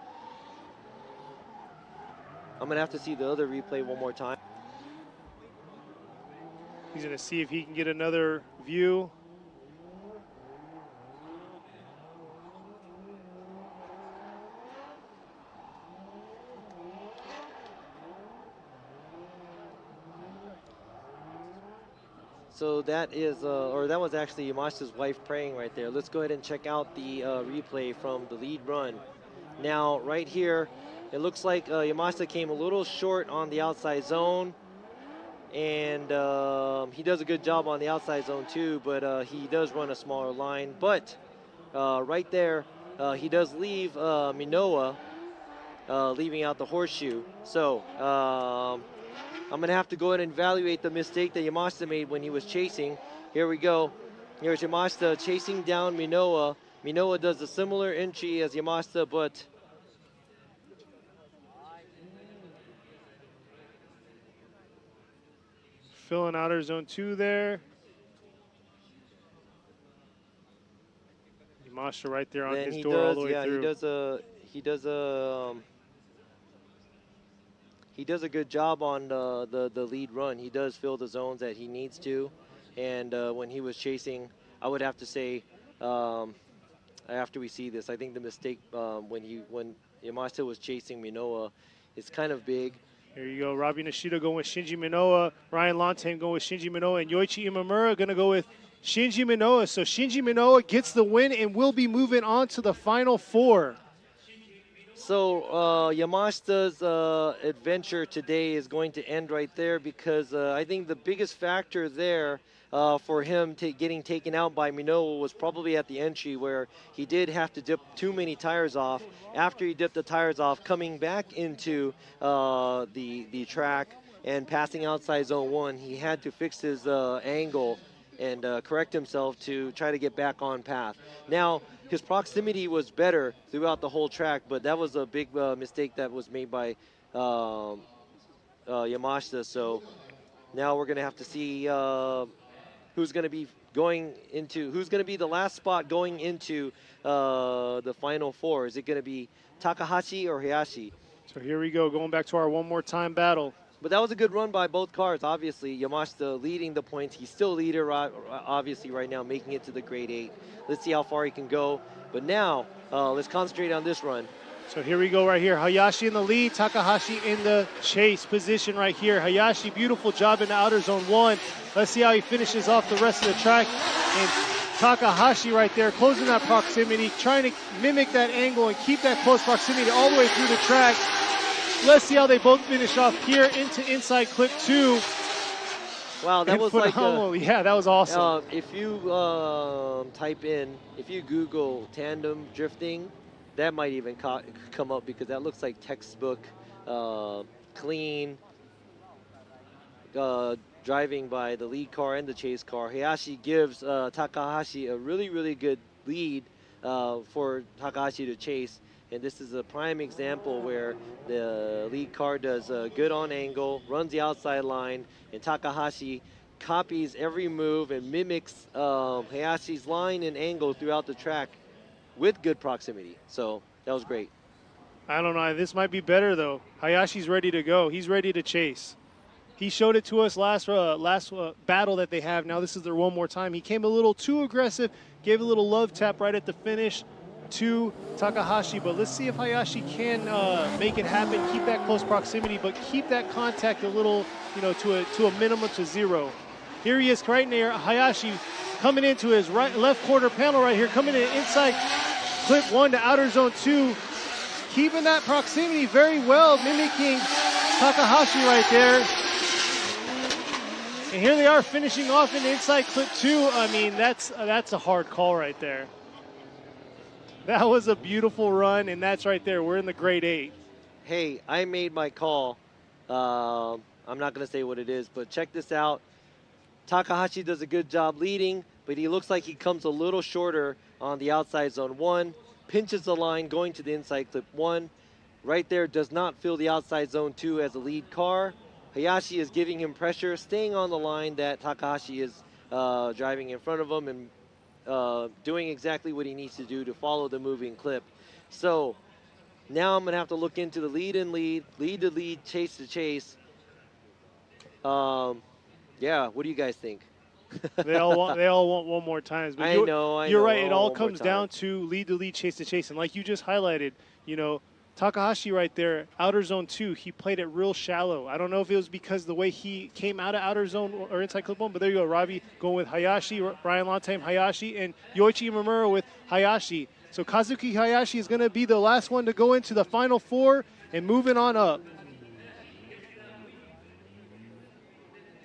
I'm going to have to see the other replay one more time. He's going to see if he can get another view. So that is, or that was actually Yamashita's wife praying right there. Let's go ahead and check out the replay from the lead run. Now, right here, it looks like Yamashita came a little short on the outside zone, and he does a good job on the outside zone too, but he does run a smaller line. But right there, he does leave Minoa, leaving out the horseshoe. So I'm going to have to go ahead and evaluate the mistake that Yamashita made when he was chasing. Here we go. Here's Yamashita chasing down Minoa. Minoa does a similar entry as Yamashita, but filling outer zone 2 there. Yamashita right there on then his he door does, all the way yeah, through. he does a good job on the lead run. He does fill the zones that he needs to, and when he was chasing, I would have to say, after we see this, I think the mistake when Yamashita was chasing Minoa is kind of big. Here you go, Robbie Nishida going with Shinji Minoa, Ryan Lantame going with Shinji Minoa, and Yoichi Imamura going to go with Shinji Minoa. So Shinji Minoa gets the win and will be moving on to the final 4. So Yamashita's adventure today is going to end right there because I think the biggest factor there for him getting taken out by Minoa was probably at the entry where he did have to dip too many tires off. After he dipped the tires off, coming back into the track and passing outside zone 1, he had to fix his angle and correct himself to try to get back on path. Now, his proximity was better throughout the whole track, but that was a big mistake that was made by Yamashita. So now we're going to have to see who's going to be the last spot going into the final 4. Is it going to be Takahashi or Hayashi? So here we go, going back to our one more time battle. But that was a good run by both cars, obviously. Yamashita leading the points. He's still leader, obviously, right now, making it to the grade 8. Let's see how far he can go. But now, let's concentrate on this run. So here we go right here. Hayashi in the lead, Takahashi in the chase position right here. Hayashi, beautiful job in the outer zone 1. Let's see how he finishes off the rest of the track. And Takahashi right there, closing that proximity, trying to mimic that angle and keep that close proximity all the way through the track. Let's see how they both finish off here into inside clip 2. Wow, that was phenomenal. Yeah, that was awesome. If you if you Google tandem drifting, that might even come up because that looks like textbook clean driving by the lead car and the chase car. Hayashi gives Takahashi a really, really good lead for Takahashi to chase. And this is a prime example where the lead car does good on angle, runs the outside line, and Takahashi copies every move and mimics Hayashi's line and angle throughout the track with good proximity. So that was great. I don't know. This might be better, though. Hayashi's ready to go. He's ready to chase. He showed it to us last battle that they have. Now this is their one more time. He came a little too aggressive, gave a little love tap right at the finish to Takahashi, but let's see if Hayashi can make it happen, keep that close proximity, but keep that contact a little, to a minimum, to 0. Here he is right near Hayashi, coming into his left quarter panel right here, coming in inside clip 1 to outer zone 2, keeping that proximity very well, mimicking Takahashi right there. And here they are finishing off in inside clip 2. I mean, that's a hard call right there. That was a beautiful run, and that's right there. We're in the grade 8. Hey, I made my call. I'm not going to say what it is, but check this out. Takahashi does a good job leading, but he looks like he comes a little shorter on the outside zone 1, pinches the line going to the inside clip 1. Right there does not fill the outside zone 2 as a lead car. Hayashi is giving him pressure, staying on the line that Takahashi is driving in front of him and doing exactly what he needs to do to follow the moving clip. So now I'm going to have to look into the lead and lead to lead, chase to chase. Yeah, what do you guys think? They all want one more time. But I know. You're right. It all comes down to lead, chase to chase. And like you just highlighted, Takahashi right there, outer zone 2, he played it real shallow. I don't know if it was because the way he came out of outer zone or inside clip 1, but there you go. Robbie going with Hayashi, Ryan Lantame, Hayashi, and Yoichi Imamura with Hayashi. So Kazuki Hayashi is going to be the last one to go into the final 4 and moving on up.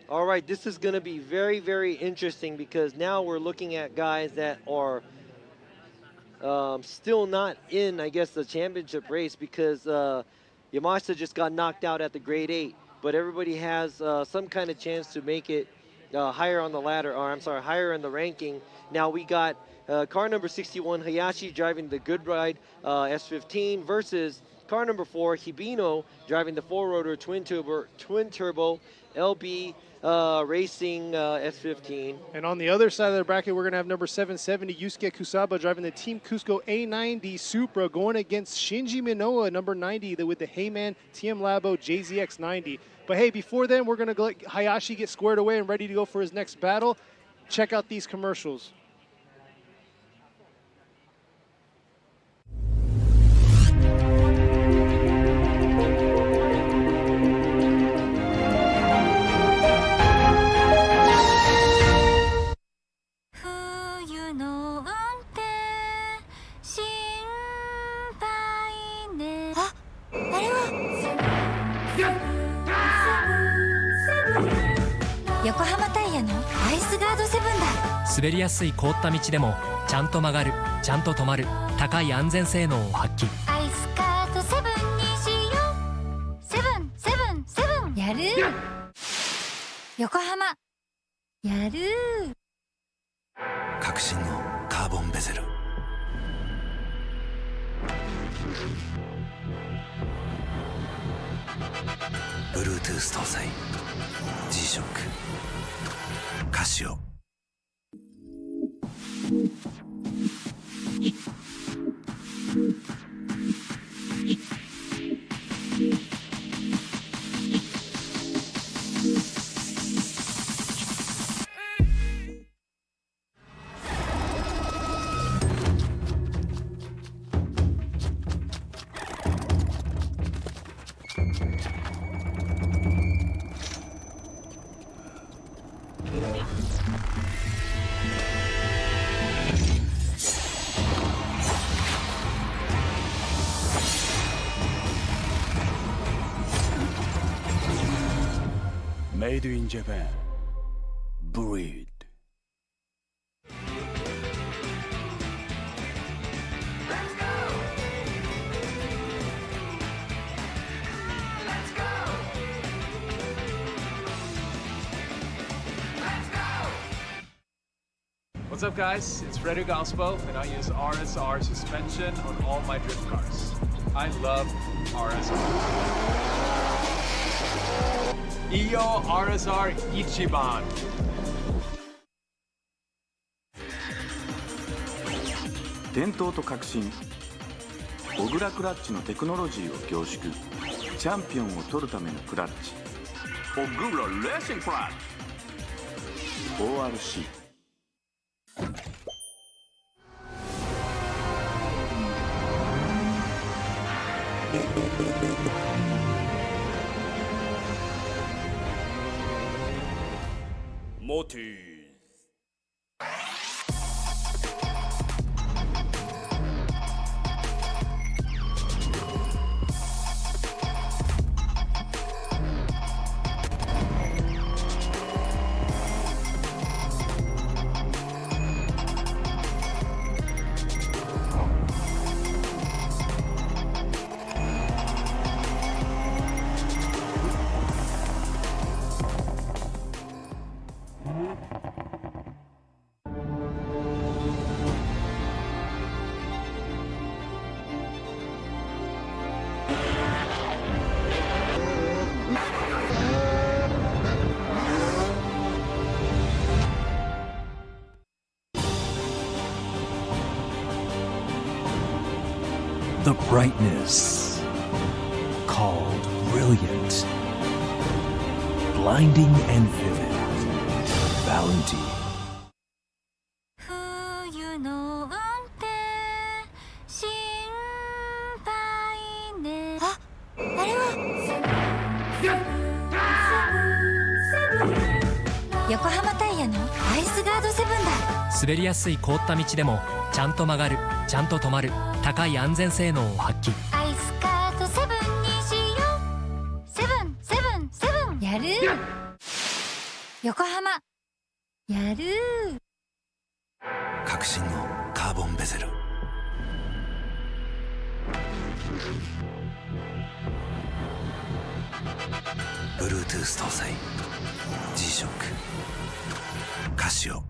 All right, this is going to be very, very interesting because now we're looking at guys that are still not in, I guess, the championship race because Yamashita just got knocked out at the grade 8. But everybody has some kind of chance to make it higher on the ladder, or I'm sorry, higher in the ranking. Now we got car number 61, Hayashi, driving the Good Ride S15 versus car number 4, Hibino, driving the 4-rotor twin-turbo LB Racing S15. And on the other side of the bracket, we're going to have number 770, Yusuke Kusaba, driving the Team Cusco A90 Supra, going against Shinji Minoa, number 90, with the Heyman TM Labo JZX90. But hey, before then, we're going to let Hayashi get squared away and ready to go for his next battle. Check out these commercials.滑りやすい凍った道でもちゃんと曲がる、ちゃんと止まる、高い安全性能を発揮。アイスカートセブンにしよう。セブンセブンセブンやる。横浜やる。革新のカーボンベゼル。Bluetooth 搭載 G-SHOCK カシオ。Made in Japan. Breed. What's up, guys? It's Frederick Ospo, and I use RSR suspension on all my drift cars. I love RSR. Iyo RSR Ichiban. 伝統と革新、小倉クラッチのテクノロジーを凝縮、チャンピオンを取るためのクラッチ、オグラレーシングクラッチ ORC。 Motis. The brightness called brilliant, blinding and vivid. Valentine. 冬の運転心配ね。あ、あれは横浜タイヤのアイスガードセブンだ。滑りやすい凍った道でもちゃんと曲がる、ちゃんと止まる、高い安全性能を発揮。アイスカートセブンにしよう。セブンセブンセブンやる。横浜やる。革新のカーボンベゼル。Bluetooth 搭載 G-SHOCK カシオ。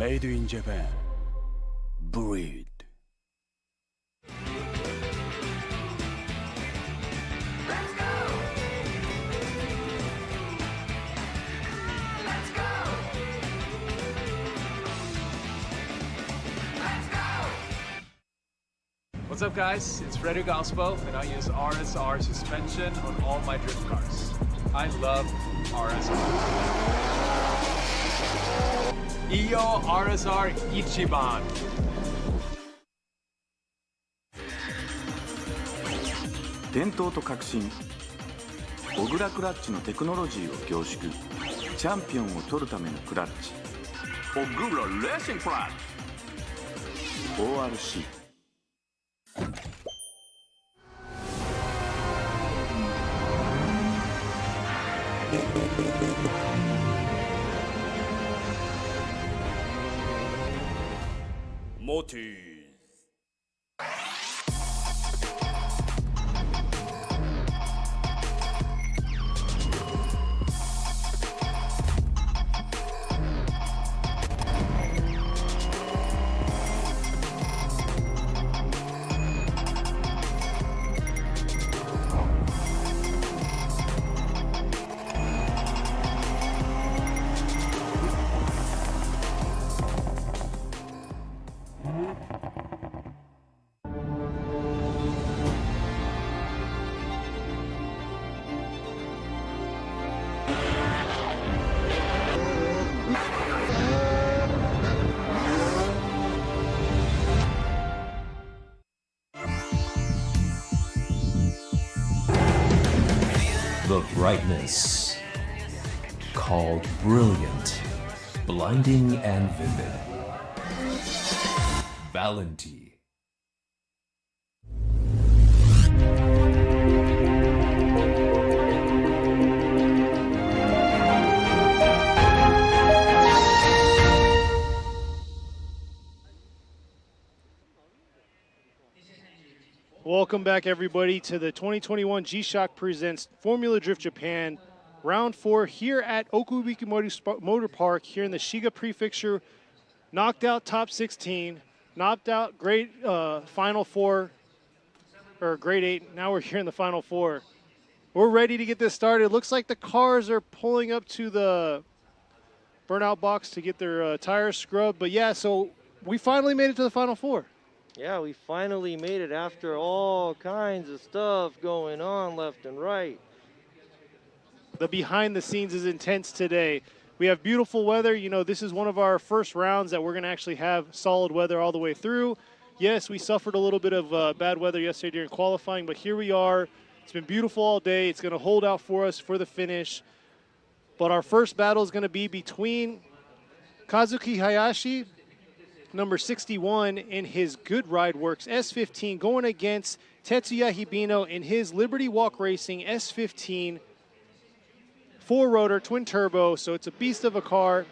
Made in Japan. Breed. What's up, guys? It's Frederick Ospo, and I use RSR suspension on all my drift cars. I love RSR. Iyo RSR Ichiban. 伝統と革新小倉クラッチのテクノロジーを凝縮チャンピオンを取るためのクラッチオグラレーシングクラッチ ORC Motis. The brightness, called brilliant, blinding and vivid. Valenti. Welcome back, everybody, to the 2021 G-Shock Presents Formula Drift Japan Round 4 here at Okuibuki Motor Park here in the Shiga Prefecture. Knocked out top 16, knocked out grade Final 4, or grade 8. Now we're here in the Final 4. We're ready to get this started. Looks like the cars are pulling up to the burnout box to get their tires scrubbed. But yeah, so we finally made it to the Final 4. Yeah, we finally made it after all kinds of stuff going on left and right. The behind the scenes is intense today. We have beautiful weather. You know, this is one of our first rounds that we're going to actually have solid weather all the way through. Yes, we suffered a little bit of bad weather yesterday during qualifying, but here we are. It's been beautiful all day. It's going to hold out for us for the finish. But our first battle is going to be between Kazuki Hayashi, number 61, in his Good Ride Works S15, going against Tetsuya Hibino in his Liberty Walk Racing S15 4-rotor twin turbo. So it's a beast of a car.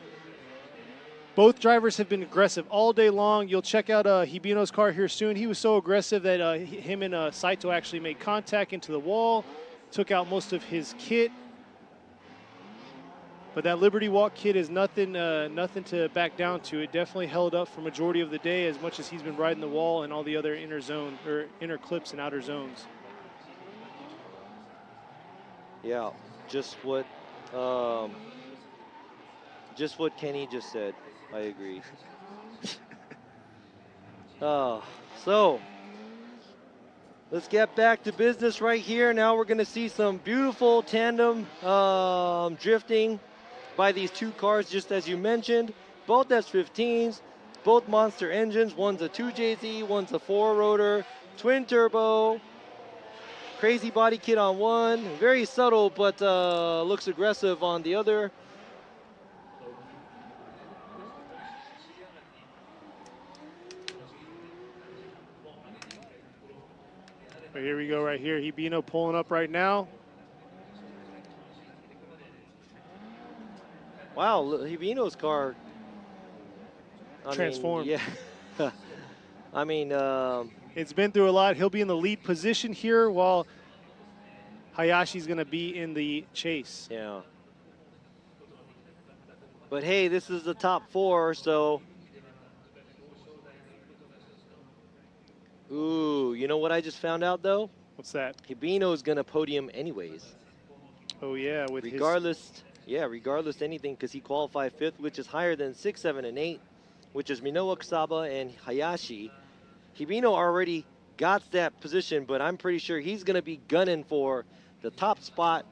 Both drivers have been aggressive all day long. You'll check out Hibino's car here soon. He was so aggressive that him and Saito actually made contact into the wall, took out most of his kit. But that Liberty Walk kit is nothing to back down to. It definitely held up for majority of the day, as much as he's been riding the wall and all the other inner zone or inner clips and outer zones. Yeah, just what Kenny just said. I agree. So let's get back to business right here. Now we're going to see some beautiful tandem drifting by these two cars, just as you mentioned. Both S15s, both monster engines. One's a 2JZ, one's a 4-rotor, twin turbo, crazy body kit on one. Very subtle, but looks aggressive on the other. But here we go right here. Hibino pulling up right now. Wow, Hibino's car. Transformed. Yeah. I mean, it's been through a lot. He'll be in the lead position here while Hayashi's going to be in the chase. Yeah. But hey, this is the top 4, so Ooh, you know what I just found out though? What's that? Hibino is gonna podium anyways. Oh yeah, with regardless, regardless anything, because he qualified 5th, which is higher than 6, 7, and 8, which is Minowa Kusaba and Hayashi. Hibino already got that position, but I'm pretty sure he's gonna be gunning for the top spot.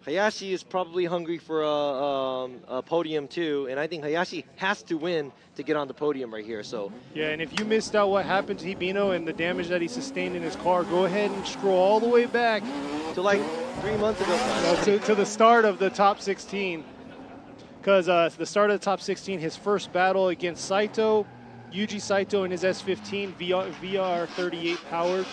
Hayashi is probably hungry for a podium too, and I think Hayashi has to win to get on the podium right here. So yeah, and if you missed out what happened to Hibino and the damage that he sustained in his car, go ahead and scroll all the way back to like 3 months ago. To the start of the top 16, because the start of the top 16, his first battle against Saito, Yuji Saito in his S15 VR38 powered.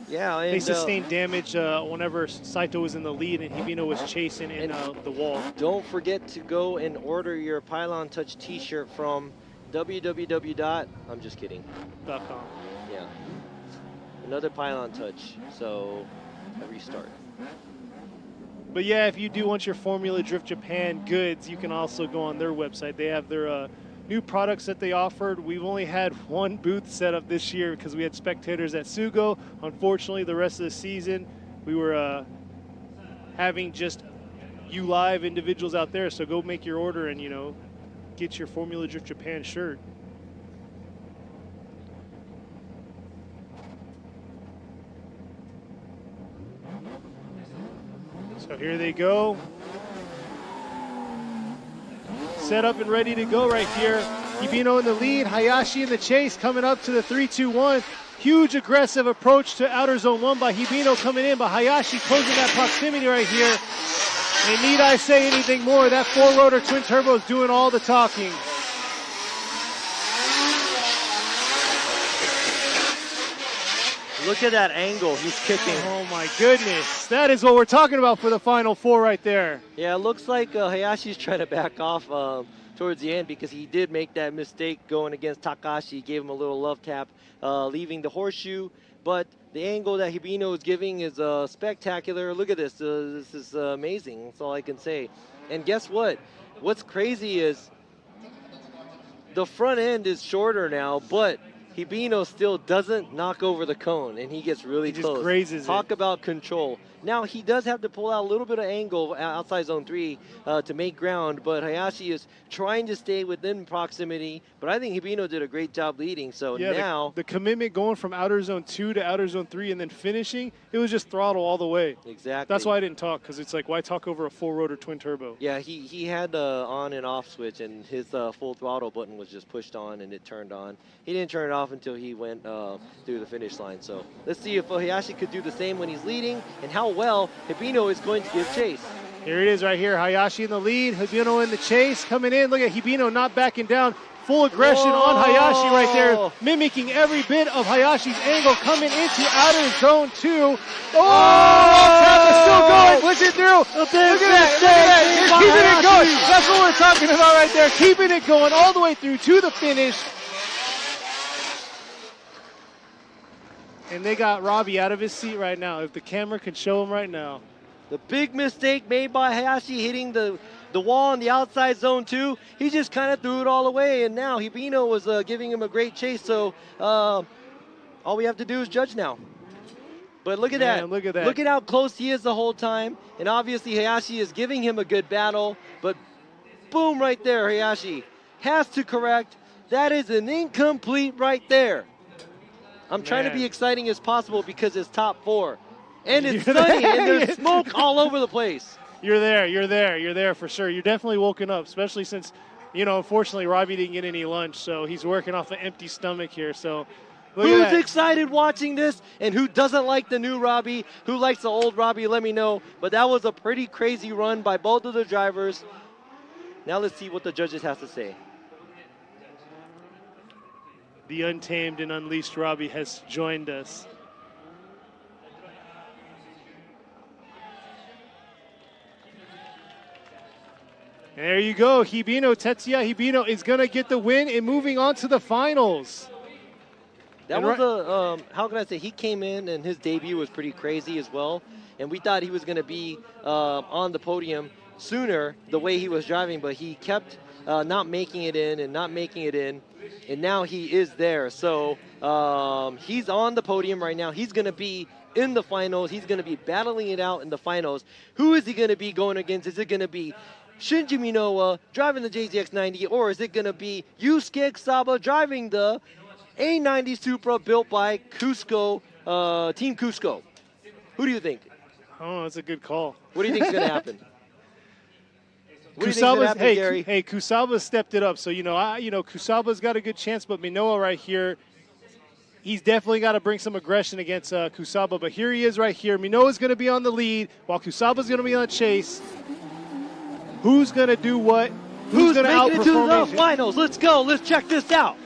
Yeah, and they sustained damage whenever Saito was in the lead and Hibino was chasing in the wall. Don't forget to go and order your Pylon Touch t-shirt from www. I'm just kidding. .com. Yeah. Another Pylon Touch, so a restart. But yeah, if you do want your Formula Drift Japan goods, you can also go on their website. They have their new products that they offered. We've only had one booth set up this year because we had spectators at Sugo. Unfortunately, the rest of the season, we were having just you live individuals out there. So go make your order and, you know, get your Formula Drift Japan shirt. So here they go. Set up and ready to go right here. Hibino in the lead, Hayashi in the chase, coming up to the 3-2-1. Huge aggressive approach to outer zone 1 by Hibino coming in, but Hayashi closing that proximity right here. And need I say anything more? That 4-rotor twin turbo is doing all the talking. Look at that angle he's kicking. Oh my goodness. That is what we're talking about for the Final Four right there. Yeah, it looks like Hayashi's trying to back off towards the end because he did make that mistake going against Takahashi. He gave him a little love tap, leaving the horseshoe. But the angle that Hibino is giving is spectacular. Look at this. This is amazing. That's all I can say. And guess what? What's crazy is the front end is shorter now, but Hibino still doesn't knock over the cone, and he gets really close. Just grazes Talk about control. Now, he does have to pull out a little bit of angle outside zone 3 to make ground, but Hayashi is trying to stay within proximity. But I think Hibino did a great job leading. So yeah, now the commitment going from outer zone 2 to outer zone 3 and then finishing, it was just throttle all the way. Exactly. That's why I didn't talk, because it's like, why talk over a 4-rotor twin turbo? Yeah, he had the on and off switch, and his full throttle button was just pushed on and it turned on. He didn't turn it off until he went through the finish line. So let's see if Hayashi could do the same when he's leading and how well Hibino is going to give chase. Here it is right here. Hayashi in the lead. Hibino in the chase. Coming in. Look at Hibino not backing down. Full aggression on Hayashi right there. Mimicking every bit of Hayashi's angle. Coming into outer zone 2. Trap is still going. Pushing through. Look at that. They're keeping it going. That's what we're talking about right there. Keeping it going all the way through to the finish. And they got Robbie out of his seat right now. If the camera could show him right now. The big mistake made by Hayashi hitting the wall on the outside zone 2. He just kind of threw it all away, and now Hibino was giving him a great chase. So all we have to do is judge now. But look at that. Look at that. Look at how close he is the whole time. And obviously Hayashi is giving him a good battle. But boom, right there, Hayashi has to correct. That is an incomplete right there. I'm trying to be exciting as possible because it's top 4. And it's sunny, and there's smoke all over the place. You're there for sure. You're definitely woken up, especially since, you know, unfortunately, Robbie didn't get any lunch, so he's working off an empty stomach here. So, who's excited watching this, and who doesn't like the new Robbie? Who likes the old Robbie? Let me know. But that was a pretty crazy run by both of the drivers. Now let's see what the judges have to say. The untamed and unleashed Robbie has joined us. And there you go, Hibino, Tetsuya Hibino is going to get the win and moving on to the finals. That was how can I say, he came in and his debut was pretty crazy as well. And we thought he was going to be on the podium sooner the way he was driving, but he kept not making it in and not making it in, and now he is there. So he's on the podium right now. He's going to be in the finals. He's going to be battling it out in the finals. Who is he going to be going against? Is it going to be Shinji Minowa driving the JZX90, or is it going to be Yusuke Kusaba driving the A90 Supra built by Cusco, Team Cusco? Who do you think? Oh, that's a good call. What do you think is going to happen? What do you think is gonna happen, Gary? Hey, Kusaba stepped it up. So, Kusaba's got a good chance, but Minowa right here, he's definitely got to bring some aggression against Kusaba. But here he is right here. Minowa's going to be on the lead, while Kusaba's going to be on the chase. Who's going to do what? Who's going to making it to outperform the finals? Let's go. Let's check this out.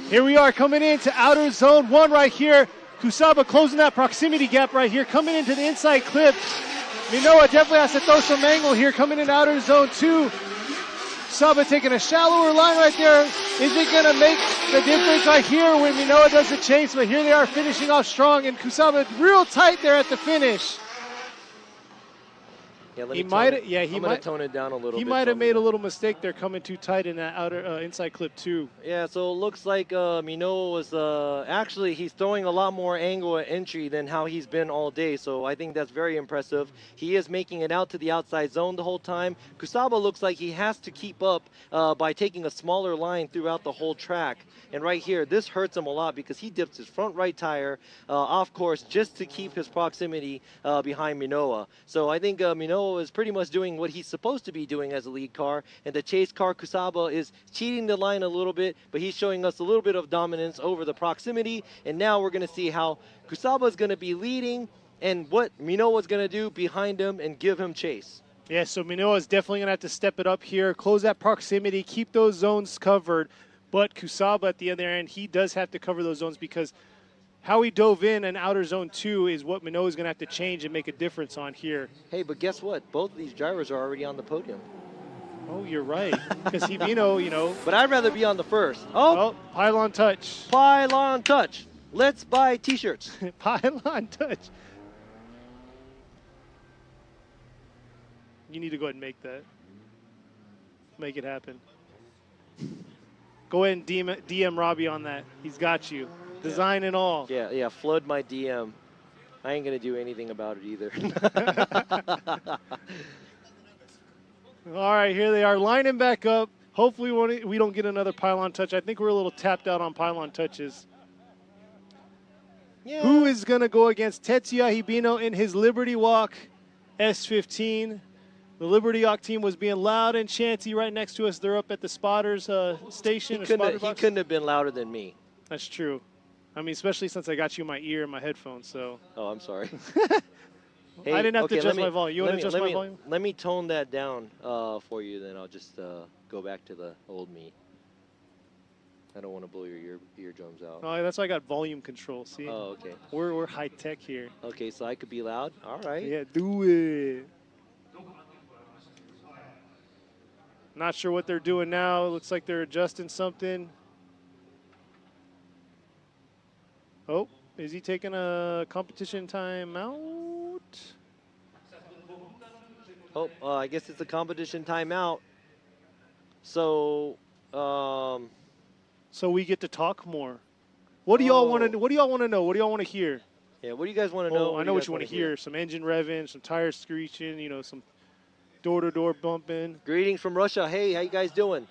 Here we are coming into outer zone 1 right here. Kusaba closing that proximity gap right here, coming into the inside clip. Minowa definitely has to throw some angle here, coming in outer zone 2. Kusaba taking a shallower line right there. Is it going to make the difference right here when Minowa does the chase? But here they are finishing off strong, and Kusaba real tight there at the finish. Yeah, he might tone it down a little bit. He might have made a little mistake there coming too tight in that outer inside clip 2. Yeah, so it looks like Minowa was actually he's throwing a lot more angle at entry than how he's been all day. So I think that's very impressive. He is making it out to the outside zone the whole time. Kusaba looks like he has to keep up by taking a smaller line throughout the whole track. And right here, this hurts him a lot because he dips his front right tire off course just to keep his proximity behind Minowa. So I think Minowa is pretty much doing what he's supposed to be doing as a lead car, and the chase car Kusaba is cheating the line a little bit, but he's showing us a little bit of dominance over the proximity. And now we're going to see how Kusaba is going to be leading and what Minowa is going to do behind him and give him chase. Yeah, so Minowa is definitely going to have to step it up here, close that proximity, keep those zones covered. But Kusaba at the other end, he does have to cover those zones because how he dove in outer zone 2 is what Minowa is going to have to change and make a difference on here. Hey, but guess what? Both of these drivers are already on the podium. Oh, you're right. Because Hibino, But I'd rather be on the first. Oh, pylon touch. Pylon touch. Let's buy T-shirts. Pylon touch. You need to go ahead and make that. Make it happen. Go ahead and DM Robbie on that. He's got you. Design and all. Yeah, flood my DM. I ain't going to do anything about it either. All right, here they are lining back up. Hopefully we don't get another pylon touch. I think we're a little tapped out on pylon touches. Yeah. Who is going to go against Tetsuya Hibino in his Liberty Walk S15? The Liberty Walk team was being loud and chanty right next to us. They're up at the spotters station. He couldn't have been louder than me. That's true. I mean, especially since I got you in my ear and my headphones. So. Oh, I'm sorry. Hey, I didn't have to adjust my volume. You want to adjust my volume? Let me tone that down for you, then I'll just go back to the old me. I don't want to blow your eardrums out. Oh, that's why I got volume control, see? Oh, okay. We're high-tech here. Okay, so I could be loud? All right. Yeah, do it. Not sure what they're doing now. It looks like they're adjusting something. Oh, is he taking a competition timeout? Oh, I guess it's a competition timeout. So, so we get to talk more. What do y'all want to? What do y'all want to know? What do y'all want to hear? Yeah, what do you guys want to know? I know what you want to hear. Some engine revving, some tires screeching. Some door-to-door bumping. Greetings from Russia. Hey, how you guys doing?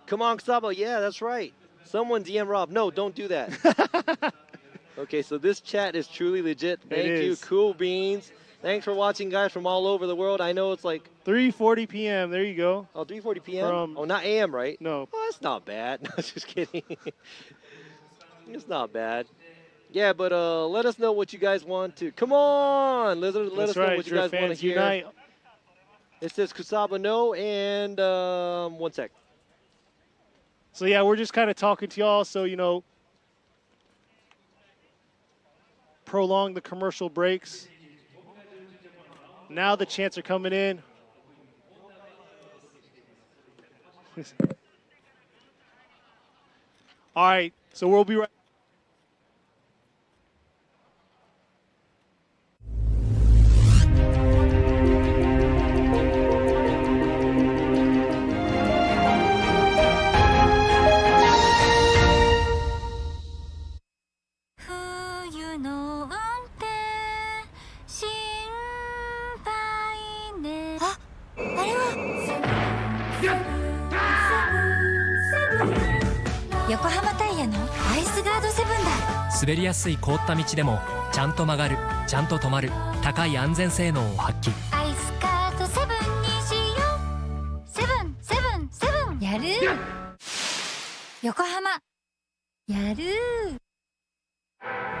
Come on, Kusaba. Yeah, that's right. Someone DM Rob. No, don't do that. Okay, so this chat is truly legit. Thank you. Cool beans. Thanks for watching, guys, from all over the world. I know it's like 3:40 p.m. There you go. Oh, 3:40 p.m. Oh, not a.m., right? No. Oh, that's not bad. No, just kidding. It's not bad. Yeah, but let us know what you guys want to. Come on, let us know what you guys want to hear. Unite. It says Kusaba no, and 1 sec. So yeah, we're just kind of talking to y'all. So prolong the commercial breaks. Now the chants are coming in. All right, so we'll be right. 横浜タイヤのアイスガード7だ。滑りやすい凍った道でもちゃんと曲がる、ちゃんと止まる、高い安全性能を発揮。アイスガード7にしよう。セブンセブンセブン。やる。横浜やる。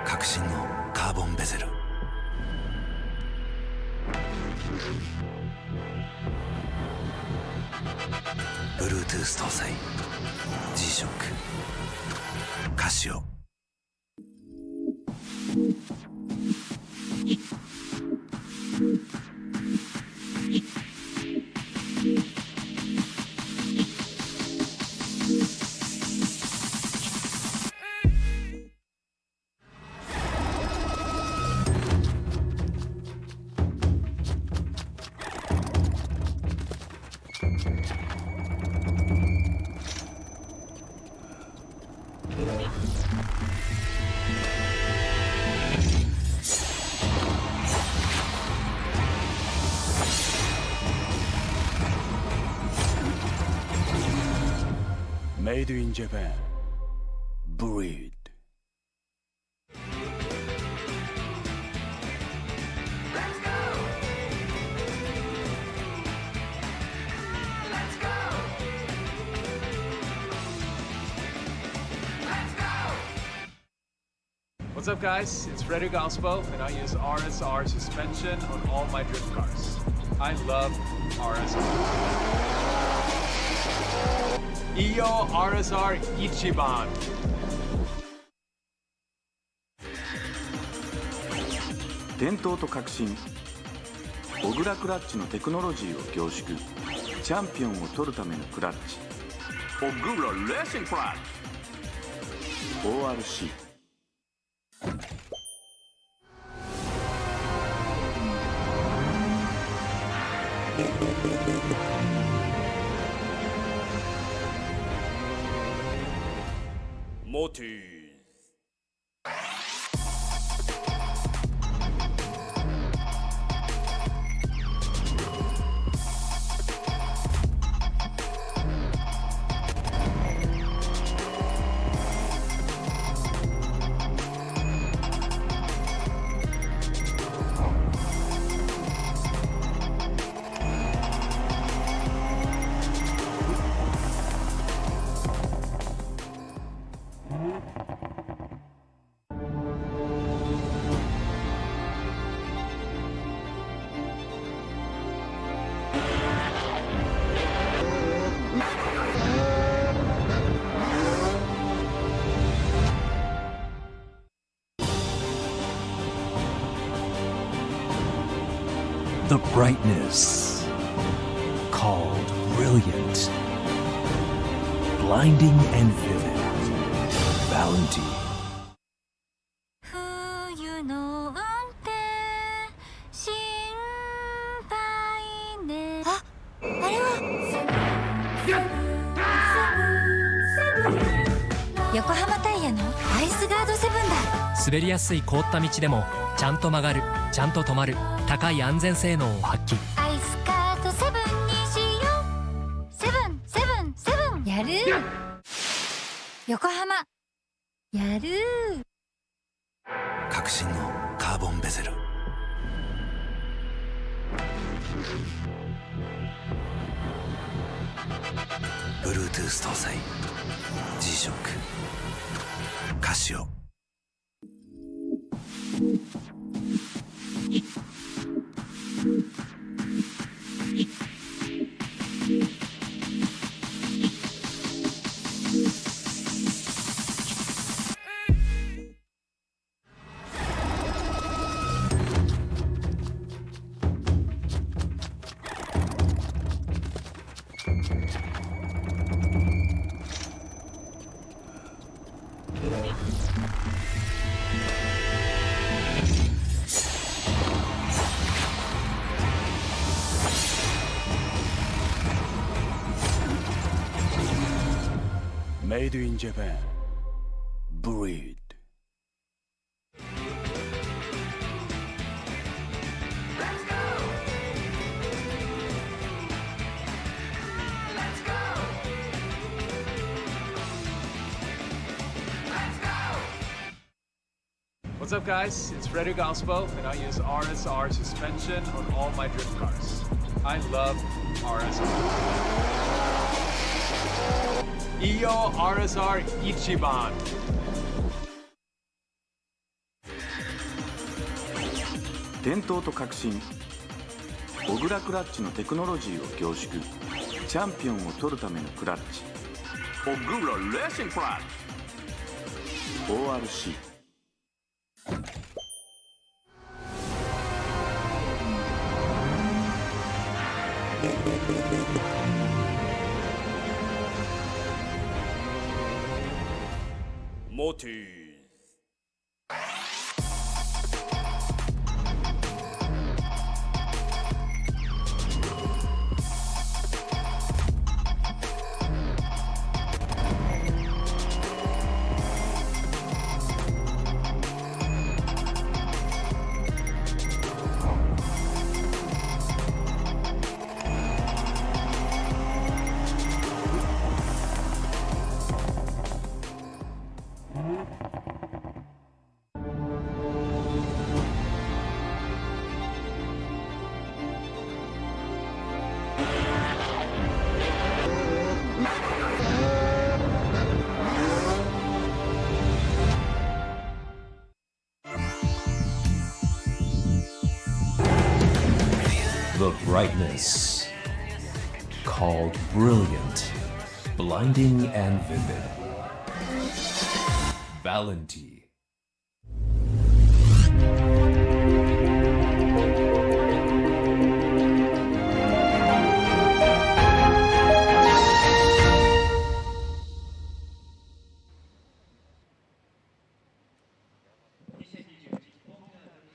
革新のカーボンベゼル。Bluetooth 搭載 G-SHOCK カシオ。Made in Japan. Breed. What's up, guys? It's Frederick Ospo, and I use RSR suspension on all my drift cars. I love RSR. Iyo RSR Ichiban. 伝統と革新、小倉クラッチのテクノロジーを凝縮、チャンピオンを取るためのクラッチ、オグラレーシングクラッチ ORC。 モティThe brightness called brilliant, blinding and vivid, bounty. 冬の運転心配ね。あ、あれは横浜タイヤのアイスガード7だ。滑りやすい凍った道でもちゃんと曲がる、ちゃんと止まる、高い安全性能を発揮。アイスガード7にしよう。セブンセブンセブン。やる。横浜やる。革新のカーボンベゼル。Bluetooth 搭載 G-SHOCK カシオ。Made in Japan. Breed. What's up, guys? It's Frederick Ospo, and I use RSR suspension on all my drift cars. I love RSR. Iyo RSR Ichiban. 伝統と革新小倉クラッチのテクノロジーを凝縮チャンピオンを取るためのクラッチ小倉レーシングクラッチ ORC Motis. The brightness, called brilliant, blinding and vivid. Valenti.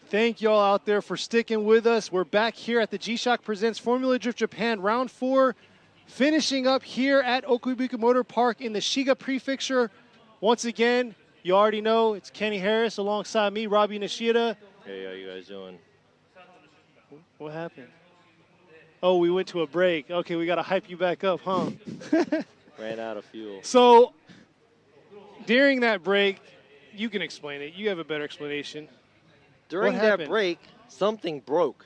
Thank you all out there for sticking with us. We're back here at the G-Shock Presents Formula Drift Japan Round 4, finishing up here at Okuibuki Motor Park in the Shiga Prefecture. Once again, you already know it's Kenny Harris alongside me, Robbie Nishida. Hey, how you guys doing? What happened? Oh, we went to a break. Okay, we got to hype you back up, huh? Ran out of fuel. So, during that break, you can explain it. You have a better explanation. During that break, something broke.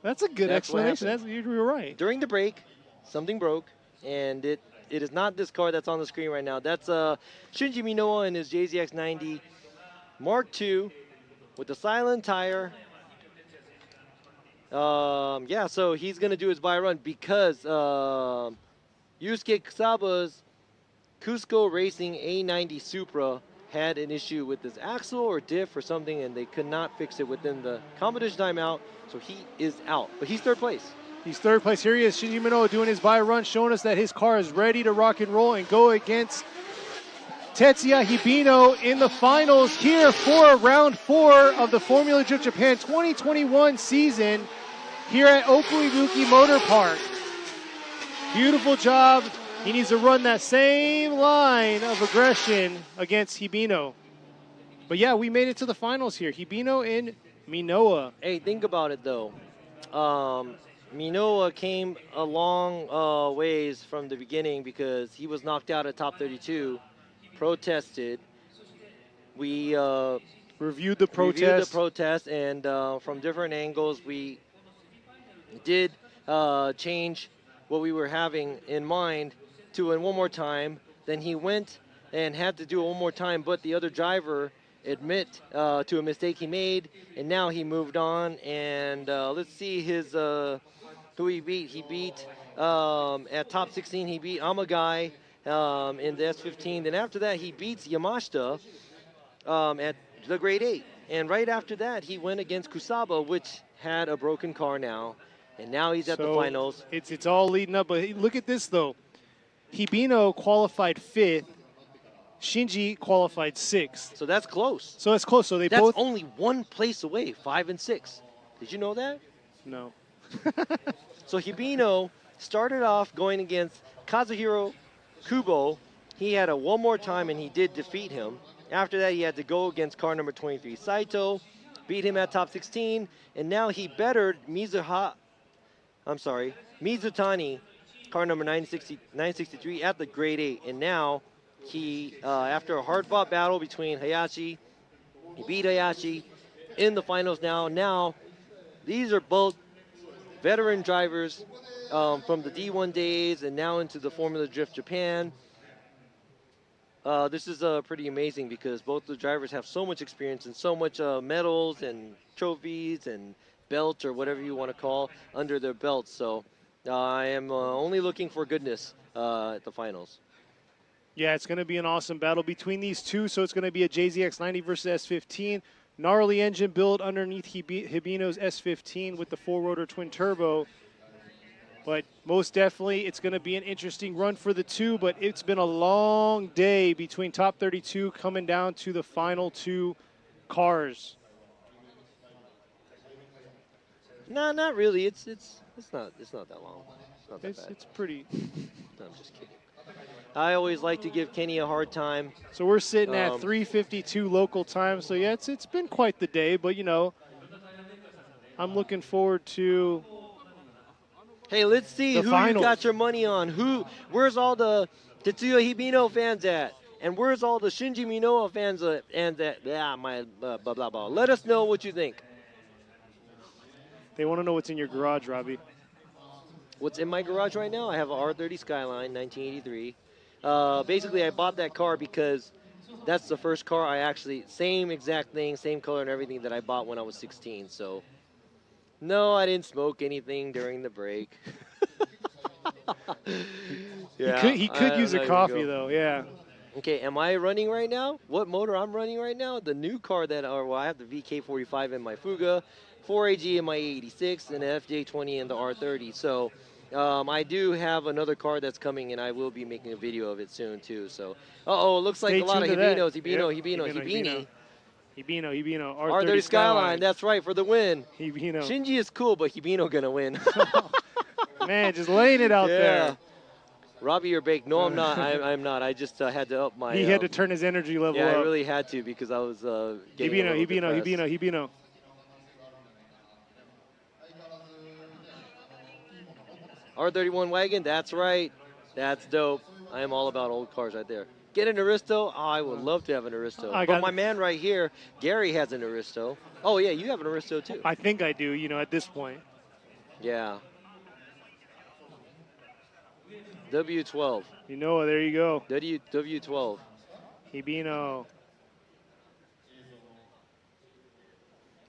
That's a good explanation. You're right. During the break, something broke, and it is not this car that's on the screen right now. That's Shinji Minoa in his JZX90 Mark II with the silent tire. Yeah, so he's going to do his buy run because Yusuke Kusaba's Cusco Racing A90 Supra had an issue with this axle or diff or something, and they could not fix it within the competition timeout, so he is out. But he's third place. He's third place. Here he is, Shinji Minoa, doing his buy run, showing us that his car is ready to rock and roll and go against Tetsuya Hibino in the finals here for round 4 of the Formula Drift Japan 2021 season here at Okuibuki Motor Park. Beautiful job. He needs to run that same line of aggression against Hibino. But yeah, we made it to the finals here. Hibino and Minoa. Hey, think about it though. Minoa came a long ways from the beginning because he was knocked out at top 32, protested. We reviewed the protest. And from different angles, we did change what we were having in mind to one more time. Then he went and had to do it one more time, but the other driver admit to a mistake he made, and now he moved on. And let's see his who he beat. He beat at top 16. He beat Amagai in the S15. Then after that, he beats Yamashita at the grade 8. And right after that, he went against Kusaba, which had a broken car now. And now he's at the finals. It's all leading up. But look at this, though. Hibino qualified 5th. Shinji qualified 6th. So that's close. So that's close. So that's only one place away, 5 and 6. Did you know that? No. So Hibino started off going against Kazuhiro Kubo. He had a one more time, and he did defeat him. After that, he had to go against car number 23, Saito, beat him at top 16, and now he bettered Mizutani, car number 963 at the grade 8. And now he, after a hard-fought battle between Hayashi Hibitayashi in the finals now. Now, these are both veteran drivers from the D1 days and now into the Formula Drift Japan. This is pretty amazing because both the drivers have so much experience and so much medals and trophies and belts or whatever you want to call under their belts. So I am only looking for goodness at the finals. Yeah, it's going to be an awesome battle between these two. So it's going to be a JZX90 versus S15. Gnarly engine build underneath Hibino's S15 with the 4-rotor twin turbo. But most definitely, it's going to be an interesting run for the two. But it's been a long day between top 32 coming down to the final two cars. No, not really. It's not that long. It's not that bad. It's pretty. No, I'm just kidding. I always like to give Kenny a hard time. So we're sitting at 3:52 local time. So yeah, it's been quite the day. But you know, I'm looking forward to. Hey, let's see who you got your money on. Where's all the Tetsuya Hibino fans at? And where's all the Shinji Minoa fans at? And blah, blah, blah. Let us know what you think. They want to know what's in your garage, Robbie. What's in my garage right now? I have an R30 Skyline, 1983. Basically, I bought that car because that's the first car I actually, same exact thing, same color and everything that I bought when I was 16. So, no, I didn't smoke anything during the break. Yeah, he could use a coffee, though, yeah. Okay, am I running right now? What motor I'm running right now? The new car I have the VK45 in my Fuga, 4AG in my 86, and an FJ20 in the R30. So I do have another car that's coming, and I will be making a video of it soon, too. So, it looks like a lot of Hibinos. Hibino. R30 Skyline, that's right, for the win. Hibino. Shinji is cool, but Hibino gonna win. Man, just laying it out there. Robbie, you're baked. No, I'm not. I'm not. I just had to up my... He had to turn his energy level up. Yeah, I really had to because I was getting Hibino. R31 wagon, that's right. That's dope. I am all about old cars right there. Get an Aristo? Oh, I would love to have an Aristo. But my man right here, Gary, has an Aristo. Oh, yeah, you have an Aristo, too. I think I do, at this point. Yeah. W12. There you go. W12. Hibino.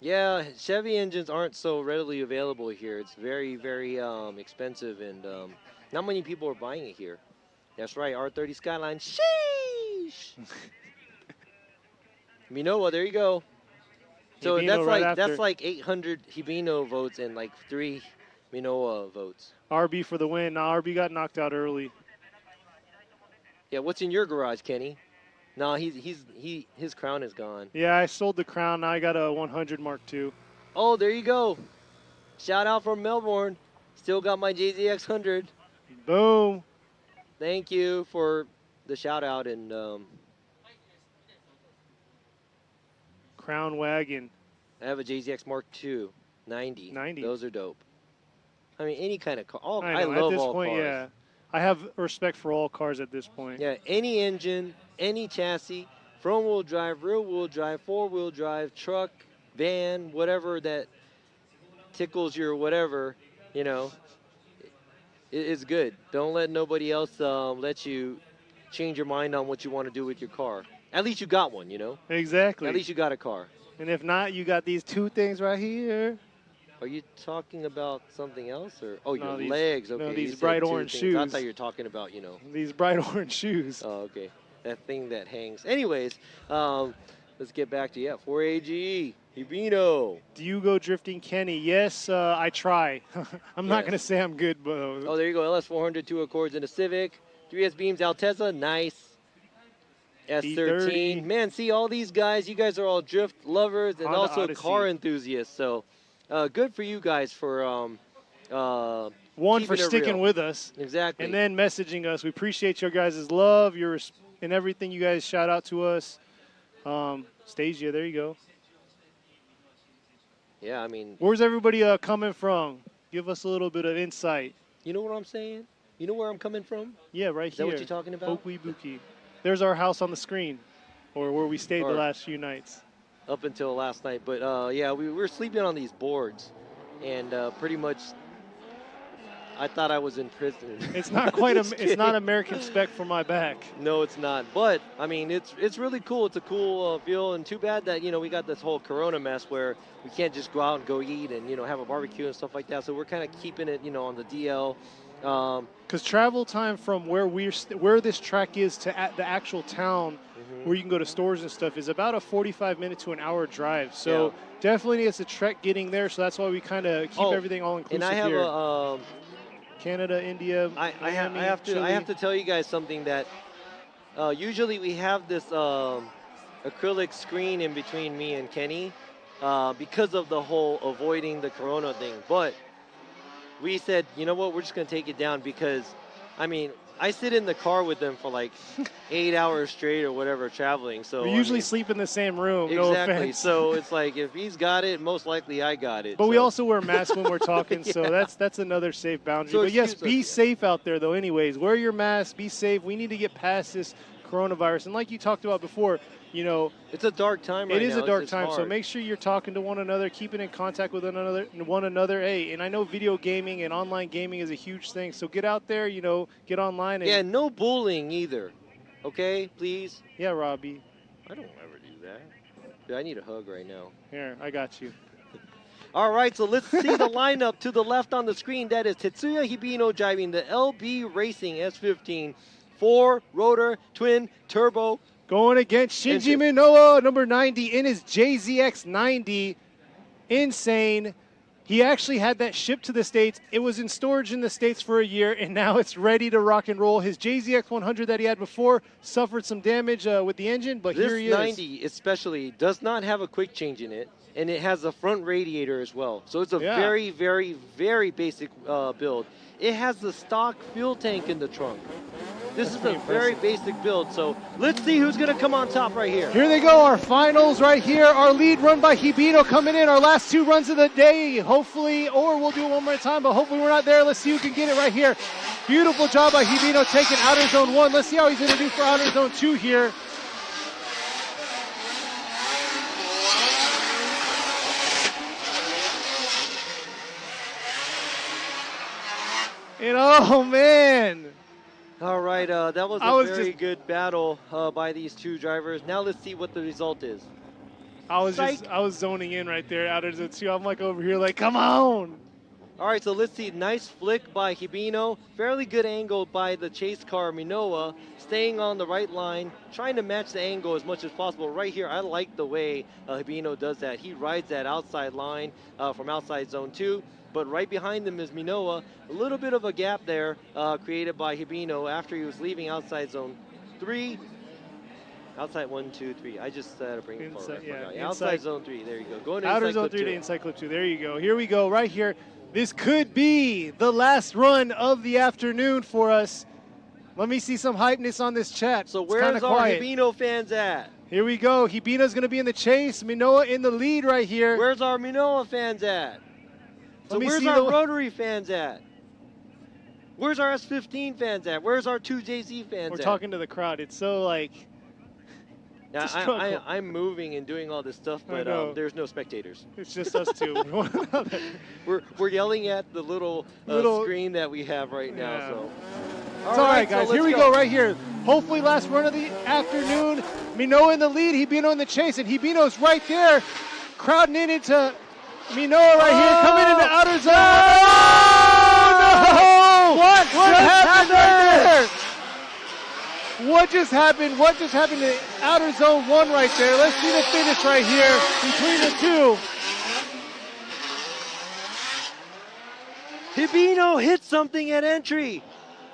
Yeah, Chevy engines aren't so readily available here. It's very, very expensive, and not many people are buying it here. That's right, R30 Skyline. Sheesh! Minoa, there you go. So Hibino that's like 800 Hibino votes and like 3 Minoa votes. RB for the win. Nah, RB got knocked out early. Yeah, what's in your garage, Kenny? No, his crown is gone. Yeah, I sold the crown. Now I got a 100 Mark II. Oh, there you go. Shout out from Melbourne. Still got my JZX 100. Boom. Thank you for the shout out and Crown Wagon. I have a JZX Mark II 90. Those are dope. I mean, any kind of car. I love all cars. Yeah. I have respect for all cars at this point. Yeah, any engine, any chassis, front-wheel drive, rear-wheel drive, four-wheel drive, truck, van, whatever that tickles your whatever, it's good. Don't let nobody else let you change your mind on what you want to do with your car. At least you got one, Exactly. At least you got a car. And if not, you got these two things right here. Are you talking about something else? Or your legs. Okay. No, these bright orange shoes. I thought you were talking about, These bright orange shoes. Oh, okay. That thing that hangs. Anyways, let's get back to, 4AGE. Hibino. Do you go drifting, Kenny? Yes, I try. I'm not going to say I'm good, but... Oh, there you go. LS400, 2 Accords and a Civic. 3S Beams, Altezza. Nice. S13. Man, see, all these guys, you guys are all drift lovers and Honda also Odyssey. car enthusiasts. So, good for you guys for... One, for sticking with us. Exactly. And then messaging us. We appreciate your guys' love, and everything you guys shout out to us. Stasia, there you go. Yeah, I mean... Where's everybody coming from? Give us a little bit of insight. You know what I'm saying? You know where I'm coming from? Yeah, right here. Is that what you're talking about? Okuibuki. There's our house on the screen, or where we stayed the last few nights. up until last night. But yeah, we were sleeping on these boards, and pretty much I thought I was in prison. It's not quite it's not American spec for my back. No, it's not. But I mean, it's really cool. It's a cool feel, and too bad that we got this whole Corona mess where we can't just go out and go eat and have a barbecue and stuff like that. So we're kind of keeping it on the DL. Because travel time from where this track is to the actual town where you can go to stores and stuff is about a 45-minute to an hour drive. So definitely it's a trek getting there. So that's why we kind of keep everything all inclusive and I have here. Canada, India, I have to tell you guys something that usually we have this acrylic screen in between me and Kenny because of the whole avoiding the Corona thing. But we said, you know what, we're just going to take it down because, I mean, I sit in the car with them for like 8 hours straight or whatever traveling. So we usually sleep in the same room. Exactly. No offense. So it's like if he's got it, most likely I got it. But we also wear masks when we're talking, so that's another safe boundary. But yes, be safe out there though. Anyways, wear your mask. Be safe. We need to get past this coronavirus. And like you talked about before, it's a dark time right now. It is a dark time, hard. so make sure you're talking to one another, keeping in contact with one another. Hey, and I know video gaming and online gaming is a huge thing, so get out there, get online. And no bullying either, okay, please? Yeah, Robbie. I don't ever do that. Dude, I need a hug right now. Here, I got you. All right, so let's see the lineup to the left on the screen. That is Tetsuya Hibino driving the LB Racing S15 4-rotor twin turbo. Going against Shinji Minoa, number 90, in his JZX 90. Insane. He actually had that shipped to the States. It was in storage in the States for a year, and now it's ready to rock and roll. His JZX 100 that he had before suffered some damage with the engine, but here he is. This 90 especially does not have a quick change in it, and it has a front radiator as well. So it's a very, very, very basic build. It has the stock fuel tank in the trunk. This is a very basic build, so let's see who's going to come on top right here. Here they go, our finals right here. Our lead run by Hibino coming in. Our last 2 runs of the day, hopefully, or we'll do it one more time, but hopefully we're not there. Let's see who can get it right here. Beautiful job by Hibino taking Outer Zone 1. Let's see how he's going to do for Outer Zone 2 here. And oh, man. All right, that was a very good battle by these two drivers. Now let's see what the result is. I was zoning in right there, Outer Zone 2. I'm like over here like, come on. All right, so let's see. Nice flick by Hibino. Fairly good angle by the chase car Minoa. Staying on the right line, trying to match the angle as much as possible. Right here, I like the way Hibino does that. He rides that outside line from outside zone 2. But right behind them is Minoa. A little bit of a gap there created by Hibino after he was leaving outside zone 3. Outside 1, 2, 3. I just had to bring it forward. Outside zone 3. There you go. Going to Outer zone 3 to inside clip 2. There you go. Here we go. Right here. This could be the last run of the afternoon for us. Let me see some hypeness on this chat. So where's our Hibino fans at? Here we go. Hibino's going to be in the chase. Minoa in the lead right here. Where's our Minoa fans at? So where's our rotary fans at? Where's our S15 fans at? Where's our 2JZ fans at? We're talking to the crowd. It's so like... I'm moving and doing all this stuff, but there's no spectators. It's just us two. We're yelling at the little screen that we have right now. So. It's all right, guys. Here we go right here. Hopefully last run of the afternoon. Minoa in the lead. Hibino in the chase. And Hibino's right there. Crowding in into... Minoa right here, coming into outer zone. Oh, no! What happened right there? What just happened? What just happened to outer zone 1 right there? Let's see the finish right here between the two. Hibino hit something at entry.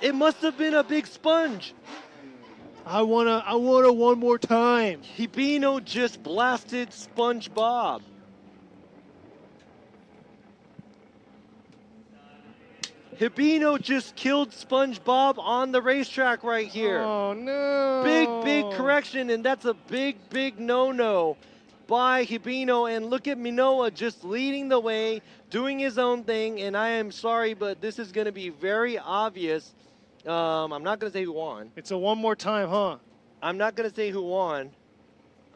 It must have been a big sponge. I wanna one more time. Hibino just blasted SpongeBob. Hibino just killed SpongeBob on the racetrack right here. Oh, no. Big correction, and that's a big no-no by Hibino. And look at Minoa just leading the way, doing his own thing. And I am sorry, but this is going to be very obvious. I'm not going to say who won. It's a one more time, huh? I'm not going to say who won.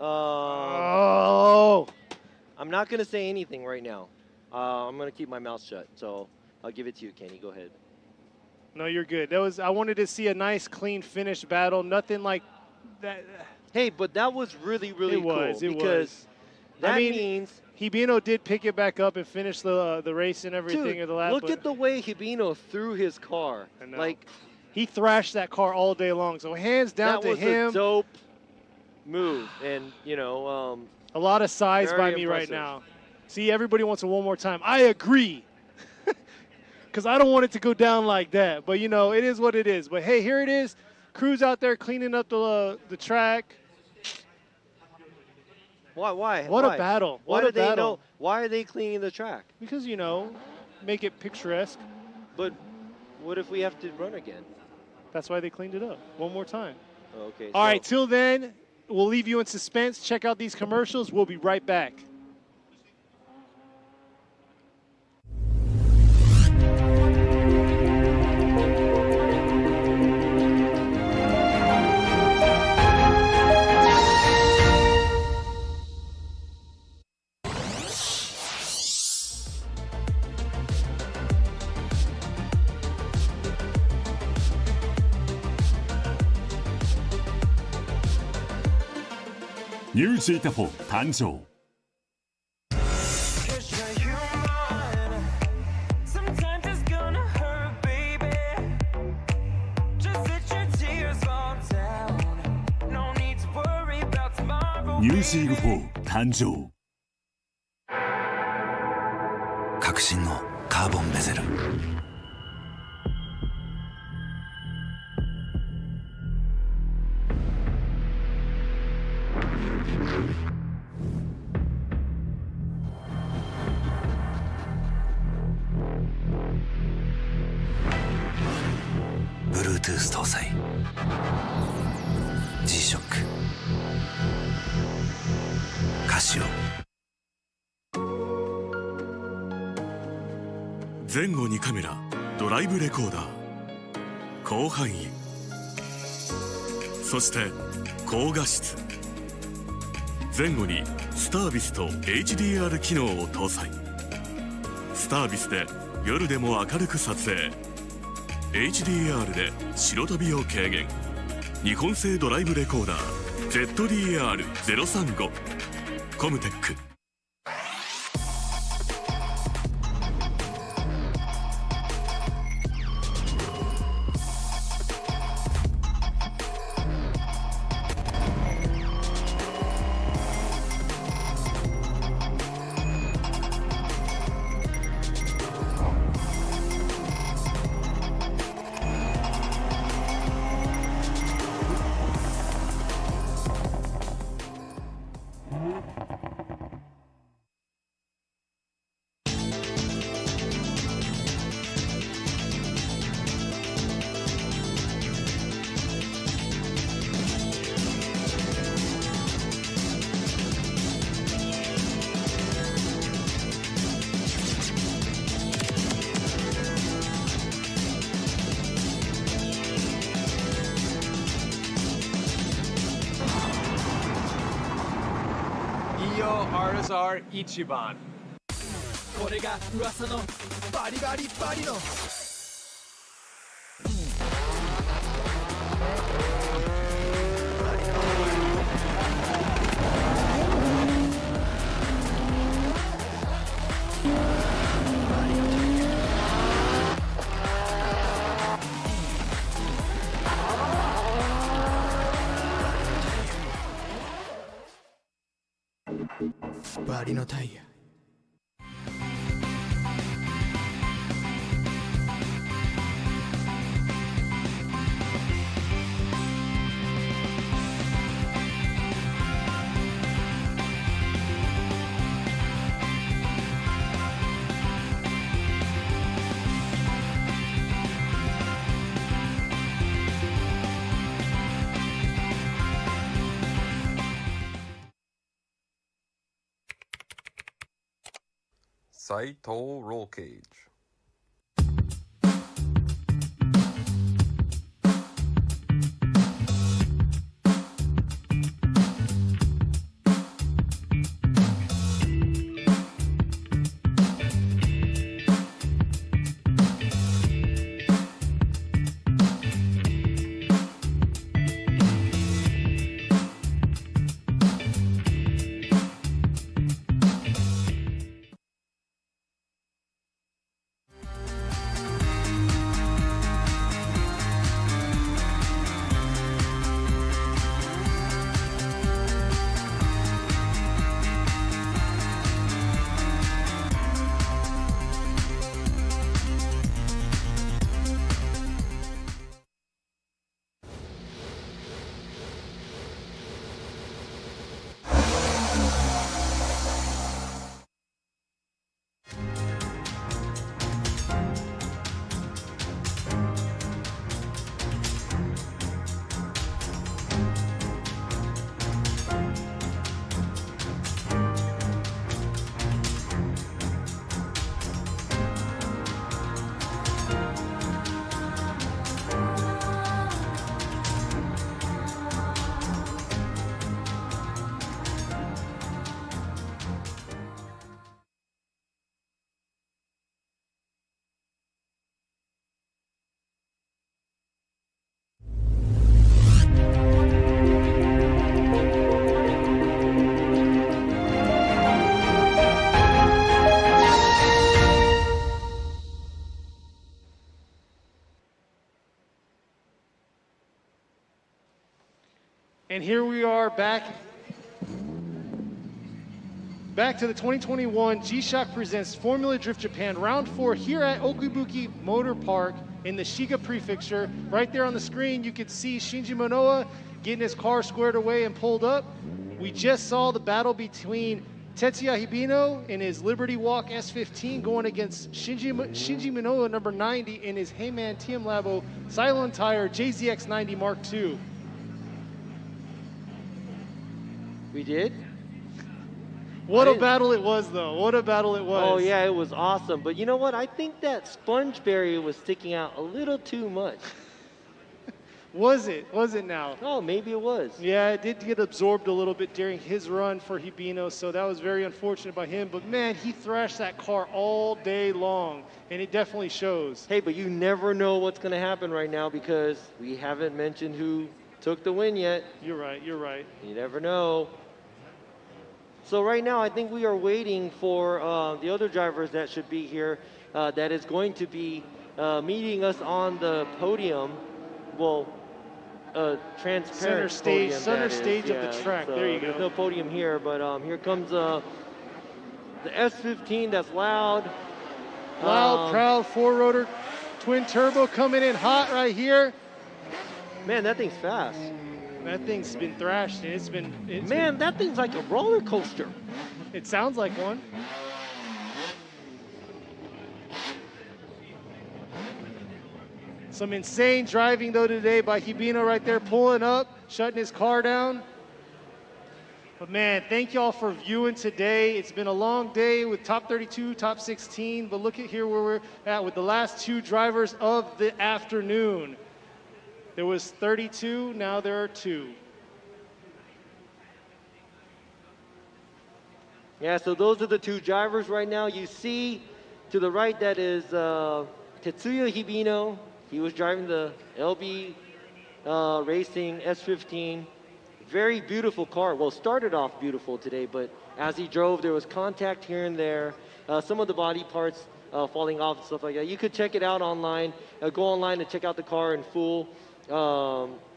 I'm not going to say anything right now. I'm going to keep my mouth shut. So I'll give it to you, Kenny. Go ahead. No, you're good. I wanted to see a nice, clean, finished battle. Nothing like that. Hey, but that was really, really cool. It because was. that means Hibino did pick it back up and finish the race and everything. Dude, of the lap. look at the way Hibino threw his car. Like, he thrashed that car all day long. So hands down to him. That was a dope move, and a lot of size by me right now. See, everybody wants it one more time. I agree. Because I don't want it to go down like that. But, it is what it is. But, hey, here it is. Crew's out there cleaning up the track. Why? What a battle. Why What a do they battle. know? Why are they cleaning the track? Because, make it picturesque. But what if we have to run again? That's why they cleaned it up one more time. Okay. All right, till then, we'll leave you in suspense. Check out these commercials. We'll be right back. 뉴 J4 誕生 ニューシール4誕生革新のカーボンベゼルBluetooth 搭載 G-SHOCK カシオ前後にカメラドライブレコーダー広範囲そして高画質前後にスタービスと HDR 機能を搭載スタービスで夜でも明るく撮影 HDR で白飛びを軽減日本製ドライブレコーダー ZDR-035 コムテックRSR 一番これが噂のバリバリバリのバリのタイヤ斎藤ローケージ And here we are back to the 2021 G-Shock Presents Formula Drift Japan Round 4 here at Okuibuki Motor Park in the Shiga Prefecture. Right there on the screen, you can see Shinji Minoa getting his car squared away and pulled up. We just saw the battle between Tetsuya Hibino in his Liberty Walk S15 going against Shinji Minoa number 90 in his Heyman TM Labo Cylon Tire JZX90 Mark II. We did? What a battle it was, though. What a battle it was. Oh, yeah, it was awesome. But you know what? I think that sponge barrier was sticking out a little too much. Was it? Was it now? Oh, maybe it was. Yeah, it did get absorbed a little bit during his run for Hibino, so that was very unfortunate by him. But, man, he thrashed that car all day long, and it definitely shows. Hey, but you never know what's going to happen right now because we haven't mentioned who took the win yet. You're right. You're right. You never know. So right now, I think we are waiting for the other drivers that should be here that is going to be meeting us on the podium. Well, transparent center stage of the track. There you go. There's no podium here, but here comes the S15 that's loud. Loud, proud, four-rotor, twin turbo coming in hot right here. Man, that thing's fast. That thing's been thrashed. That thing's like a roller coaster. It sounds like one. Some insane driving though today by Hibino right there, pulling up, shutting his car down. But man, thank y'all for viewing today. It's been a long day with top 32, top 16, but look at here where we're at with the last two drivers of the afternoon. There was 32, now there are 2. Yeah, so those are the 2 drivers right now. You see to the right that is Tetsuya Hibino. He was driving the LB Racing S15. Very beautiful car. Well, started off beautiful today, but as he drove, there was contact here and there. Some of the body parts falling off and stuff like that. You could check it out online. Go online and check out the car in full.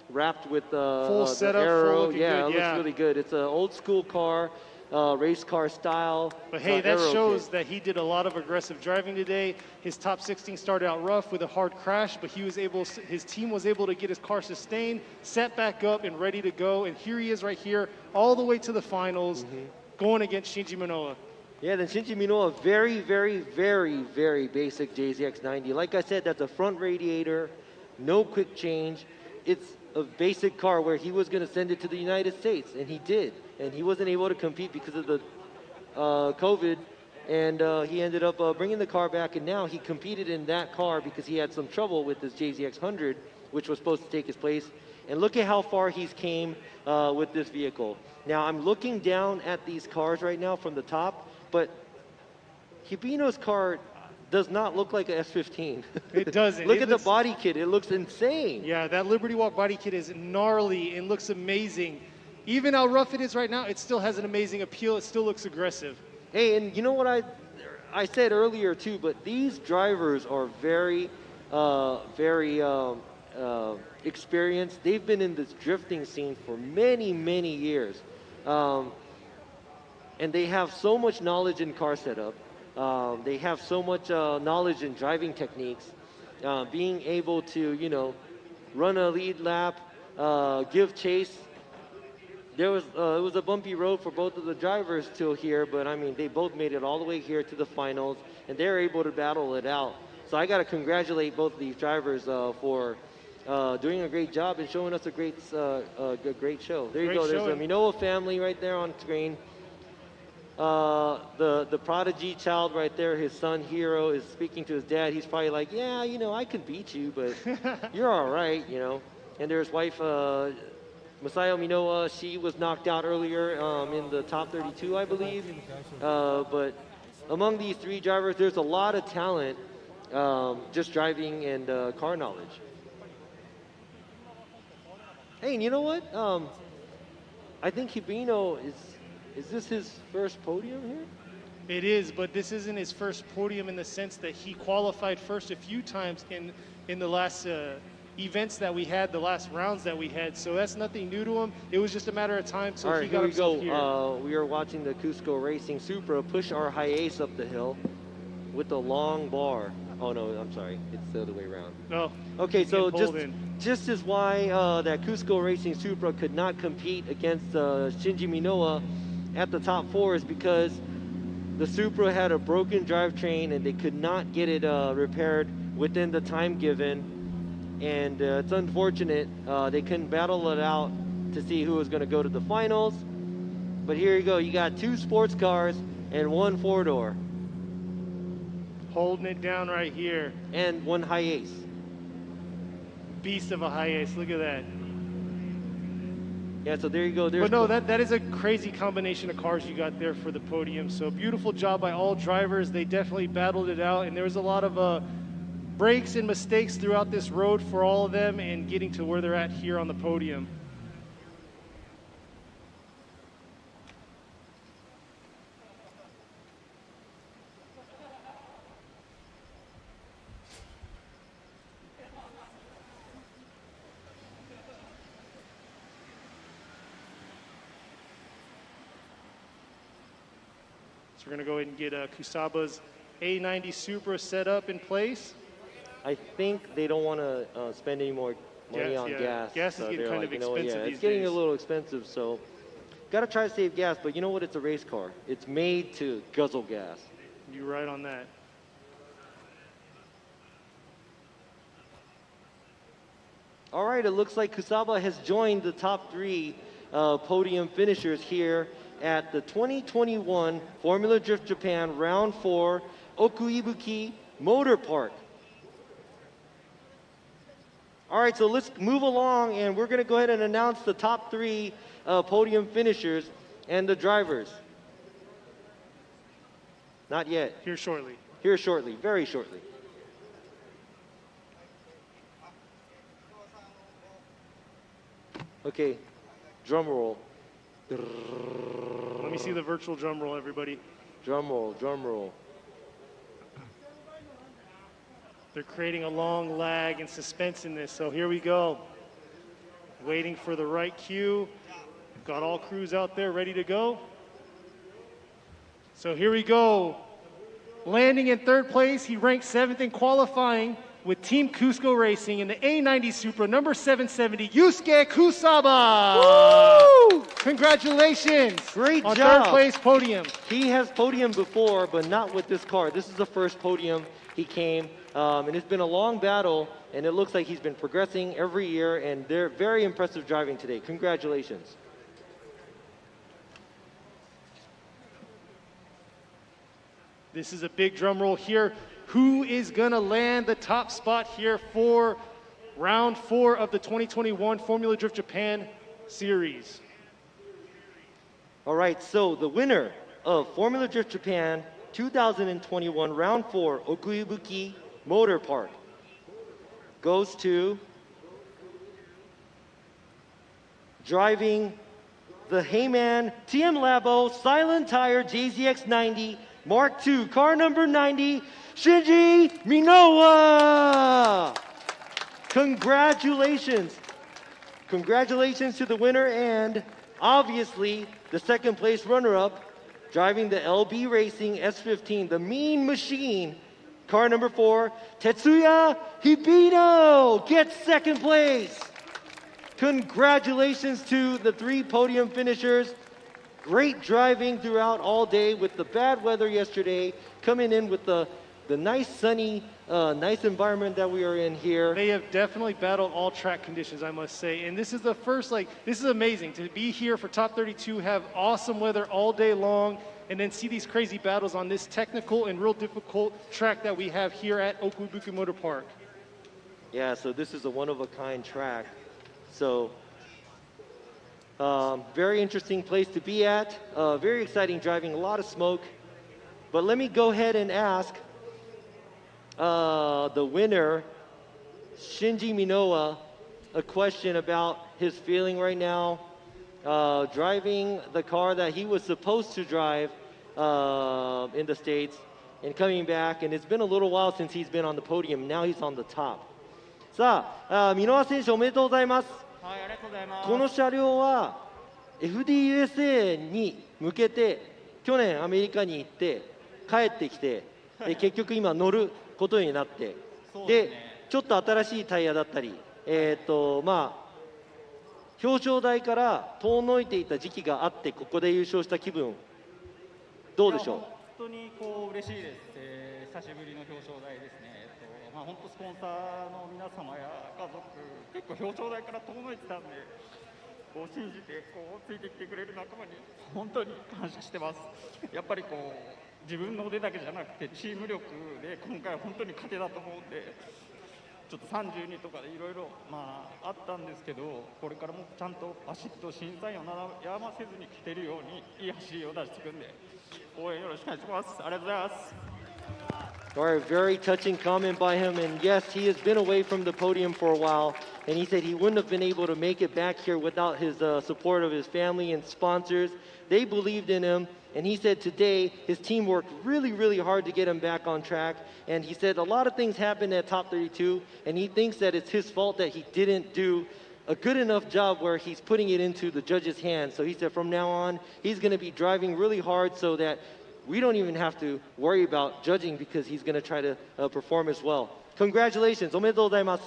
Wrapped with full setup, the arrow. Full Yeah, good, it looks really good. It's an old school car, race car style. But hey, that shows that he did a lot of aggressive driving today. His top 16 started out rough with a hard crash, but his team was able to get his car sustained, set back up, and ready to go. And here he is right here, all the way to the finals, going against Shinji Minoa. Yeah, then Shinji Minoa, very, very, very, very basic JZX90. Like I said, that's a front radiator. No quick change. It's a basic car where he was going to send it to the United States, and he did. And he wasn't able to compete because of the COVID, and he ended up bringing the car back, and now he competed in that car because he had some trouble with his JZX100, which was supposed to take his place. And look at how far he's came with this vehicle. Now, I'm looking down at these cars right now from the top, but Hibino's car does not look like an S15. It doesn't. Look at the body kit. It looks insane. Yeah, that Liberty Walk body kit is gnarly and looks amazing. Even how rough it is right now, it still has an amazing appeal. It still looks aggressive. Hey, and you know what I said earlier too, but these drivers are very, very experienced. They've been in this drifting scene for many, many years. And they have so much knowledge in car setup. They have so much knowledge in driving techniques, being able to, you know, run a lead lap, give chase. It was a bumpy road for both of the drivers till here, but I mean, they both made it all the way here to the finals, and they're able to battle it out. So I got to congratulate both of these drivers for doing a great job and showing us a great show. There you go. There's the Minoa family right there on screen. The prodigy child right there, his son Hiro, is speaking to his dad. He's probably like, yeah, you know, I could beat you, but you're all right, you know. And there's wife Masayo Minoa. She was knocked out earlier in the top 32, I believe. But among these 3 drivers, there's a lot of talent, just driving and car knowledge. Hey, and you know what? I think Hibino is this his first podium here? It is, but this isn't his first podium in the sense that he qualified first a few times in the last events that we had, the last rounds that we had. So that's nothing new to him. It was just a matter of time. So all right, he got here we himself go. here. We are watching the Cusco Racing Supra push our Hiace up the hill with the long bar. Oh no, I'm sorry, it's the other way around. No. Okay, so Getting just as why that Cusco Racing Supra could not compete against Shinji Minowa at the top 4 is because the Supra had a broken drivetrain and they could not get it repaired within the time given. And it's unfortunate they couldn't battle it out to see who was going to go to the finals. But here you go, you got 2 sports cars and 1 4-door. Holding it down right here. And 1 Hiace. Beast of a Hiace, look at that. Yeah, so there you go. But no, that is a crazy combination of cars you got there for the podium. So beautiful job by all drivers. They definitely battled it out, and there was a lot of breaks and mistakes throughout this road for all of them and getting to where they're at here on the podium. So we're going to go ahead and get Kusaba's A90 Supra set up in place. I think they don't want to spend any more money on gas. Gas is getting kind of expensive these it's getting days. a little expensive, so got to try to save gas. But you know what? It's a race car. It's made to guzzle gas. You're right on that. All right, it looks like Kusaba has joined the top 3 podium finishers here at the 2021 Formula Drift Japan Round 4 Okuibuki Motor Park. All right, so let's move along, and we're going to go ahead and announce the top 3 podium finishers and the drivers. Not yet. Here shortly. Here shortly, very shortly. Okay, drum roll. Let me see the virtual drum roll, everybody. Drum roll, drum roll. They're creating a long lag and suspense in this, so here we go. Waiting for the right cue. Got all crews out there ready to go. So here we go. Landing in 3rd place, he ranked 7th in qualifying with Team Cusco Racing in the A90 Supra, number 770, Yusuke Kusaba. Woo! Congratulations. Great on job. 3rd place podium. He has podiumed before, but not with this car. This is the first podium he came, and it's been a long battle, and it looks like he's been progressing every year, and they're very impressive driving today. Congratulations. This is a big drum roll here. Who is gonna land the top spot here for round 4 of the 2021 Formula Drift Japan series? All right, so the winner of Formula Drift Japan 2021 round 4 Okuibuki Motor Park goes to driving the Heyman TM Labo Silent Tire JZX90 Mark II, car number 90, Shinji Minowa. Congratulations. Congratulations to the winner, and obviously the 2nd place runner-up, driving the LB Racing S15, the Mean Machine, car number 4, Tetsuya Hibino gets 2nd place. Congratulations to the 3 podium finishers. Great driving throughout all day with the bad weather yesterday, coming in with the nice sunny, nice environment that we are in here. They have definitely battled all track conditions, I must say. And this is the first, this is amazing to be here for Top 32, have awesome weather all day long, and then see these crazy battles on this technical and real difficult track that we have here at Okuibuki Motor Park. Yeah, so this is a one-of-a-kind track. So, very interesting place to be at. Very exciting driving, a lot of smoke. But let me go ahead and ask the winner, Shinji Minowa, a question about his feeling right now, driving the car that he was supposed to drive in the States and coming back. And it's been a little while since he's been on the podium. Now he's on the top. さあ、箕輪選手おめでとうございます。はい、ありがとうございます。この車両は FDUSA に向けて去年アメリカに行って帰ってきて、で結局今乗ることになって、でちょっと新しいタイヤだったり、まあ表彰台から遠のいていた時期があってここで優勝した気分どうでしょう。本当にこう嬉しいです。久しぶりの表彰台ですね。まあ本当スポンサーの皆様や家族、結構表彰台から遠のいてたんで、こう信じてこうついてきてくれる仲間に本当に感謝してます。やっぱりこう自分の腕だけじゃなくてチーム力で今回は本当に勝てたと思うんで、ちょっと32とかでいろいろまああったんですけど、これからもちゃんとバシッと審査員を悩ませずに来てるようにいい走りを出していくんで、応援よろしくお願いします。ありがとうございます。All right, very touching comment by him. And yes, he has been away from the podium for a while. And he said he wouldn't have been able to make it back here without his support of his family and sponsors. They believed in him. And he said today his team worked really, really hard to get him back on track. And he said a lot of things happened at top 32. And he thinks that it's his fault that he didn't do a good enough job where he's putting it into the judge's hands. So he said from now on, he's going to be driving really hard so that we don't even have to worry about judging because he's going to try to perform as well. Congratulations. おめでとうございます。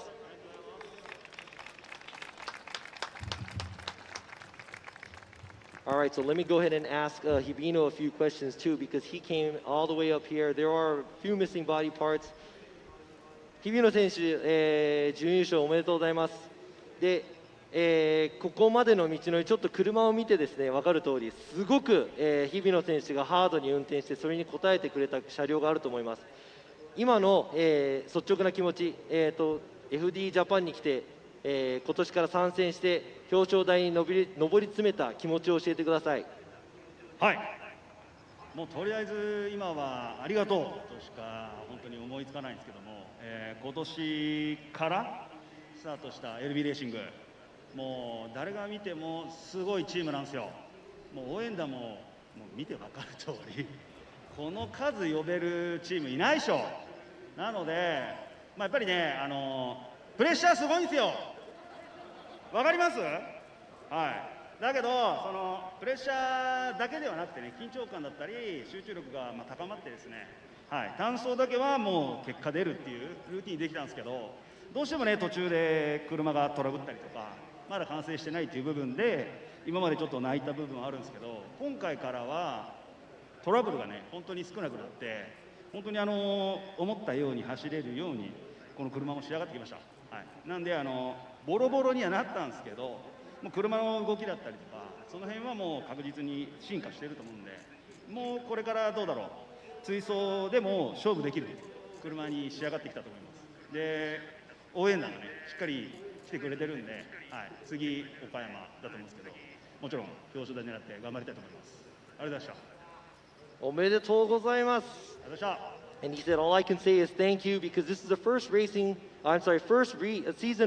All right, so let me go ahead and ask Hibino a few questions too because he came all the way up here. There are a few missing body parts. Hibino 選手、準優勝おめでとうございます。で、ここまでの道のりちょっと車を見てですね分かる通りすごく、日比野選手がハードに運転してそれに応えてくれた車両があると思います。今の、率直な気持ち、FD ジャパンに来て、今年から参戦して表彰台に上り詰めた気持ちを教えてください。はい、もうとりあえず今はありがとうとしか本当に思いつかないんですけども、今年からスタートした LB レーシング、もう誰が見てもすごいチームなんですよ。もう応援団も見て分かる通りこの数呼べるチームいないでしょ。なので、まあ、やっぱりねプレッシャーすごいんですよ。わかります？はい。だけどそのプレッシャーだけではなくてね、緊張感だったり集中力が高まってですね、はい、単走だけはもう結果出るっていうルーティンできたんですけど、どうしてもね途中で車がトラブったりとかまだ完成してないという部分で今までちょっと泣いた部分はあるんですけど、今回からはトラブルがね本当に少なくなって本当に思ったように走れるようにこの車も仕上がってきました。はい、なんでボロボロにはなったんですけど、もう車の動きだったりとかその辺はもう確実に進化していると思うんで、もうこれからどうだろう、追走でも勝負できる車に仕上がってきたと思います。で応援団がねしっかり来てくれてるんで、はい、次岡山だと思うんですけど、もちろん表彰台狙って頑張りたいと思います。ありがとうございました。おめでとうございます。ありがとうございました。And he said, all I can say is thank you because this is the first season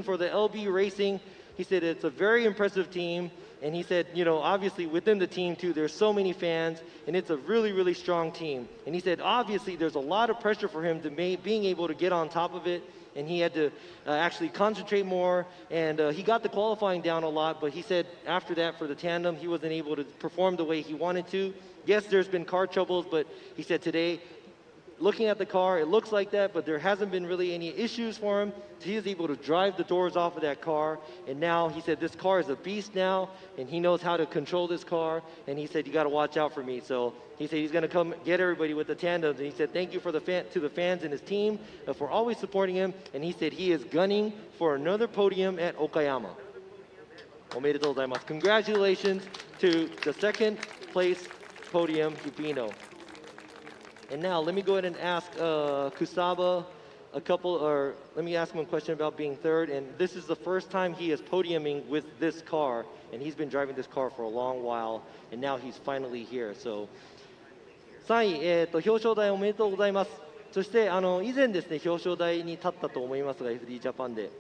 for the LB Racing. He said it's a very impressive team. And he said, you know, obviously within the team too, there's so many fans and it's a really, really strong team. And he said, obviously there's a lot of pressure for him to being able to get on top of it. And he had to actually concentrate more. And he got the qualifying down a lot. But he said after that for the tandem, he wasn't able to perform the way he wanted to. Yes, there's been car troubles, but he said today, looking at the car, it looks like that, but there hasn't been really any issues for him. He is able to drive the doors off of that car. And now he said this car is a beast now, and he knows how to control this car. And he said, you got to watch out for me. So he said he's going to come get everybody with the tandems. And he said, thank you to the fans and his team for always supporting him. And he said he is gunning for another podium at Okayama. おめでとうございます. Congratulations to the second place podium, Hibino. And now let me go ahead and ask Kusaba let me ask him a question about being third. And this is the first time he is podiuming with this car, and he's been driving this car for a long while, and now he's finally here. So 3位、表彰台おめでとうございます。そして以前ですね表彰台に立ったと思いますが FD ジャパンで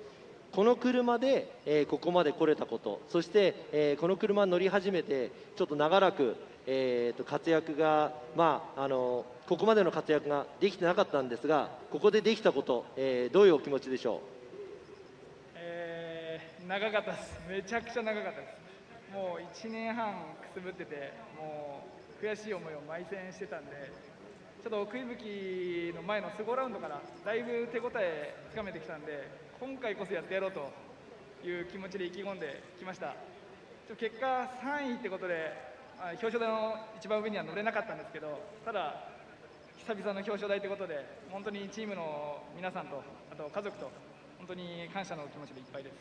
この車で、ここまで来れたこと、そして、この車乗り始めてちょっと長らく、活躍がここまでの活躍ができてなかったんですが、ここでできたこと、どういうお気持ちでしょう。長かったです。めちゃくちゃ長かったです。もう1年半くすぶってて、もう悔しい思いを毎戦してたんで、ちょっと奥井吹の前のスゴラウンドからだいぶ手応えつかめてきたんで、今回こそやってやろうという気持ちで意気込んできました。結果3位ってことで、表彰台の一番上には乗れなかったんですけど、ただ久々の表彰台ということで、本当にチームの皆さんと、あと家族と本当に感謝の気持ちでいっぱいです。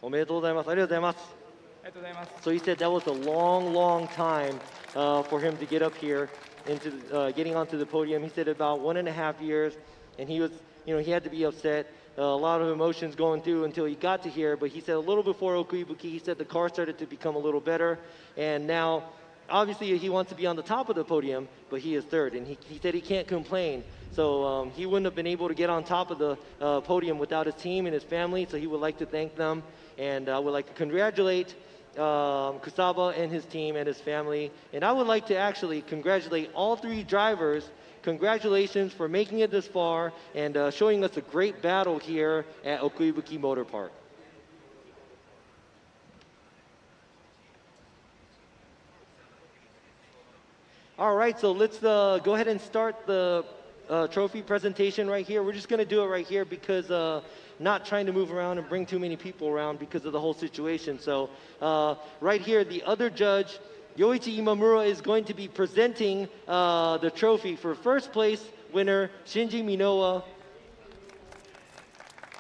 おめでとうございます。ありがとうございます。So he said that was a long, long time for him to get up here into getting onto the podium. He said about 1.5 years, and he was, he had to be upset. A lot of emotions going through until he got to here. But he said a little before Okuibuki, he said the car started to become a little better, and now, obviously, he wants to be on the top of the podium, but he is third, and he said he can't complain. So he wouldn't have been able to get on top of the podium without his team and his family. So he would like to thank them, and I would like to congratulate Kusaba and his team and his family. And I would like to actually congratulate all three drivers. Congratulations for making it this far and showing us a great battle here at Okuibuki Motor Park. All right, so let's go ahead and start the trophy presentation right here. We're just going to do it right here because not trying to move around and bring too many people around because of the whole situation. So right here, the other judge, Yoichi Imamura, is going to be presenting the trophy for first place winner, Shinji Minowa.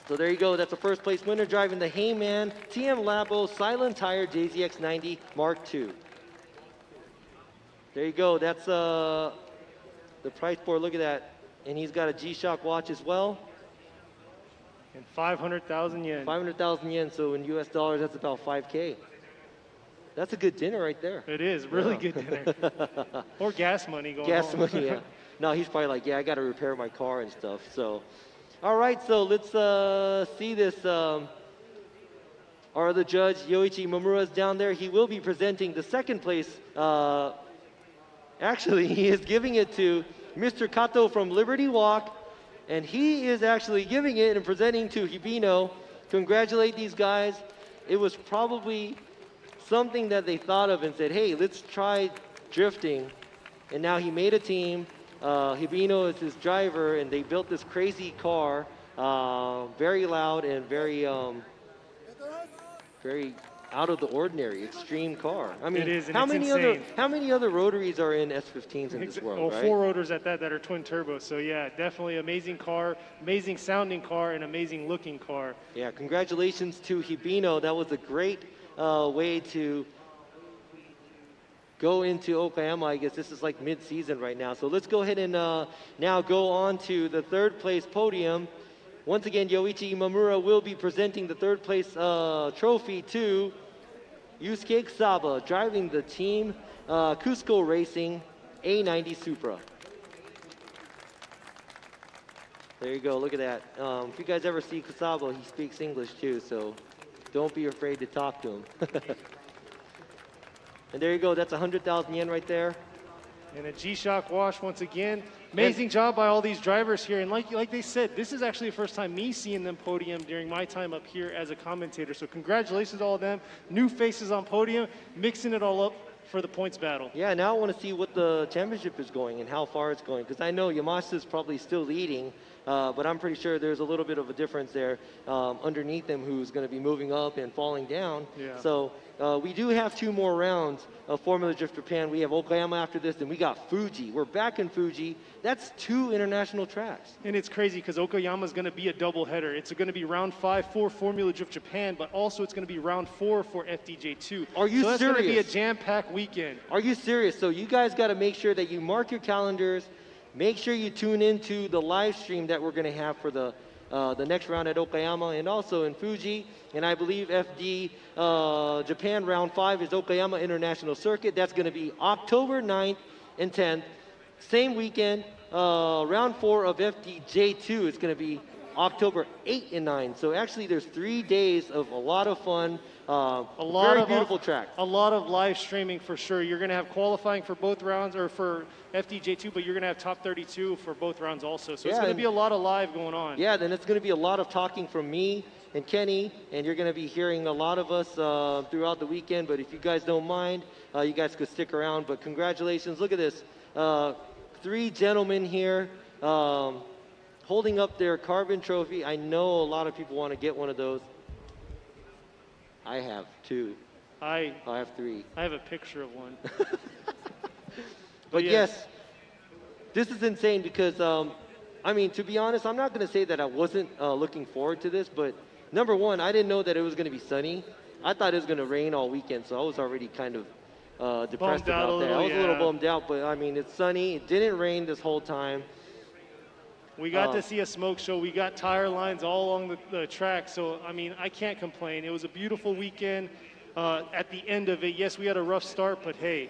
So there you go. That's the first place winner driving the Heyman TM Labo Silent Tire JZX90 Mark II. There you go. That's the price board. Look at that. And he's got a G-Shock watch as well. And 500,000 yen. 500,000 yen. So in US dollars, that's about 5K. That's a good dinner right there. It is. Really good dinner. Or gas money going Gas home. money, yeah. No, he's probably like, yeah, I got to repair my car and stuff. So, all right. So let's see this. Our other judge, Yoichi Imamura, is down there. He will be presenting the second place. Actually, he is giving it to Mr. Kato from Liberty Walk, and he is actually giving it and presenting to Hibino. Congratulate these guys. It was probably something that they thought of and said, hey, let's try drifting. And now he made a team. Hibino is his driver, and they built this crazy car, very loud and very out of the ordinary, extreme car. I mean, it is, and how many other rotaries are in S15s in this world, right? 4 rotors at that are twin turbo. So yeah, definitely amazing car, amazing sounding car, and amazing looking car. Yeah, congratulations to Hibino. That was a great way to go into Okayama. I guess this is like mid-season right now. So let's go ahead and now go on to the third place podium. Once again, Yoichi Imamura will be presenting the third place trophy to Yusuke Kusaba, driving the team Cusco Racing A90 Supra. There you go, look at that. If you guys ever see Kusaba, he speaks English too, so don't be afraid to talk to him. And there you go, that's 100,000 yen right there. And a G-Shock wash once again. Amazing job by all these drivers here. And like they said, this is actually the first time me seeing them podium during my time up here as a commentator. So congratulations to all of them. New faces on podium, mixing it all up for the points battle. Yeah, now I want to see what the championship is going and how far it's going. Because I know Yamasa is probably still leading, but I'm pretty sure there's a little bit of a difference there underneath him who's going to be moving up and falling down. Yeah. So we do have 2 more rounds of Formula Drift Japan. We have Okayama after this, and we got Fuji. We're back in Fuji. That's 2 international tracks. And it's crazy because Okayama is going to be a doubleheader. It's going to be round 5 for Formula Drift Japan, but also it's going to be round 4 for FDJ2. Are you so that's serious? going to be a jam-packed weekend. Are you serious? So you guys got to make sure that you mark your calendars. Make sure you tune into the live stream that we're going to have for the next round at Okayama and also in Fuji. And I believe FD Japan round 5 is Okayama International Circuit. That's going to be October 9th and 10th. Same weekend, round 4 of FDJ2 is going to be October 8 and 9. So actually there's 3 days of a lot of fun, very beautiful track. A lot of live streaming for sure. You're going to have qualifying for both rounds, or for FDJ2, but you're going to have top 32 for both rounds also. So it's going to be a lot of live going on. Yeah, then it's going to be a lot of talking from me and Kenny, and you're going to be hearing a lot of us throughout the weekend. But if you guys don't mind, you guys could stick around. But congratulations. Look at this. 3 gentlemen here holding up their carbon trophy. I know a lot of people want to get one of those. I have 2. I have 3. I have a picture of one. But yes, this is insane because, I mean, to be honest, I'm not going to say that I wasn't looking forward to this, but number one, I didn't know that it was going to be sunny. I thought it was going to rain all weekend, so I was already kind of depressed about that. I was a little bummed out, but I mean, it's sunny. It didn't rain this whole time. We got to see a smoke show. We got tire lines all along the track. So, I mean, I can't complain. It was a beautiful weekend. At the end of it, yes, we had a rough start, but hey,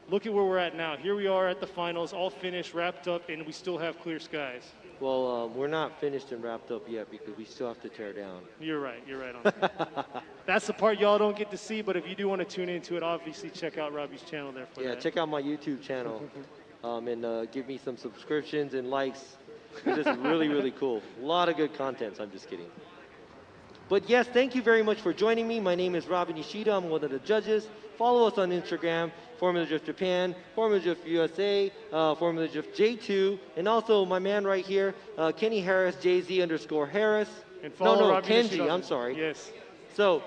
look at where we're at now. Here we are at the finals, all finished, wrapped up, and we still have clear skies. Well, we're not finished and wrapped up yet because we still have to tear down. You're right on that. That's the part y'all don't get to see, but if you do want to tune into it, obviously check out Robbie's channel there for that. Yeah, check out my YouTube channel and give me some subscriptions and likes. It's just really, really cool. A lot of good content, so I'm just kidding. But yes, thank you very much for joining me. My name is Robin Nishida. I'm one of the judges. Follow us on Instagram, Formula Drift Japan, Formula Drift USA, Formula Drift J2, and also my man right here, Kenny Harris, JZ_Harris. And follow Robbie Kenji, Nishida. I'm sorry. Yes. So,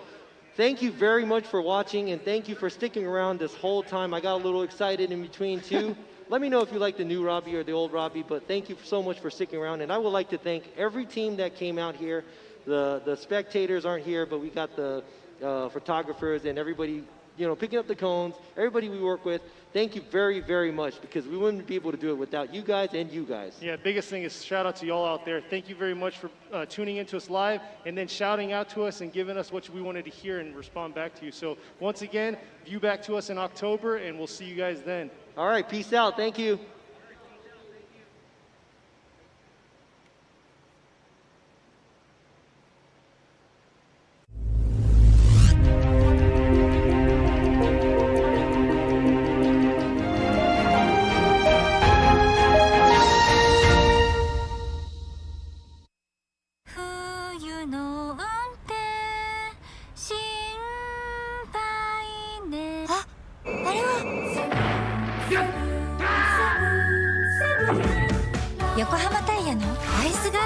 thank you very much for watching, and thank you for sticking around this whole time. I got a little excited in between too. Let me know if you like the new Robbie or the old Robbie, but thank you so much for sticking around. And I would like to thank every team that came out here. The spectators aren't here, but we got the photographers and everybody, you know, picking up the cones, everybody we work with. Thank you very, very much, because we wouldn't be able to do it without you guys and you guys. Yeah, biggest thing is shout out to y'all out there. Thank you very much for tuning into us live and then shouting out to us and giving us what we wanted to hear and respond back to you. So once again, view back to us in October, and we'll see you guys then. All right, peace out. Thank you.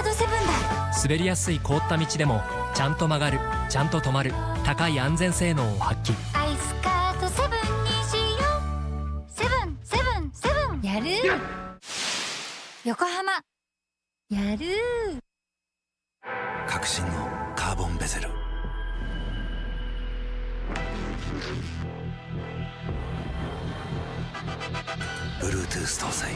.7 だ。滑りやすい凍った道でもちゃんと曲がる、ちゃんと止まる、高い安全性能を発揮。アイスカート7にしよう。777やる。横浜やる。革新のカーボンベゼル。Bluetooth 搭載。